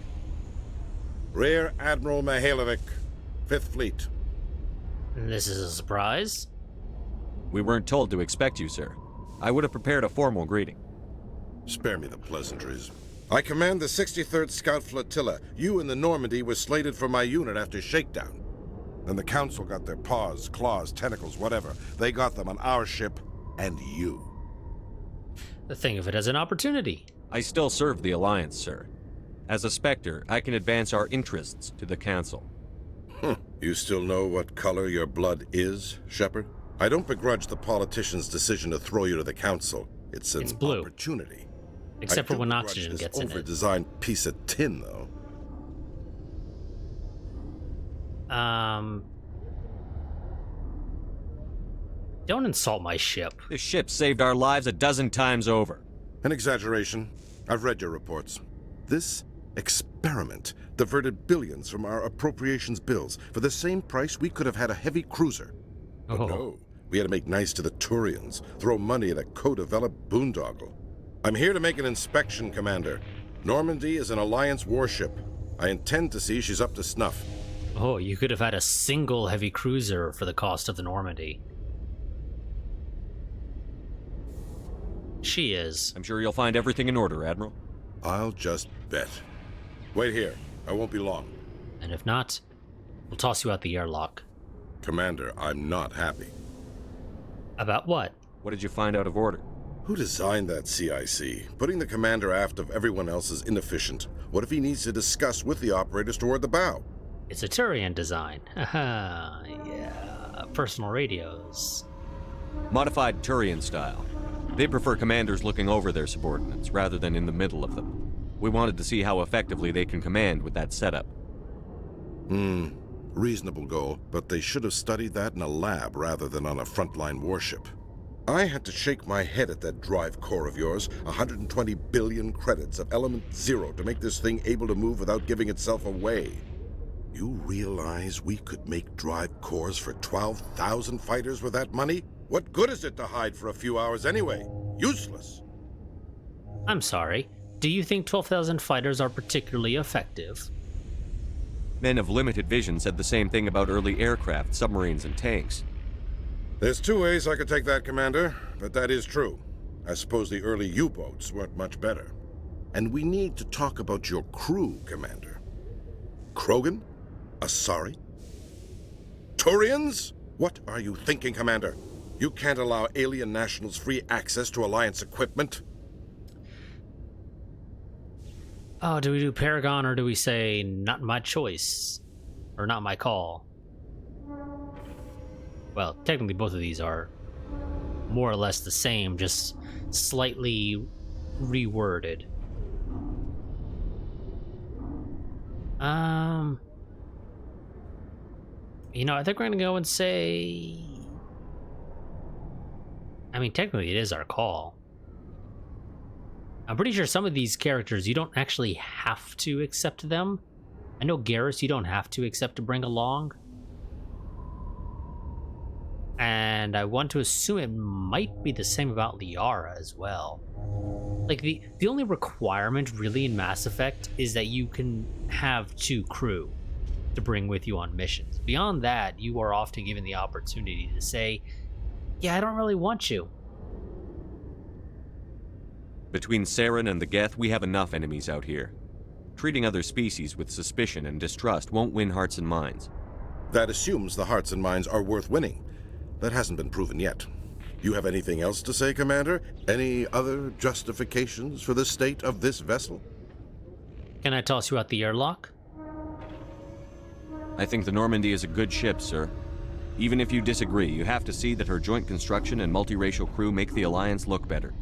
Rear Admiral Mihailovic, 5th Fleet. This is a surprise. We weren't told to expect you, sir. I would have prepared a formal greeting. Spare me the pleasantries. I command the 63rd Scout Flotilla. You and the Normandy were slated for my unit after shakedown. Then the Council got their paws, claws, tentacles, whatever. They got them on our ship, and you. Think of it as an opportunity. I still serve the Alliance, sir. As a Spectre, I can advance our interests to the Council. You still know what color your blood is, Shepard? I don't begrudge the politician's decision to throw you to the Council. It's an blue. Opportunity. Except for when oxygen gets in it. Over-designed piece of tin, though. Don't insult my ship. This ship saved our lives a dozen times over. An exaggeration. I've read your reports. This experiment diverted billions from our appropriations bills. For the same price, we could have had a heavy cruiser. But no, we had to make nice to the Turians, throw money at a co-developed boondoggle. I'm here to make an inspection, Commander. Normandy is an Alliance warship. I intend to see she's up to snuff. Oh, you could have had a single heavy cruiser for the cost of the Normandy. She is. I'm sure you'll find everything in order, Admiral. I'll just bet. Wait here. I won't be long. And if not, we'll toss you out the airlock. Commander, I'm not happy. About what? What did you find out of order? Who designed that CIC? Putting the commander aft of everyone else is inefficient. What if he needs to discuss with the operators toward the bow? It's a Turian design. Haha, yeah. Personal radios. Modified Turian style. They prefer commanders looking over their subordinates rather than in the middle of them. We wanted to see how effectively they can command with that setup. Reasonable goal, but they should have studied that in a lab rather than on a frontline warship. I had to shake my head at that drive core of yours. 120 billion credits of element 0 to make this thing able to move without giving itself away. You realize we could make drive cores for 12,000 fighters with that money? What good is it to hide for a few hours anyway? Useless. I'm sorry. Do you think 12,000 fighters are particularly effective? Men of limited vision said the same thing about early aircraft, submarines, and tanks. There's two ways I could take that, Commander, but that is true. I suppose the early U-boats weren't much better. And we need to talk about your crew, Commander. Krogan? Asari? Turians? What are you thinking, Commander? You can't allow alien nationals free access to Alliance equipment? Oh, do we do Paragon or do we say not my choice? Or not my call? Well, technically both of these are more or less the same, just slightly reworded. You know, I think we're gonna go and say... I mean, technically it is our call. I'm pretty sure some of these characters, you don't actually have to accept them. I know Garrus, you don't have to accept to bring along. And I want to assume it might be the same about Liara as well. Like, the only requirement really in Mass Effect is that you can have 2 crew to bring with you on missions. Beyond that, you are often given the opportunity to say, yeah, I don't really want you. Between Saren and the Geth, we have enough enemies out here. Treating other species with suspicion and distrust won't win hearts and minds. That assumes the hearts and minds are worth winning. That hasn't been proven yet. You have anything else to say, Commander? Any other justifications for the state of this vessel? Can I toss you out the airlock? I think the Normandy is a good ship, sir. Even if you disagree, you have to see that her joint construction and multiracial crew make the Alliance look better.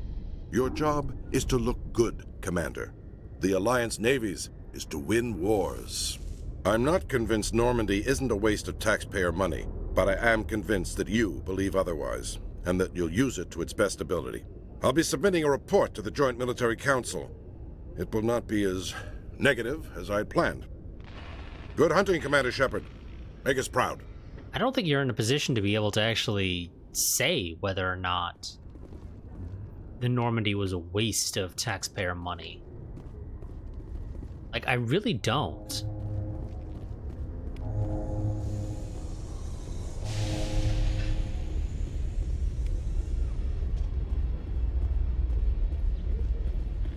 Your job is to look good, Commander. The Alliance navies is to win wars. I'm not convinced Normandy isn't a waste of taxpayer money, but I am convinced that you believe otherwise, and that you'll use it to its best ability. I'll be submitting a report to the Joint Military Council. It will not be as negative as I'd planned. Good hunting, Commander Shepard. Make us proud. I don't think you're in a position to be able to actually say whether or not the Normandy was a waste of taxpayer money. Like, I really don't.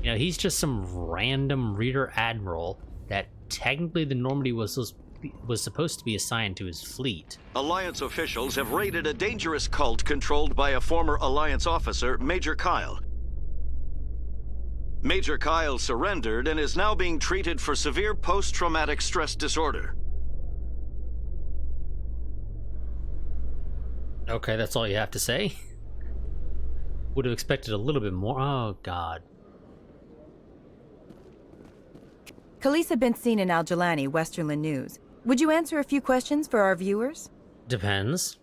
You know, he's just some random reader admiral that technically the Normandy was supposed to be assigned to his fleet. Alliance officials have raided a dangerous cult controlled by a former Alliance officer, Major Kyle. Major Kyle surrendered and is now being treated for severe post-traumatic stress disorder. Okay, that's all you have to say? Would have expected a little bit more. Oh, God. Khaleesa been seen in Al-Jalani, Westerland News. Would you answer a few questions for our viewers? Depends.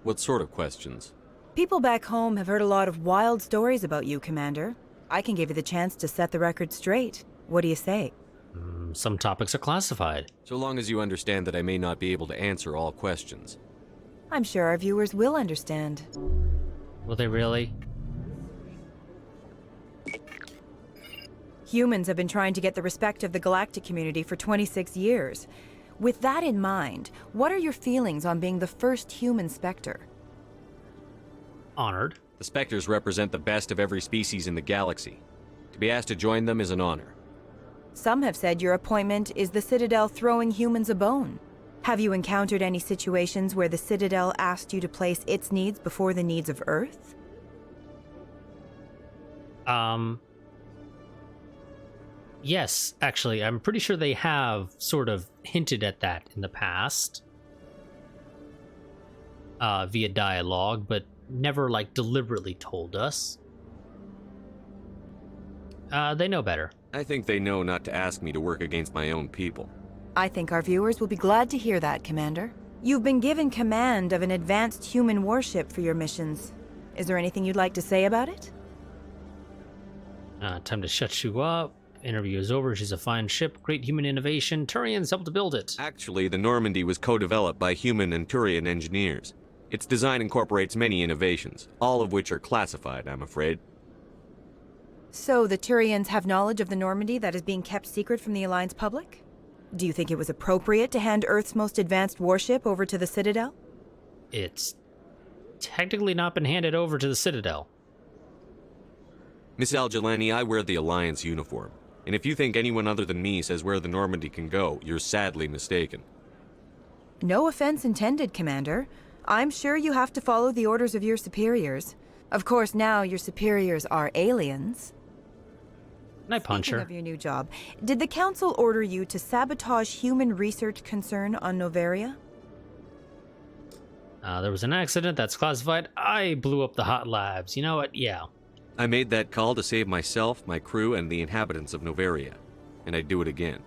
What sort of questions? People back home have heard a lot of wild stories about you, Commander. I can give you the chance to set the record straight. What do you say? Some topics are classified. So long as you understand that I may not be able to answer all questions. I'm sure our viewers will understand. Will they really? Humans have been trying to get the respect of the galactic community for 26 years. With that in mind, what are your feelings on being the first human Spectre? Honored. The Spectres represent the best of every species in the galaxy. To be asked to join them is an honor. Some have said your appointment is the Citadel throwing humans a bone. Have you encountered any situations where the Citadel asked you to place its needs before the needs of Earth? Yes, actually, I'm pretty sure they have sort of hinted at that in the past. Via dialogue, but never, like, deliberately told us. They know better. I think they know not to ask me to work against my own people. I think our viewers will be glad to hear that, Commander. You've been given command of an advanced human warship for your missions. Is there anything you'd like to say about it? Time to shut you up. Interview is over. She's a fine ship. Great human innovation. Turians helped to build it. Actually, the Normandy was co-developed by human and Turian engineers. Its design incorporates many innovations, all of which are classified, I'm afraid. So the Turians have knowledge of the Normandy that is being kept secret from the Alliance public? Do you think it was appropriate to hand Earth's most advanced warship over to the Citadel? It's technically not been handed over to the Citadel. Miss Algelani, I wear the Alliance uniform. And if you think anyone other than me says where the Normandy can go, you're sadly mistaken. No offense intended, Commander. I'm sure you have to follow the orders of your superiors. Of course, now your superiors are aliens. And I punch her. Speaking of your new job, did the Council order you to sabotage human research concern on Noveria? There was an accident that's classified. I blew up the hot labs. You know what? Yeah. I made that call to save myself, my crew, and the inhabitants of Noveria. And I'd do it again.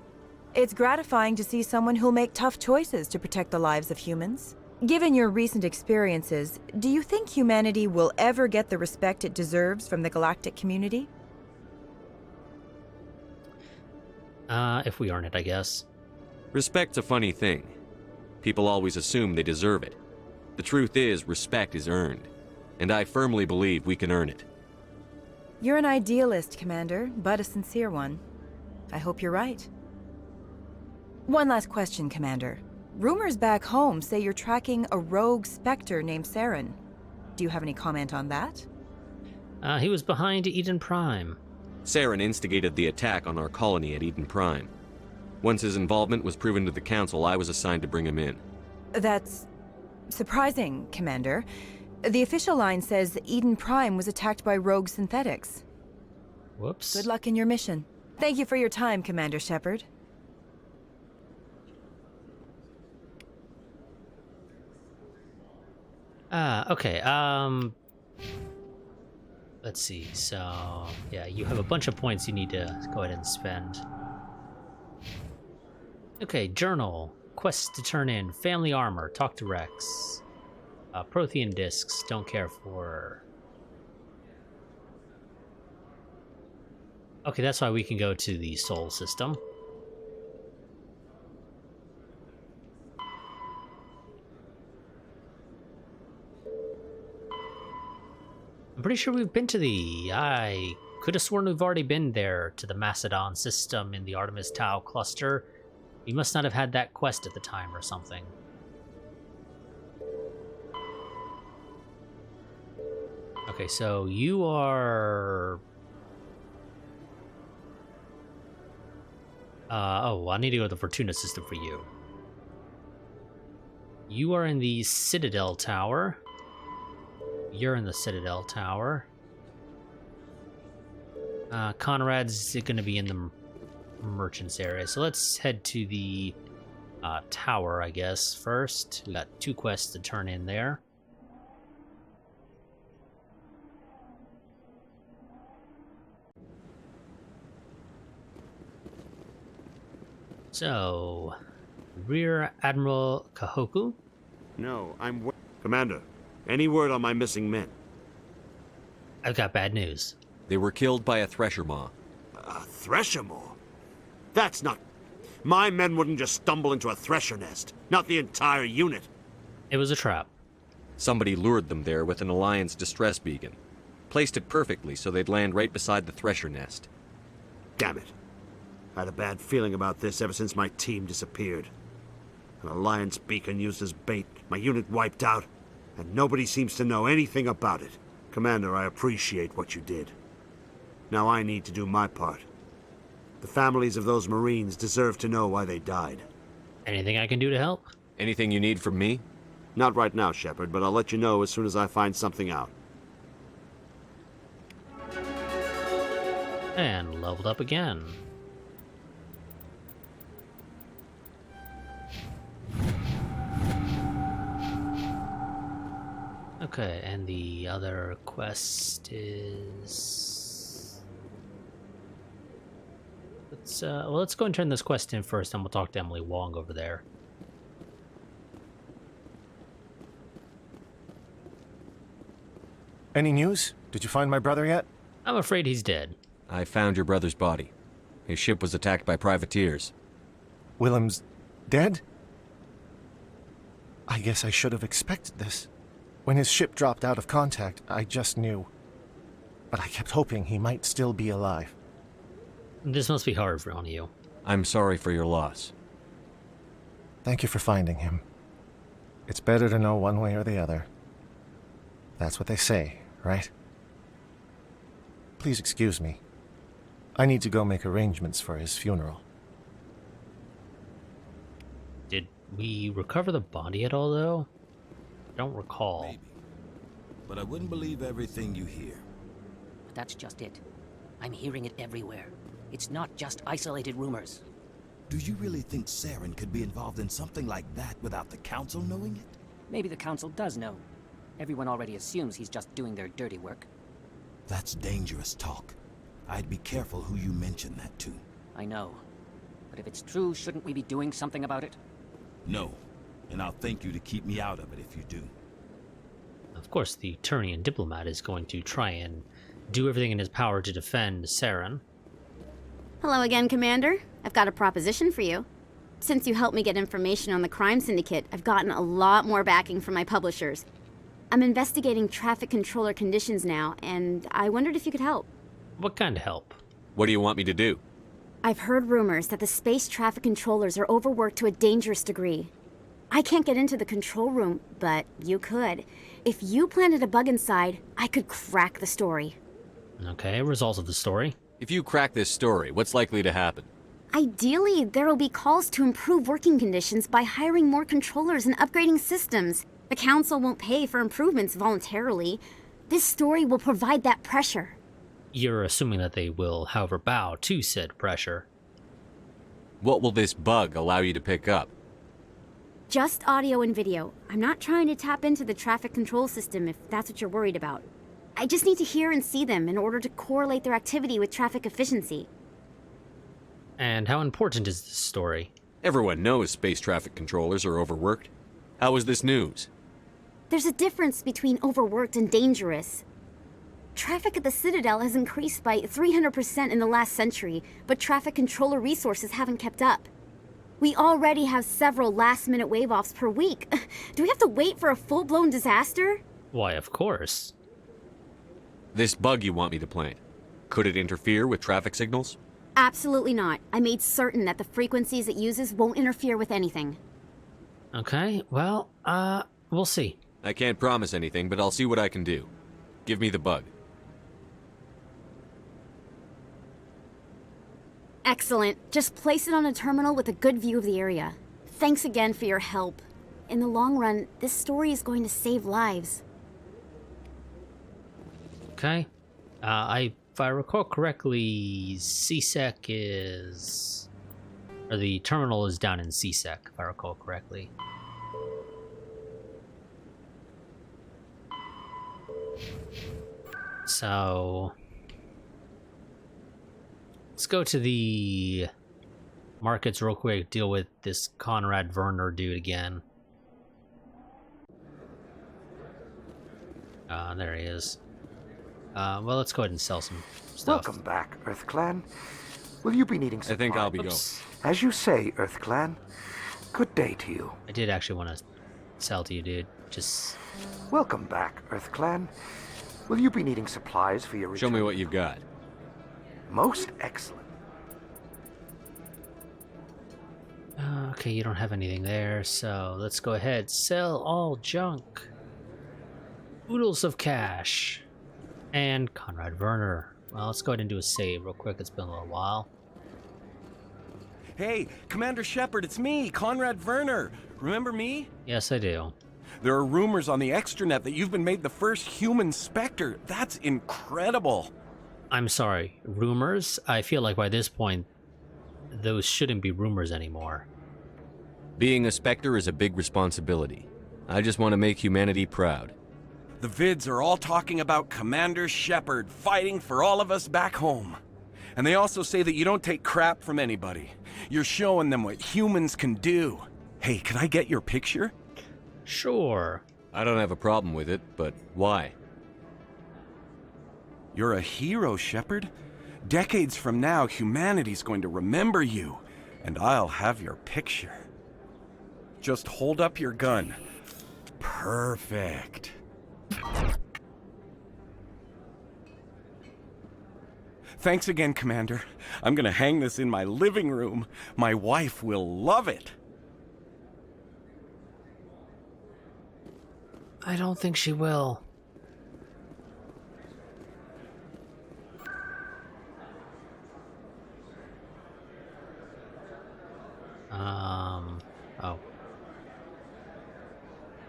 It's gratifying to see someone who'll make tough choices to protect the lives of humans. Given your recent experiences, do you think humanity will ever get the respect it deserves from the galactic community? If we earn it, I guess. Respect's a funny thing. People always assume they deserve it. The truth is, respect is earned. And I firmly believe we can earn it. You're an idealist, Commander, but a sincere one. I hope you're right. One last question, Commander. Rumors back home say you're tracking a rogue Spectre named Saren. Do you have any comment on that? He was behind Eden Prime. Saren instigated the attack on our colony at Eden Prime. Once his involvement was proven to the Council, I was assigned to bring him in. That's surprising, Commander. The official line says that Eden Prime was attacked by rogue synthetics. Whoops. Good luck in your mission. Thank you for your time, Commander Shepard. Okay, let's see, so, yeah, you have a bunch of points you need to go ahead and spend. Okay, journal, quests to turn in, family armor, talk to Rex, Prothean discs, don't care for... Okay, that's why we can go to the Sol system. I'm pretty sure we've been to the... I could have sworn we've already been there, to the Macedon system in the Artemis Tau cluster. We must not have had that quest at the time or something. Okay, so you are... oh, I need to go to the Fortuna system for you. You are in the Citadel Tower. You're in the Citadel Tower. Conrad's going to be in the merchants area. So let's head to the tower, I guess, first. We got 2 quests to turn in there. So, Rear Admiral Kahoku? No, I'm... Commander, any word on my missing men? I've got bad news. They were killed by a Thresher Maw. A Thresher Maw? That's not... My men wouldn't just stumble into a Thresher nest. Not the entire unit. It was a trap. Somebody lured them there with an Alliance distress beacon. Placed it perfectly so they'd land right beside the Thresher nest. Damn it. I had a bad feeling about this ever since my team disappeared. An Alliance beacon used as bait, my unit wiped out, and nobody seems to know anything about it. Commander, I appreciate what you did. Now I need to do my part. The families of those Marines deserve to know why they died. Anything I can do to help? Anything you need from me? Not right now, Shepard, but I'll let you know as soon as I find something out. And leveled up again. Okay, and the other quest is... let's go and turn this quest in first, and we'll talk to Emily Wong over there. Any news? Did you find my brother yet? I'm afraid he's dead. I found your brother's body. His ship was attacked by privateers. Willem's dead? I guess I should have expected this. When his ship dropped out of contact, I just knew. But I kept hoping he might still be alive. This must be hard for one of you. I'm sorry for your loss. Thank you for finding him. It's better to know one way or the other. That's what they say, right? please excuse me. I need to go make arrangements for his funeral. Did we recover the body at all, though? I don't recall. Maybe. But I wouldn't believe everything you hear. That's just it. I'm hearing it everywhere. It's not just isolated rumors. Do you really think Saren could be involved in something like that without the Council knowing it? Maybe the Council does know. Everyone already assumes he's just doing their dirty work. That's dangerous talk. I'd be careful who you mention that to. I know. But if it's true, shouldn't we be doing something about it? No. And I'll thank you to keep me out of it if you do. Of course, the Turnian diplomat is going to try and do everything in his power to defend Saren. Hello again, Commander. I've got a proposition for you. Since you helped me get information on the crime syndicate, I've gotten a lot more backing from my publishers. I'm investigating traffic controller conditions now, and I wondered if you could help. What kind of help? What do you want me to do? I've heard rumors that the space traffic controllers are overworked to a dangerous degree. I can't get into the control room, but you could. If you planted a bug inside, I could crack the story. Okay, result of the story. If you crack this story, what's likely to happen? Ideally, there will be calls to improve working conditions by hiring more controllers and upgrading systems. The Council won't pay for improvements voluntarily. This story will provide that pressure. You're assuming that they will, however, bow to said pressure. What will this bug allow you to pick up? Just audio and video. I'm not trying to tap into the traffic control system if that's what you're worried about. I just need to hear and see them in order to correlate their activity with traffic efficiency. And how important is this story? Everyone knows space traffic controllers are overworked. How is this news? There's a difference between overworked and dangerous. Traffic at the Citadel has increased by 300% in the last century, but traffic controller resources haven't kept up. We already have several last-minute wave-offs per week. Do we have to wait for a full-blown disaster? Why, of course. This bug you want me to plant, could it interfere with traffic signals? Absolutely not. I made certain that the frequencies it uses won't interfere with anything. Okay, well, we'll see. I can't promise anything, but I'll see what I can do. Give me the bug. Excellent. Just place it on a terminal with a good view of the area. Thanks again for your help. In the long run, this story is going to save lives. Okay. If I recall correctly, CSEC is... Or the terminal is down in CSEC, if I recall correctly. So... Let's go to the markets real quick, deal with this Conrad Werner dude again. There he is. Well, let's go ahead and sell some stuff. Welcome back, Earth Clan. Will you be needing supplies? I think I'll be going. As you say, Earth Clan. Good day to you. I did actually want to sell to you, dude. Just... Welcome back, Earth Clan. Will you be needing supplies for your return? Show me what you've got. Most excellent. Okay, you don't have anything there, so let's go ahead. Sell all junk. Oodles of cash. And Conrad Werner. Well, let's go ahead and do a save real quick. It's been a little while. Hey, Commander Shepard, it's me, Conrad Werner. Remember me? Yes, I do. There are rumors on the extranet that you've been made the first human Spectre. That's incredible. I'm sorry, rumors? I feel like by this point, those shouldn't be rumors anymore. Being a Spectre is a big responsibility. I just want to make humanity proud. The vids are all talking about Commander Shepard fighting for all of us back home. And they also say that you don't take crap from anybody. You're showing them what humans can do. Hey, can I get your picture? Sure. I don't have a problem with it, but why? You're a hero, Shepard. Decades from now, humanity's going to remember you, and I'll have your picture. Just hold up your gun. Perfect. Thanks again, Commander. I'm gonna hang this in my living room. My wife will love it. I don't think she will.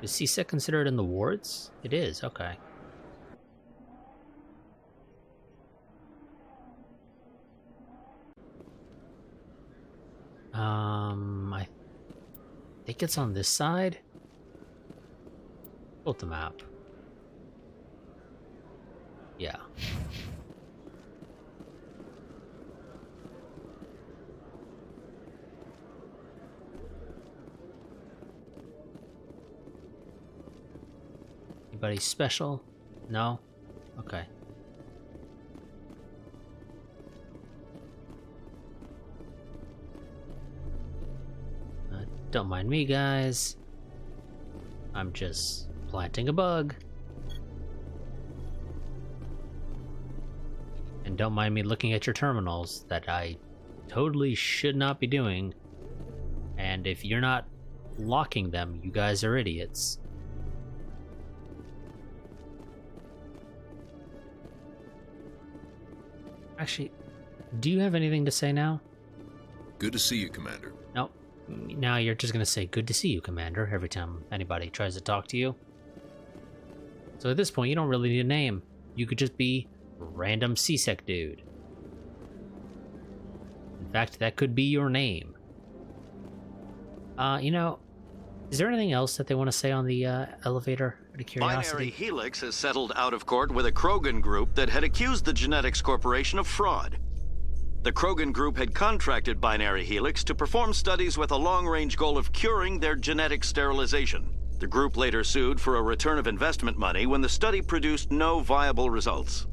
Is CSEC considered in the wards? It is, okay. I think it's on this side. Pull up the map. Yeah. Anybody special? No? Okay. Don't mind me, guys. I'm just planting a bug. And don't mind me looking at your terminals that I totally should not be doing. And if you're not locking them, you guys are idiots. Actually, do you have anything to say now? Good to see you, Commander. Nope. Now you're just gonna say, good to see you, Commander, every time anybody tries to talk to you. So at this point, you don't really need a name. You could just be random CSEC dude. In fact, that could be your name. You know, is there anything else that they want to say on the elevator? Out of curiosity. Binary Helix has settled out of court with a Krogan group that had accused the Genetics Corporation of fraud. The Krogan group had contracted Binary Helix to perform studies with a long-range goal of curing their genetic sterilization. The group later sued for a return of investment money when the study produced no viable results.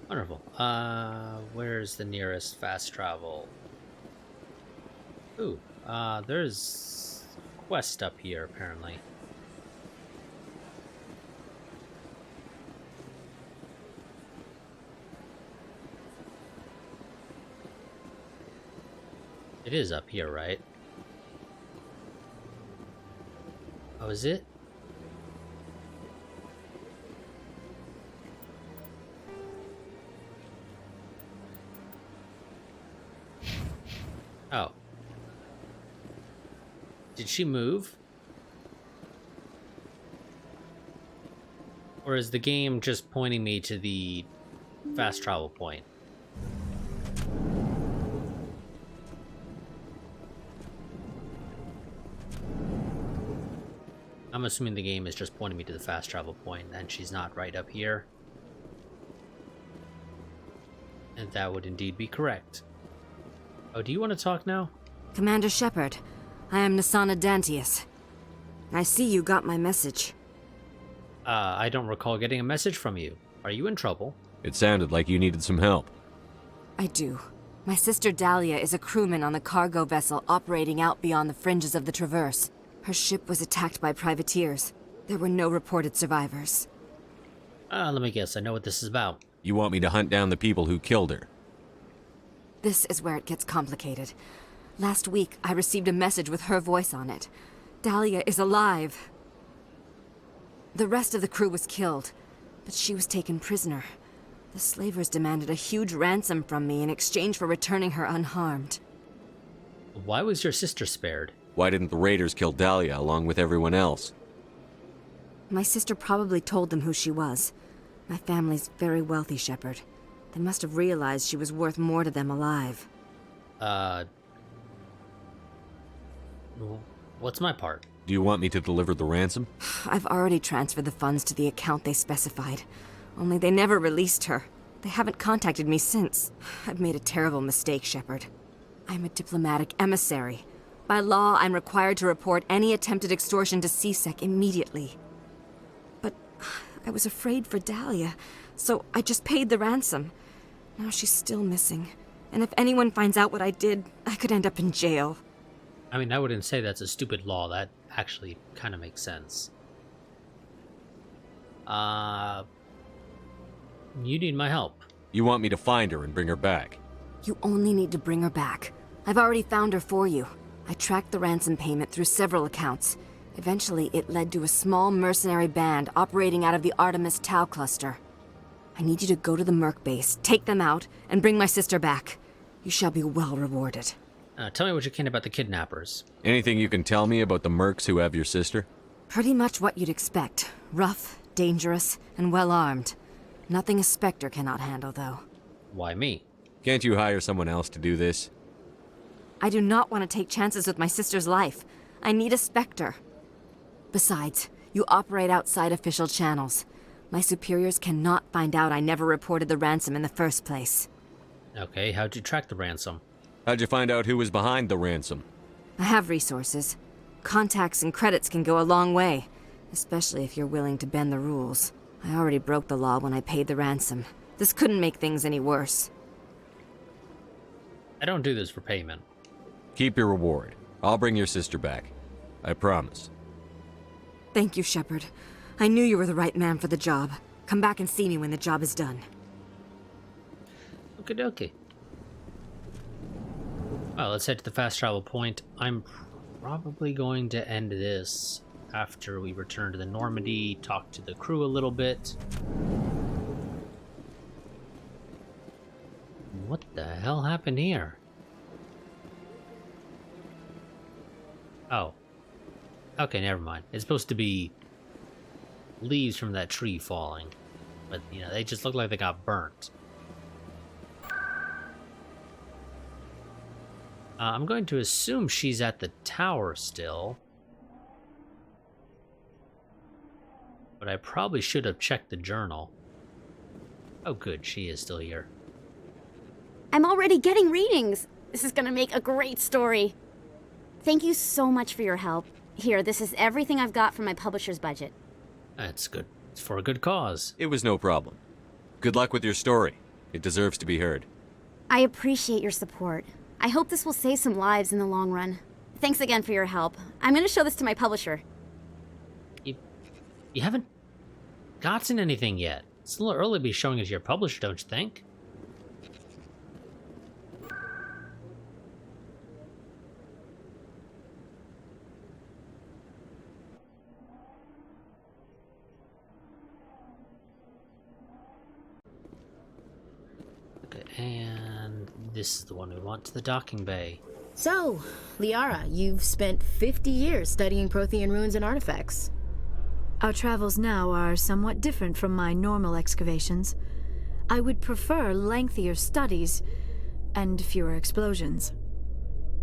Wonderful. Where's the nearest fast travel? Ooh, there's a quest up here, apparently. It is up here, right? Oh, is it? Oh. Did she move? Or is the game just pointing me to the fast travel point? I'm assuming the game is just pointing me to the fast travel point and she's not right up here. And that would indeed be correct. Oh, do you want to talk now? Commander Shepard, I am Nasana Dantius. I see you got my message. I don't recall getting a message from you. Are you in trouble? It sounded like you needed some help. I do. My sister Dahlia is a crewman on the cargo vessel operating out beyond the fringes of the Traverse. Her ship was attacked by privateers. There were no reported survivors. Let me guess, I know what this is about. You want me to hunt down the people who killed her? This is where it gets complicated. Last week, I received a message with her voice on it. Dahlia is alive. The rest of the crew was killed, but she was taken prisoner. The slavers demanded a huge ransom from me in exchange for returning her unharmed. Why was your sister spared? Why didn't the raiders kill Dahlia along with everyone else? My sister probably told them who she was. My family's very wealthy, Shepard. They must have realized she was worth more to them alive. What's my part? Do you want me to deliver the ransom? I've already transferred the funds to the account they specified. Only they never released her. They haven't contacted me since. I've made a terrible mistake, Shepard. I'm a diplomatic emissary. By law, I'm required to report any attempted extortion to CSEC immediately. But I was afraid for Dahlia, so I just paid the ransom. Now she's still missing. And if anyone finds out what I did, I could end up in jail. I mean, I wouldn't say that's a stupid law. That actually kind of makes sense. You need my help. You want me to find her and bring her back? You only need to bring her back. I've already found her for you. I tracked the ransom payment through several accounts. Eventually, it led to a small mercenary band operating out of the Artemis Tau cluster. I need you to go to the Merc base, take them out, and bring my sister back. You shall be well rewarded. Tell me what you can about the kidnappers. Anything you can tell me about the mercs who have your sister? Pretty much what you'd expect. Rough, dangerous, and well-armed. Nothing a Spectre cannot handle, though. Why me? Can't you hire someone else to do this? I do not want to take chances with my sister's life. I need a Spectre. Besides, you operate outside official channels. My superiors cannot find out I never reported the ransom in the first place. Okay, how'd you track the ransom? How'd you find out who was behind the ransom? I have resources. Contacts and credits can go a long way, especially if you're willing to bend the rules. I already broke the law when I paid the ransom. This couldn't make things any worse. I don't do this for payment. Keep your reward. I'll bring your sister back. I promise. Thank you, Shepard. I knew you were the right man for the job. Come back and see me when the job is done. Okie dokie. Well, let's head to the fast travel point. I'm probably going to end this after we return to the Normandy, talk to the crew a little bit. What the hell happened here? Oh. Okay, never mind. It's supposed to be leaves from that tree falling. But, you know, they just look like they got burnt. I'm going to assume she's at the tower still. But I probably should have checked the journal. Oh good, she is still here. I'm already getting readings. This is gonna make a great story. Thank you so much for your help. Here, this is everything I've got from my publisher's budget. That's good. It's for a good cause. It was no problem. Good luck with your story. It deserves to be heard. I appreciate your support. I hope this will save some lives in the long run. Thanks again for your help. I'm gonna show this to my publisher. You haven't gotten anything yet. It's a little early to be showing it to your publisher, don't you think? Okay, and this is the one we want to the docking bay. So, Liara, you've spent 50 years studying Prothean ruins and artifacts. Our travels now are somewhat different from my normal excavations. I would prefer lengthier studies and fewer explosions.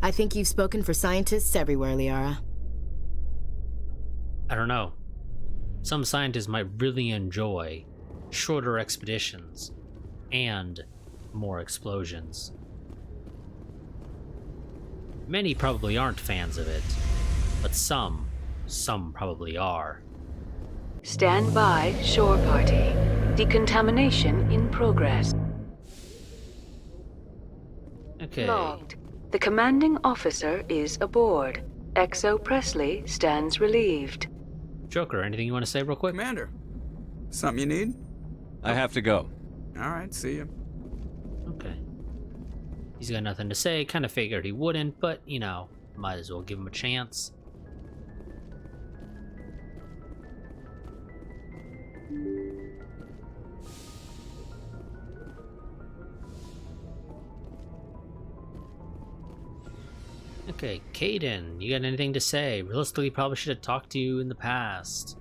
I think you've spoken for scientists everywhere, Liara. I don't know. Some scientists might really enjoy shorter expeditions and more explosions. Many probably aren't fans of it, but some probably are. Stand by, shore party. Decontamination in progress. Okay. Logged. The commanding officer is aboard. XO Presley stands relieved. Joker, anything you want to say real quick? Commander, something you need? I have to go. All right, see you. Okay. He's got nothing to say. Kind of figured he wouldn't, but, you know, might as well give him a chance. Okay, Caden, you got anything to say? Realistically, probably should have talked to you in the past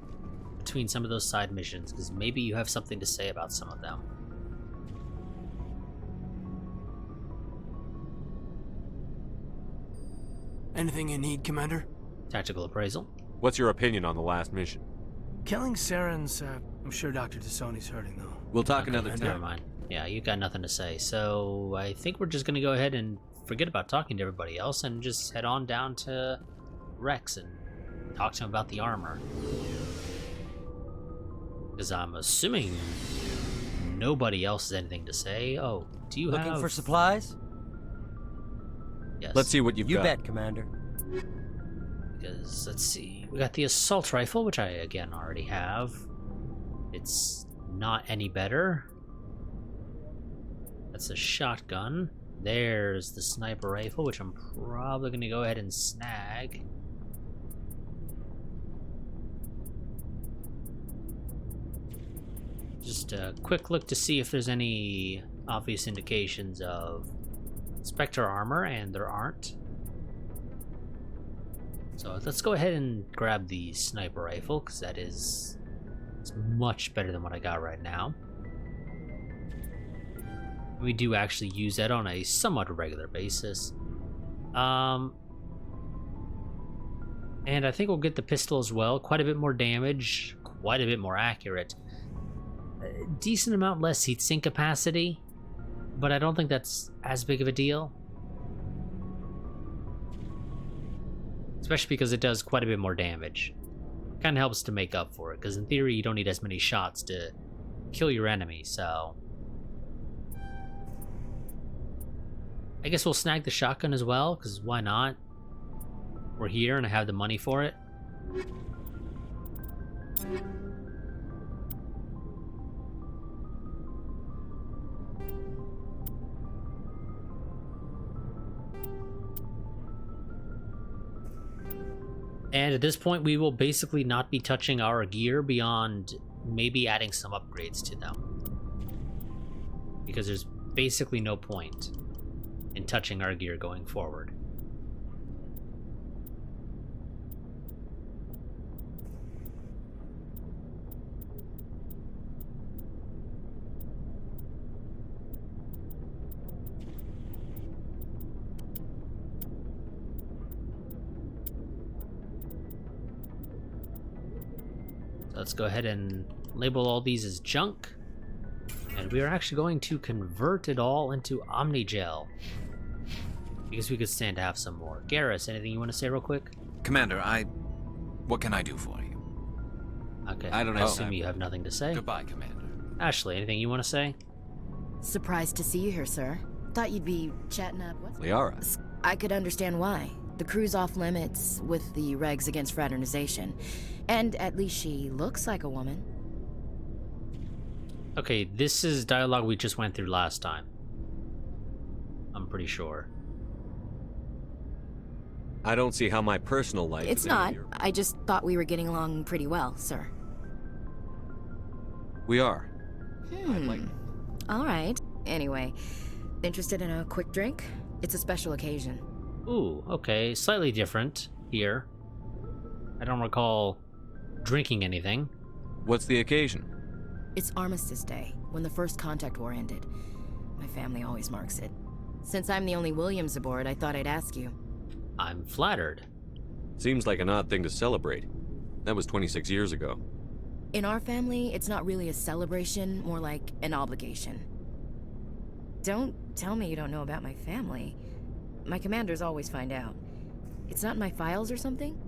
between some of those side missions, because maybe you have something to say about some of them. Anything you need, Commander? Tactical appraisal. What's your opinion on the last mission? Killing Saren's, I'm sure Dr. Tassoni's hurting, though. We'll talk another time. Never mind. Yeah, you got nothing to say. So I think we're just going to go ahead and forget about talking to everybody else and just head on down to Rex and talk to him about the armor. Because I'm assuming nobody else has anything to say. Oh, do you Looking have... for supplies? Yes. Let's see what you've got. You bet, Commander. Because, let's see, we got the assault rifle, which I, again, already have. It's not any better. That's a shotgun. There's the sniper rifle, which I'm probably going to go ahead and snag. Just a quick look to see if there's any obvious indications of Spectre armor, and there aren't. So let's go ahead and grab the sniper rifle, because it's much better than what I got right now. We do actually use that on a somewhat regular basis. And I think we'll get the pistol as well. Quite a bit more damage, quite a bit more accurate. A decent amount less heatsink capacity, but I don't think that's as big of a deal. Especially because it does quite a bit more damage. Kind of helps to make up for it, because in theory you don't need as many shots to kill your enemy, so... I guess we'll snag the shotgun as well, because why not? We're here and I have the money for it. And at this point, we will basically not be touching our gear beyond maybe adding some upgrades to them. Because there's basically no point in touching our gear going forward. Let's go ahead and label all these as junk. And we are actually going to convert it all into Omnigel. Because we could stand to have some more. Garrus, anything you want to say real quick? Commander, what can I do for you? Okay, I don't assume you have nothing to say. Goodbye, Commander. Ashley, anything you want to say? Surprised to see you here, sir. Thought you'd be chatting up. What's Liara. I could understand why. The crew's off limits with the regs against fraternization. And at least she looks like a woman. Okay, this is dialogue we just went through last time. I'm pretty sure. I don't see how my personal life It's is not. I just thought we were getting along pretty well, sir. We are. All right. Anyway, interested in a quick drink? It's a special occasion. Ooh, okay. Slightly different here. I don't recall drinking anything. What's the occasion? It's Armistice Day, when the First Contact War ended. My family always marks it. Since I'm the only Williams aboard, I thought I'd ask you. I'm flattered. Seems like an odd thing to celebrate. That was 26 years ago. In our family, it's not really a celebration, more like an obligation. Don't tell me you don't know about my family. My commanders always find out. It's not in my files or something?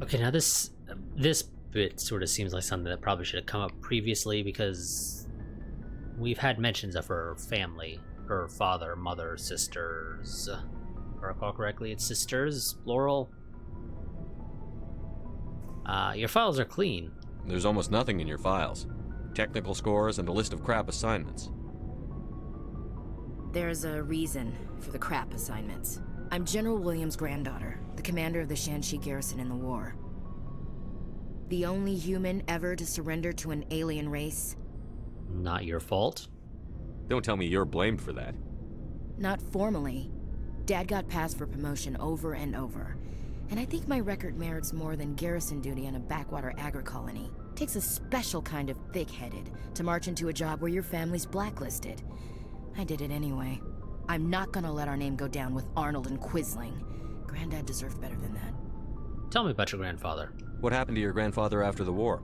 Okay, now this bit sort of seems like something that probably should have come up previously, because we've had mentions of her family. Her father, mother, sisters. If I recall correctly, it's sisters, plural. Your files are clean. There's almost nothing in your files. Technical scores and a list of crap assignments. There's a reason for the crap assignments. I'm General Williams' granddaughter, the commander of the Shanxi garrison in the war. The only human ever to surrender to an alien race. Not your fault. Don't tell me you're blamed for that. Not formally. Dad got passed for promotion over and over. And I think my record merits more than garrison duty on a backwater agri-colony. Takes a special kind of thick-headed to march into a job where your family's blacklisted. I did it anyway. I'm not gonna let our name go down with Arnold and Quisling. Granddad deserved better than that. Tell me about your grandfather. What happened to your grandfather after the war?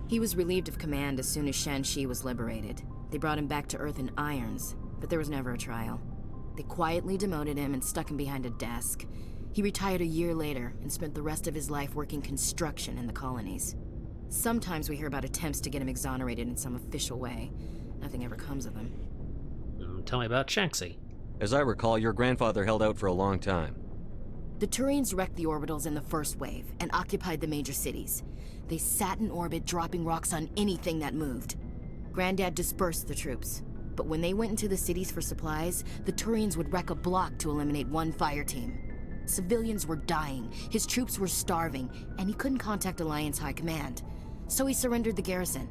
He was relieved of command as soon as Shanxi was liberated. They brought him back to Earth in irons, but there was never a trial. They quietly demoted him and stuck him behind a desk. He retired a year later and spent the rest of his life working construction in the colonies. Sometimes we hear about attempts to get him exonerated in some official way. Nothing ever comes of him. Tell me about Shanxi. As I recall, your grandfather held out for a long time. The Turians wrecked the orbitals in the first wave and occupied the major cities. They sat in orbit, dropping rocks on anything that moved. Granddad dispersed the troops, but when they went into the cities for supplies, the Turians would wreck a block to eliminate one fire team. Civilians were dying, his troops were starving, and he couldn't contact Alliance High Command. So he surrendered the garrison.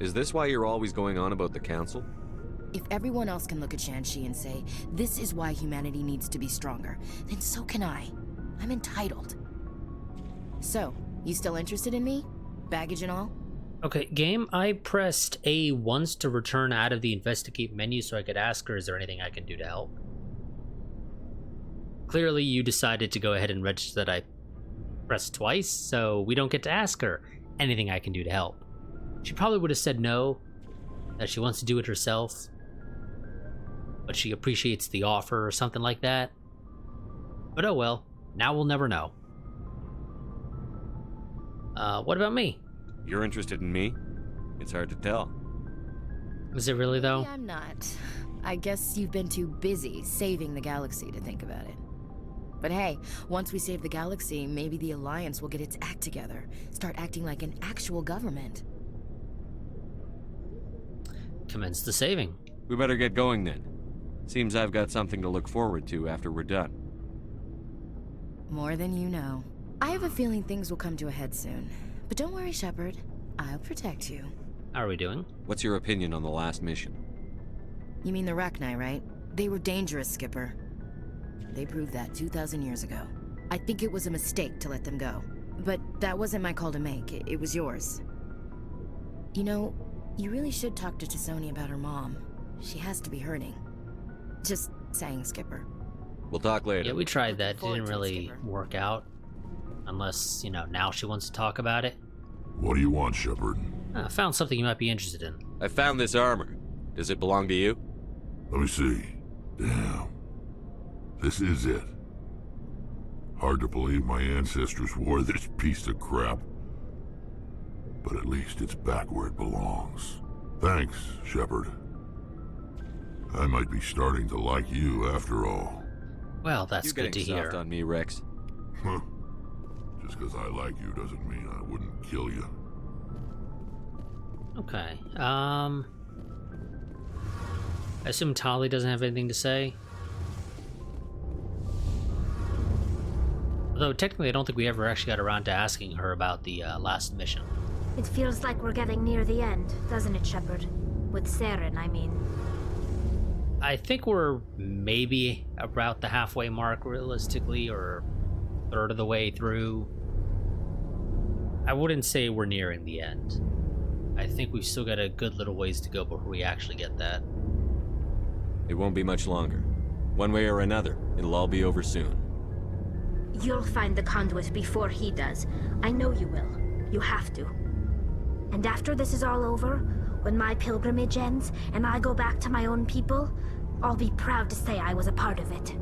Is this why you're always going on about the Council? If everyone else can look at Shanxi and say, this is why humanity needs to be stronger, then so can I. I'm entitled. So, you still interested in me? Baggage and all? Okay, game, I pressed A once to return out of the investigate menu so I could ask her, is there anything I can do to help? Clearly, you decided to go ahead and register that I pressed twice, so we don't get to ask her anything I can do to help. She probably would have said no, that she wants to do it herself, but she appreciates the offer or something like that. But oh well, now we'll never know. What about me? You're interested in me? It's hard to tell. Is it really, though? Maybe I'm not. I guess you've been too busy saving the galaxy to think about it. But hey, once we save the galaxy, maybe the Alliance will get its act together. Start acting like an actual government. Commence the saving. We better get going then. Seems I've got something to look forward to after we're done. More than you know. I have a feeling things will come to a head soon. But don't worry, Shepard. I'll protect you. How are we doing? What's your opinion on the last mission? You mean the Rachni, right? They were dangerous, Skipper. They proved that 2,000 years ago. I think it was a mistake to let them go. But that wasn't my call to make. It was yours. You know, you really should talk to T'Soni about her mom. She has to be hurting. Just saying, Skipper. We'll talk later. Yeah, we tried that. It didn't really work out. Unless, you know, now she wants to talk about it. What do you want, Shepard? I found something you might be interested in. I found this armor. Does it belong to you? Let me see. Damn. This is it. Hard to believe my ancestors wore this piece of crap. But at least it's back where it belongs. Thanks, Shepard. I might be starting to like you after all. Well, that's good to hear. You're getting soft on me, Rex. Huh. Just because I like you doesn't mean I wouldn't kill you. Okay, I assume Tali doesn't have anything to say? Although, technically, I don't think we ever actually got around to asking her about the last mission. It feels like we're getting near the end, doesn't it, Shepard? With Saren, I mean. I think we're maybe about the halfway mark, realistically, or a third of the way through. I wouldn't say we're nearing the end. I think we've still got a good little ways to go before we actually get that. It won't be much longer. One way or another, it'll all be over soon. You'll find the conduit before he does. I know you will. You have to. And after this is all over, when my pilgrimage ends and I go back to my own people, I'll be proud to say I was a part of it.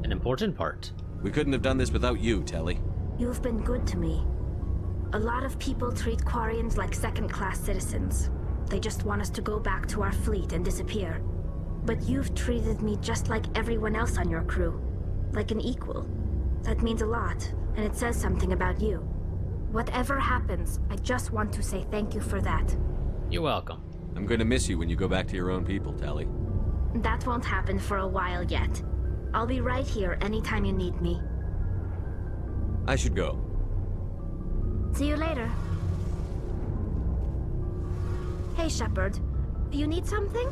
An important part. We couldn't have done this without you, Telly. You've been good to me. A lot of people treat Quarians like second-class citizens. They just want us to go back to our fleet and disappear. But you've treated me just like everyone else on your crew. Like an equal. That means a lot, and it says something about you. Whatever happens, I just want to say thank you for that. You're welcome. I'm going to miss you when you go back to your own people, Telly. That won't happen for a while yet. I'll be right here anytime you need me. I should go. See you later. Hey, Shepard. You need something?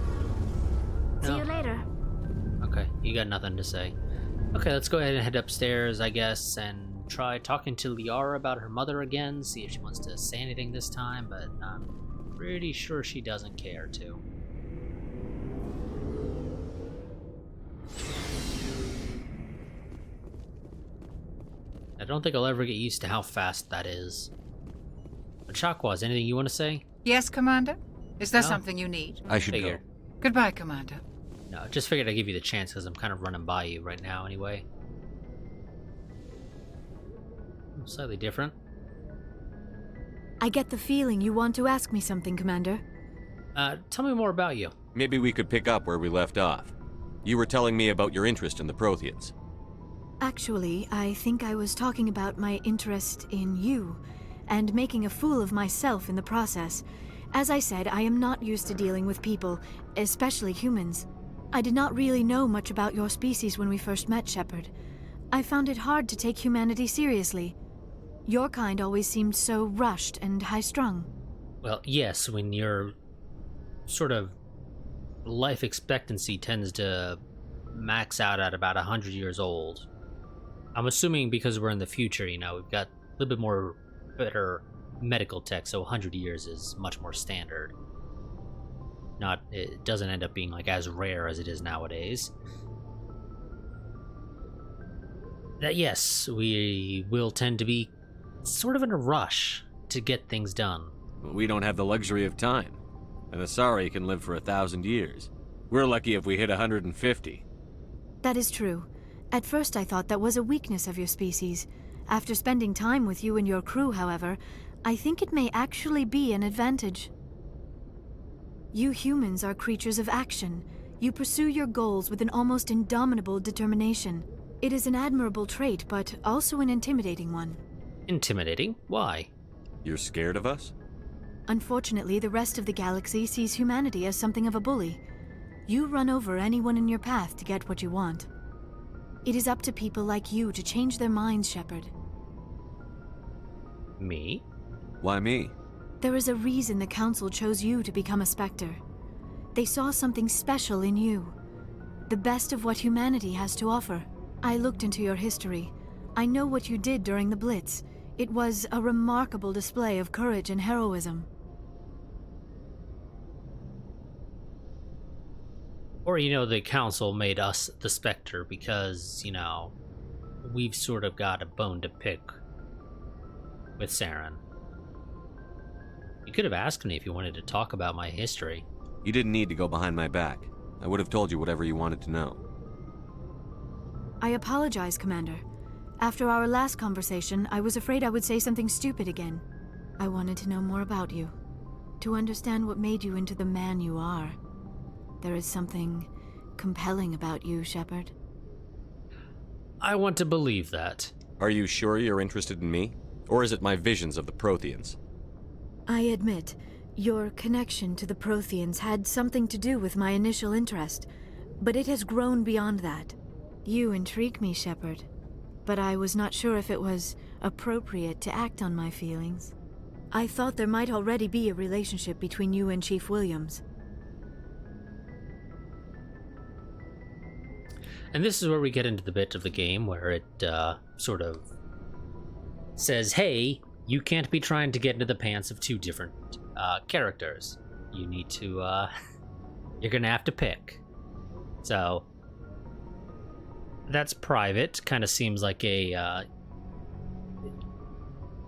No. See you later. Okay, you got nothing to say. Okay, let's go ahead and head upstairs, I guess, and try talking to Liara about her mother again, see if she wants to say anything this time, but I'm pretty sure she doesn't care to. I don't think I'll ever get used to how fast that is. But Chakwas, anything you want to say? Yes, Commander? Is there No? something you need? I should go. Goodbye, Commander. No, just figured I'd give you the chance because I'm kind of running by you right now anyway. Slightly different. I get the feeling you want to ask me something, Commander. Tell me more about you. Maybe we could pick up where we left off. You were telling me about your interest in the Protheans. Actually, I think I was talking about my interest in you, and making a fool of myself in the process. As I said, I am not used to dealing with people, especially humans. I did not really know much about your species when we first met, Shepard. I found it hard to take humanity seriously. Your kind always seemed so rushed and high-strung. Well, yes, when you're sort of life expectancy tends to max out at about 100 years old. I'm assuming because we're in the future, you know, we've got a little bit more better medical tech, so 100 years is much more standard. It doesn't end up being like as rare as it is nowadays. That yes, we will tend to be sort of in a rush to get things done. We don't have the luxury of time. An Asari can live for 1,000 years. We're lucky if we hit 150. That is true. At first I thought that was a weakness of your species. After spending time with you and your crew, however, I think it may actually be an advantage. You humans are creatures of action. You pursue your goals with an almost indomitable determination. It is an admirable trait, but also an intimidating one. Intimidating? Why? You're scared of us? Unfortunately, the rest of the galaxy sees humanity as something of a bully. You run over anyone in your path to get what you want. It is up to people like you to change their minds, Shepard. Me? Why me? There is a reason the Council chose you to become a Spectre. They saw something special in you. The best of what humanity has to offer. I looked into your history. I know what you did during the Blitz. It was a remarkable display of courage and heroism. Or, you know, the Council made us the Spectre because, you know, we've sort of got a bone to pick with Saren. You could have asked me if you wanted to talk about my history. You didn't need to go behind my back. I would have told you whatever you wanted to know. I apologize, Commander. After our last conversation, I was afraid I would say something stupid again. I wanted to know more about you, to understand what made you into the man you are. There is something compelling about you, Shepard. I want to believe that. Are you sure you're interested in me? Or is it my visions of the Protheans? I admit, your connection to the Protheans had something to do with my initial interest, but it has grown beyond that. You intrigue me, Shepard, but I was not sure if it was appropriate to act on my feelings. I thought there might already be a relationship between you and Chief Williams. And this is where we get into the bit of the game where it sort of says, hey, you can't be trying to get into the pants of two different characters. You need to, you're gonna have to pick. So, that's private. Kind of seems like a,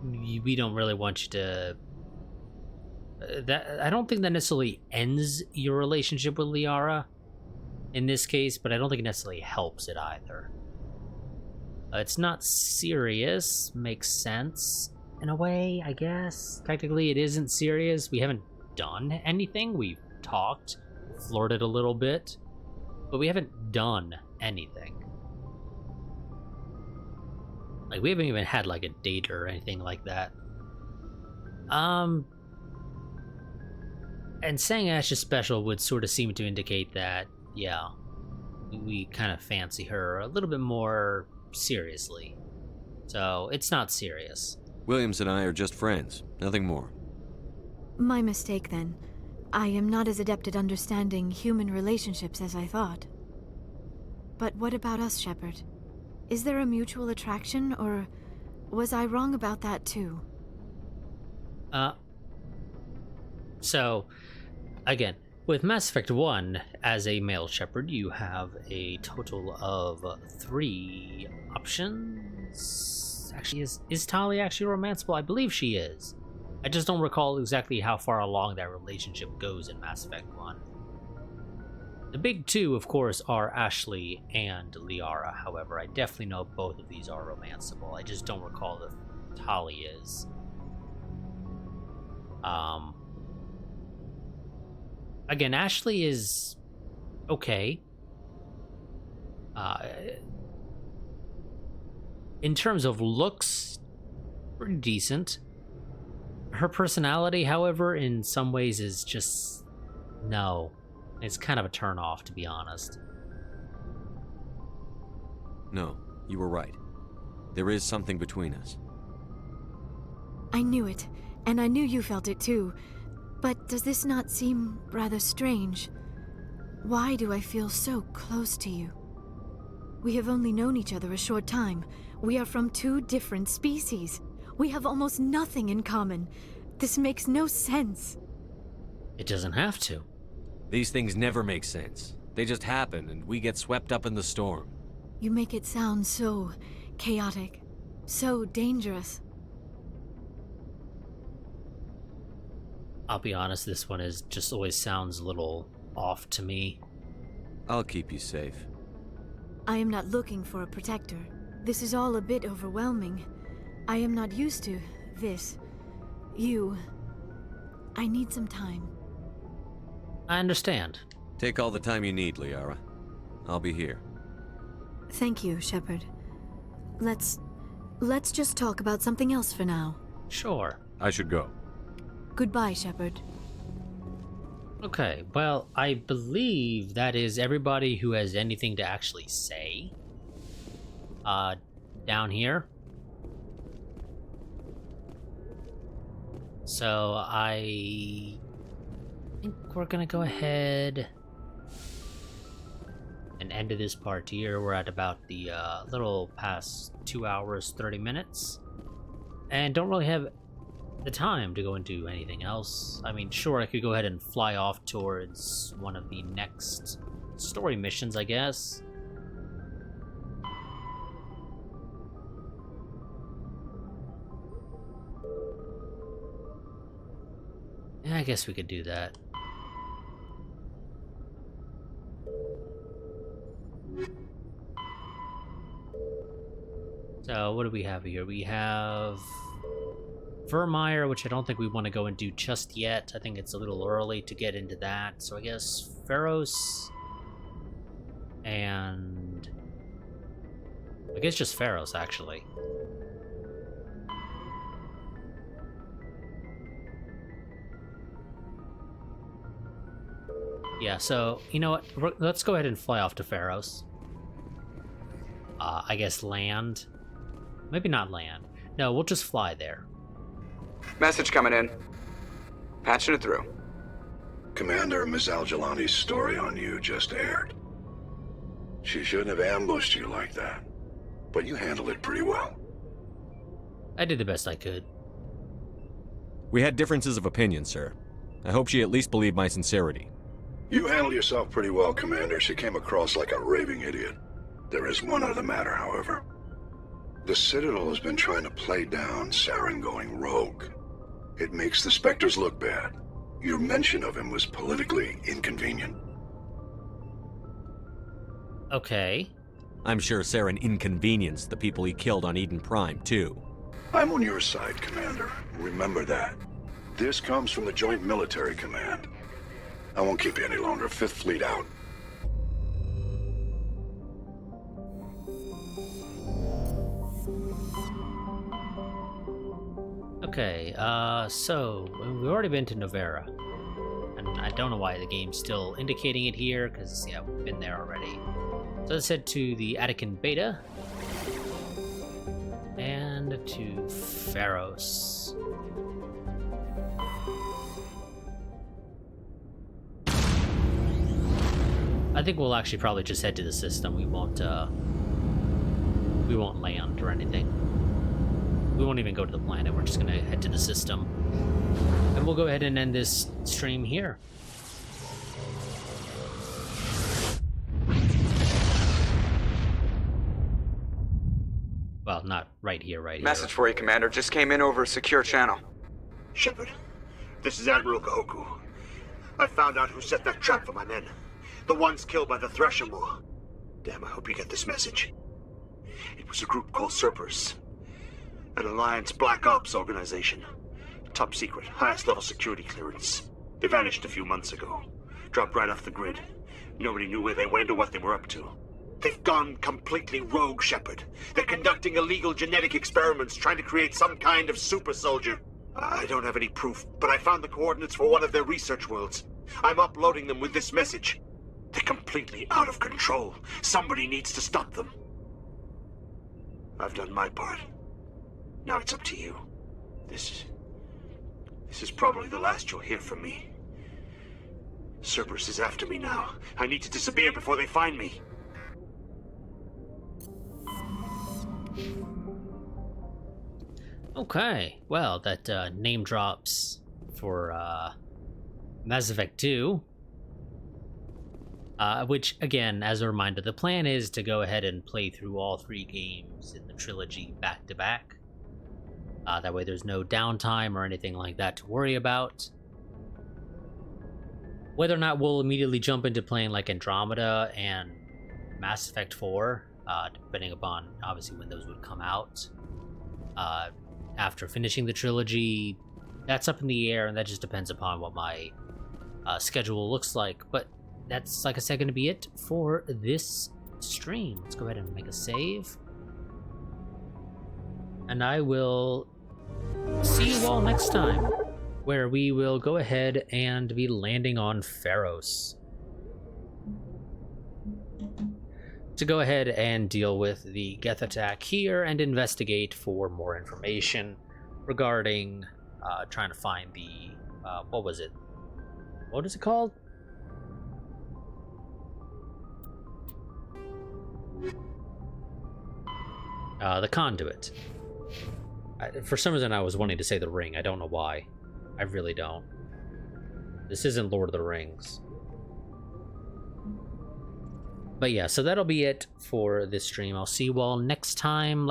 we don't really want you to, I don't think that necessarily ends your relationship with Liara in this case, but I don't think it necessarily helps it either. It's not serious, makes sense in a way, I guess. Technically, it isn't serious. We haven't done anything. We've talked, flirted a little bit, but we haven't done anything. Like, we haven't even had, like, a date or anything like that. And saying Ash is special would sort of seem to indicate that, yeah, we kind of fancy her a little bit more seriously. So, it's not serious. Williams and I are just friends, nothing more. My mistake, then. I am not as adept at understanding human relationships as I thought. But what about us, Shepard? Is there a mutual attraction, or was I wrong about that too? So, again, with Mass Effect 1, as a male Shepard, you have a total of 3 options. Actually, is Tali actually romanceable? I believe she is. I just don't recall exactly how far along that relationship goes in Mass Effect 1. The big two, of course, are Ashley and Liara. However, I definitely know both of these are romanceable. I just don't recall if Tali is. Again, Ashley is okay. In terms of looks, pretty decent. Her personality, however, in some ways is just no. It's kind of a turn off, to be honest. No, you were right. There is something between us. I knew it, and I knew you felt it too. But does this not seem rather strange? Why do I feel so close to you? We have only known each other a short time. We are from 2 different species. We have almost nothing in common. This makes no sense. It doesn't have to. These things never make sense. They just happen, and we get swept up in the storm. You make it sound so chaotic, so dangerous. I'll be honest, this one is just always sounds a little off to me. I'll keep you safe. I am not looking for a protector. This is all a bit overwhelming. I am not used to this. You. I need some time. I understand. Take all the time you need, Liara. I'll be here. Thank you, Shepard. Let's just talk about something else for now. Sure. I should go. Goodbye, Shepard. Okay, well, I believe that is everybody who has anything to actually say. Down here. So I think we're gonna go ahead and end this part here. We're at about the little past 2 hours, 30 minutes. And don't really have the time to go into anything else. I mean, sure, I could go ahead and fly off towards one of the next story missions, I guess. Yeah, I guess we could do that. So, what do we have here? We have Vermeer, which I don't think we want to go and do just yet. I think it's a little early to get into that. So I guess Pharos and I guess just Pharos, actually. Yeah, so, you know what? Let's go ahead and fly off to Pharos. I guess land. Maybe not land. No, we'll just fly there. Message coming in. Patching it through. Commander, Ms. Al-Jalani's story on you just aired. She shouldn't have ambushed you like that, but you handled it pretty well. I did the best I could. We had differences of opinion, sir. I hope she at least believed my sincerity. You handled yourself pretty well, Commander. She came across like a raving idiot. There is one other matter, however. The Citadel has been trying to play down Saren going rogue. It makes the Spectres look bad. Your mention of him was politically inconvenient. Okay. I'm sure Saren inconvenienced the people he killed on Eden Prime, too. I'm on your side, Commander. Remember that. This comes from the Joint Military Command. I won't keep you any longer. Fifth Fleet out. Okay, so we've already been to Novera. And I don't know why the game's still indicating it here, because, yeah, we've been there already. So let's head to the Attican Beta. And to Pharos. I think we'll actually probably just head to the system. We won't land or anything. We won't even go to the planet. We're just gonna head to the system. And we'll go ahead and end this stream here. Well, not right here, right here. Message for you, Commander. Just came in over a secure channel. Shepard, this is Admiral Kahoku. I found out who set that trap for my men. The ones killed by the Thresher Maw. Damn, I hope you get this message. It was a group called Serpers. An Alliance Black Ops organization. Top secret, highest level security clearance. They vanished a few months ago. Dropped right off the grid. Nobody knew where they went or what they were up to. They've gone completely rogue, Shepard. They're conducting illegal genetic experiments, trying to create some kind of super soldier. I don't have any proof, but I found the coordinates for one of their research worlds. I'm uploading them with this message. They're completely out of control. Somebody needs to stop them. I've done my part. Now it's up to you. This is probably the last you'll hear from me. Cerberus is after me now. I need to disappear before they find me. Okay, well, that name drops for Mass Effect 2. Which, again, as a reminder, the plan is to go ahead and play through all 3 games in the trilogy back-to-back. That way there's no downtime or anything like that to worry about. Whether or not we'll immediately jump into playing like Andromeda and Mass Effect 4, depending upon, obviously, when those would come out. After finishing the trilogy, that's up in the air, and that just depends upon what my schedule looks like. But that's, like I said, going to be it for this stream. Let's go ahead and make a save. And I will see you all next time, where we will go ahead and be landing on Pharos to go ahead and deal with the Geth attack here and investigate for more information regarding trying to find the what was it? What is it called? The conduit. For some reason I was wanting to say the ring. I don't know why. I really don't. This isn't Lord of the Rings. But yeah, so that'll be it for this stream. I'll see you all next time.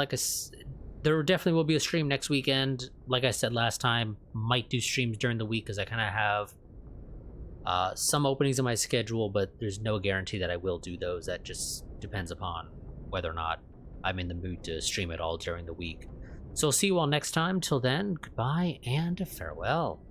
There definitely will be a stream next weekend. Like I said last time, might do streams during the week because I kind of have some openings in my schedule, but there's no guarantee that I will do those. That just depends upon whether or not I'm in the mood to stream at all during the week. So I'll see you all next time. Till then, goodbye and farewell.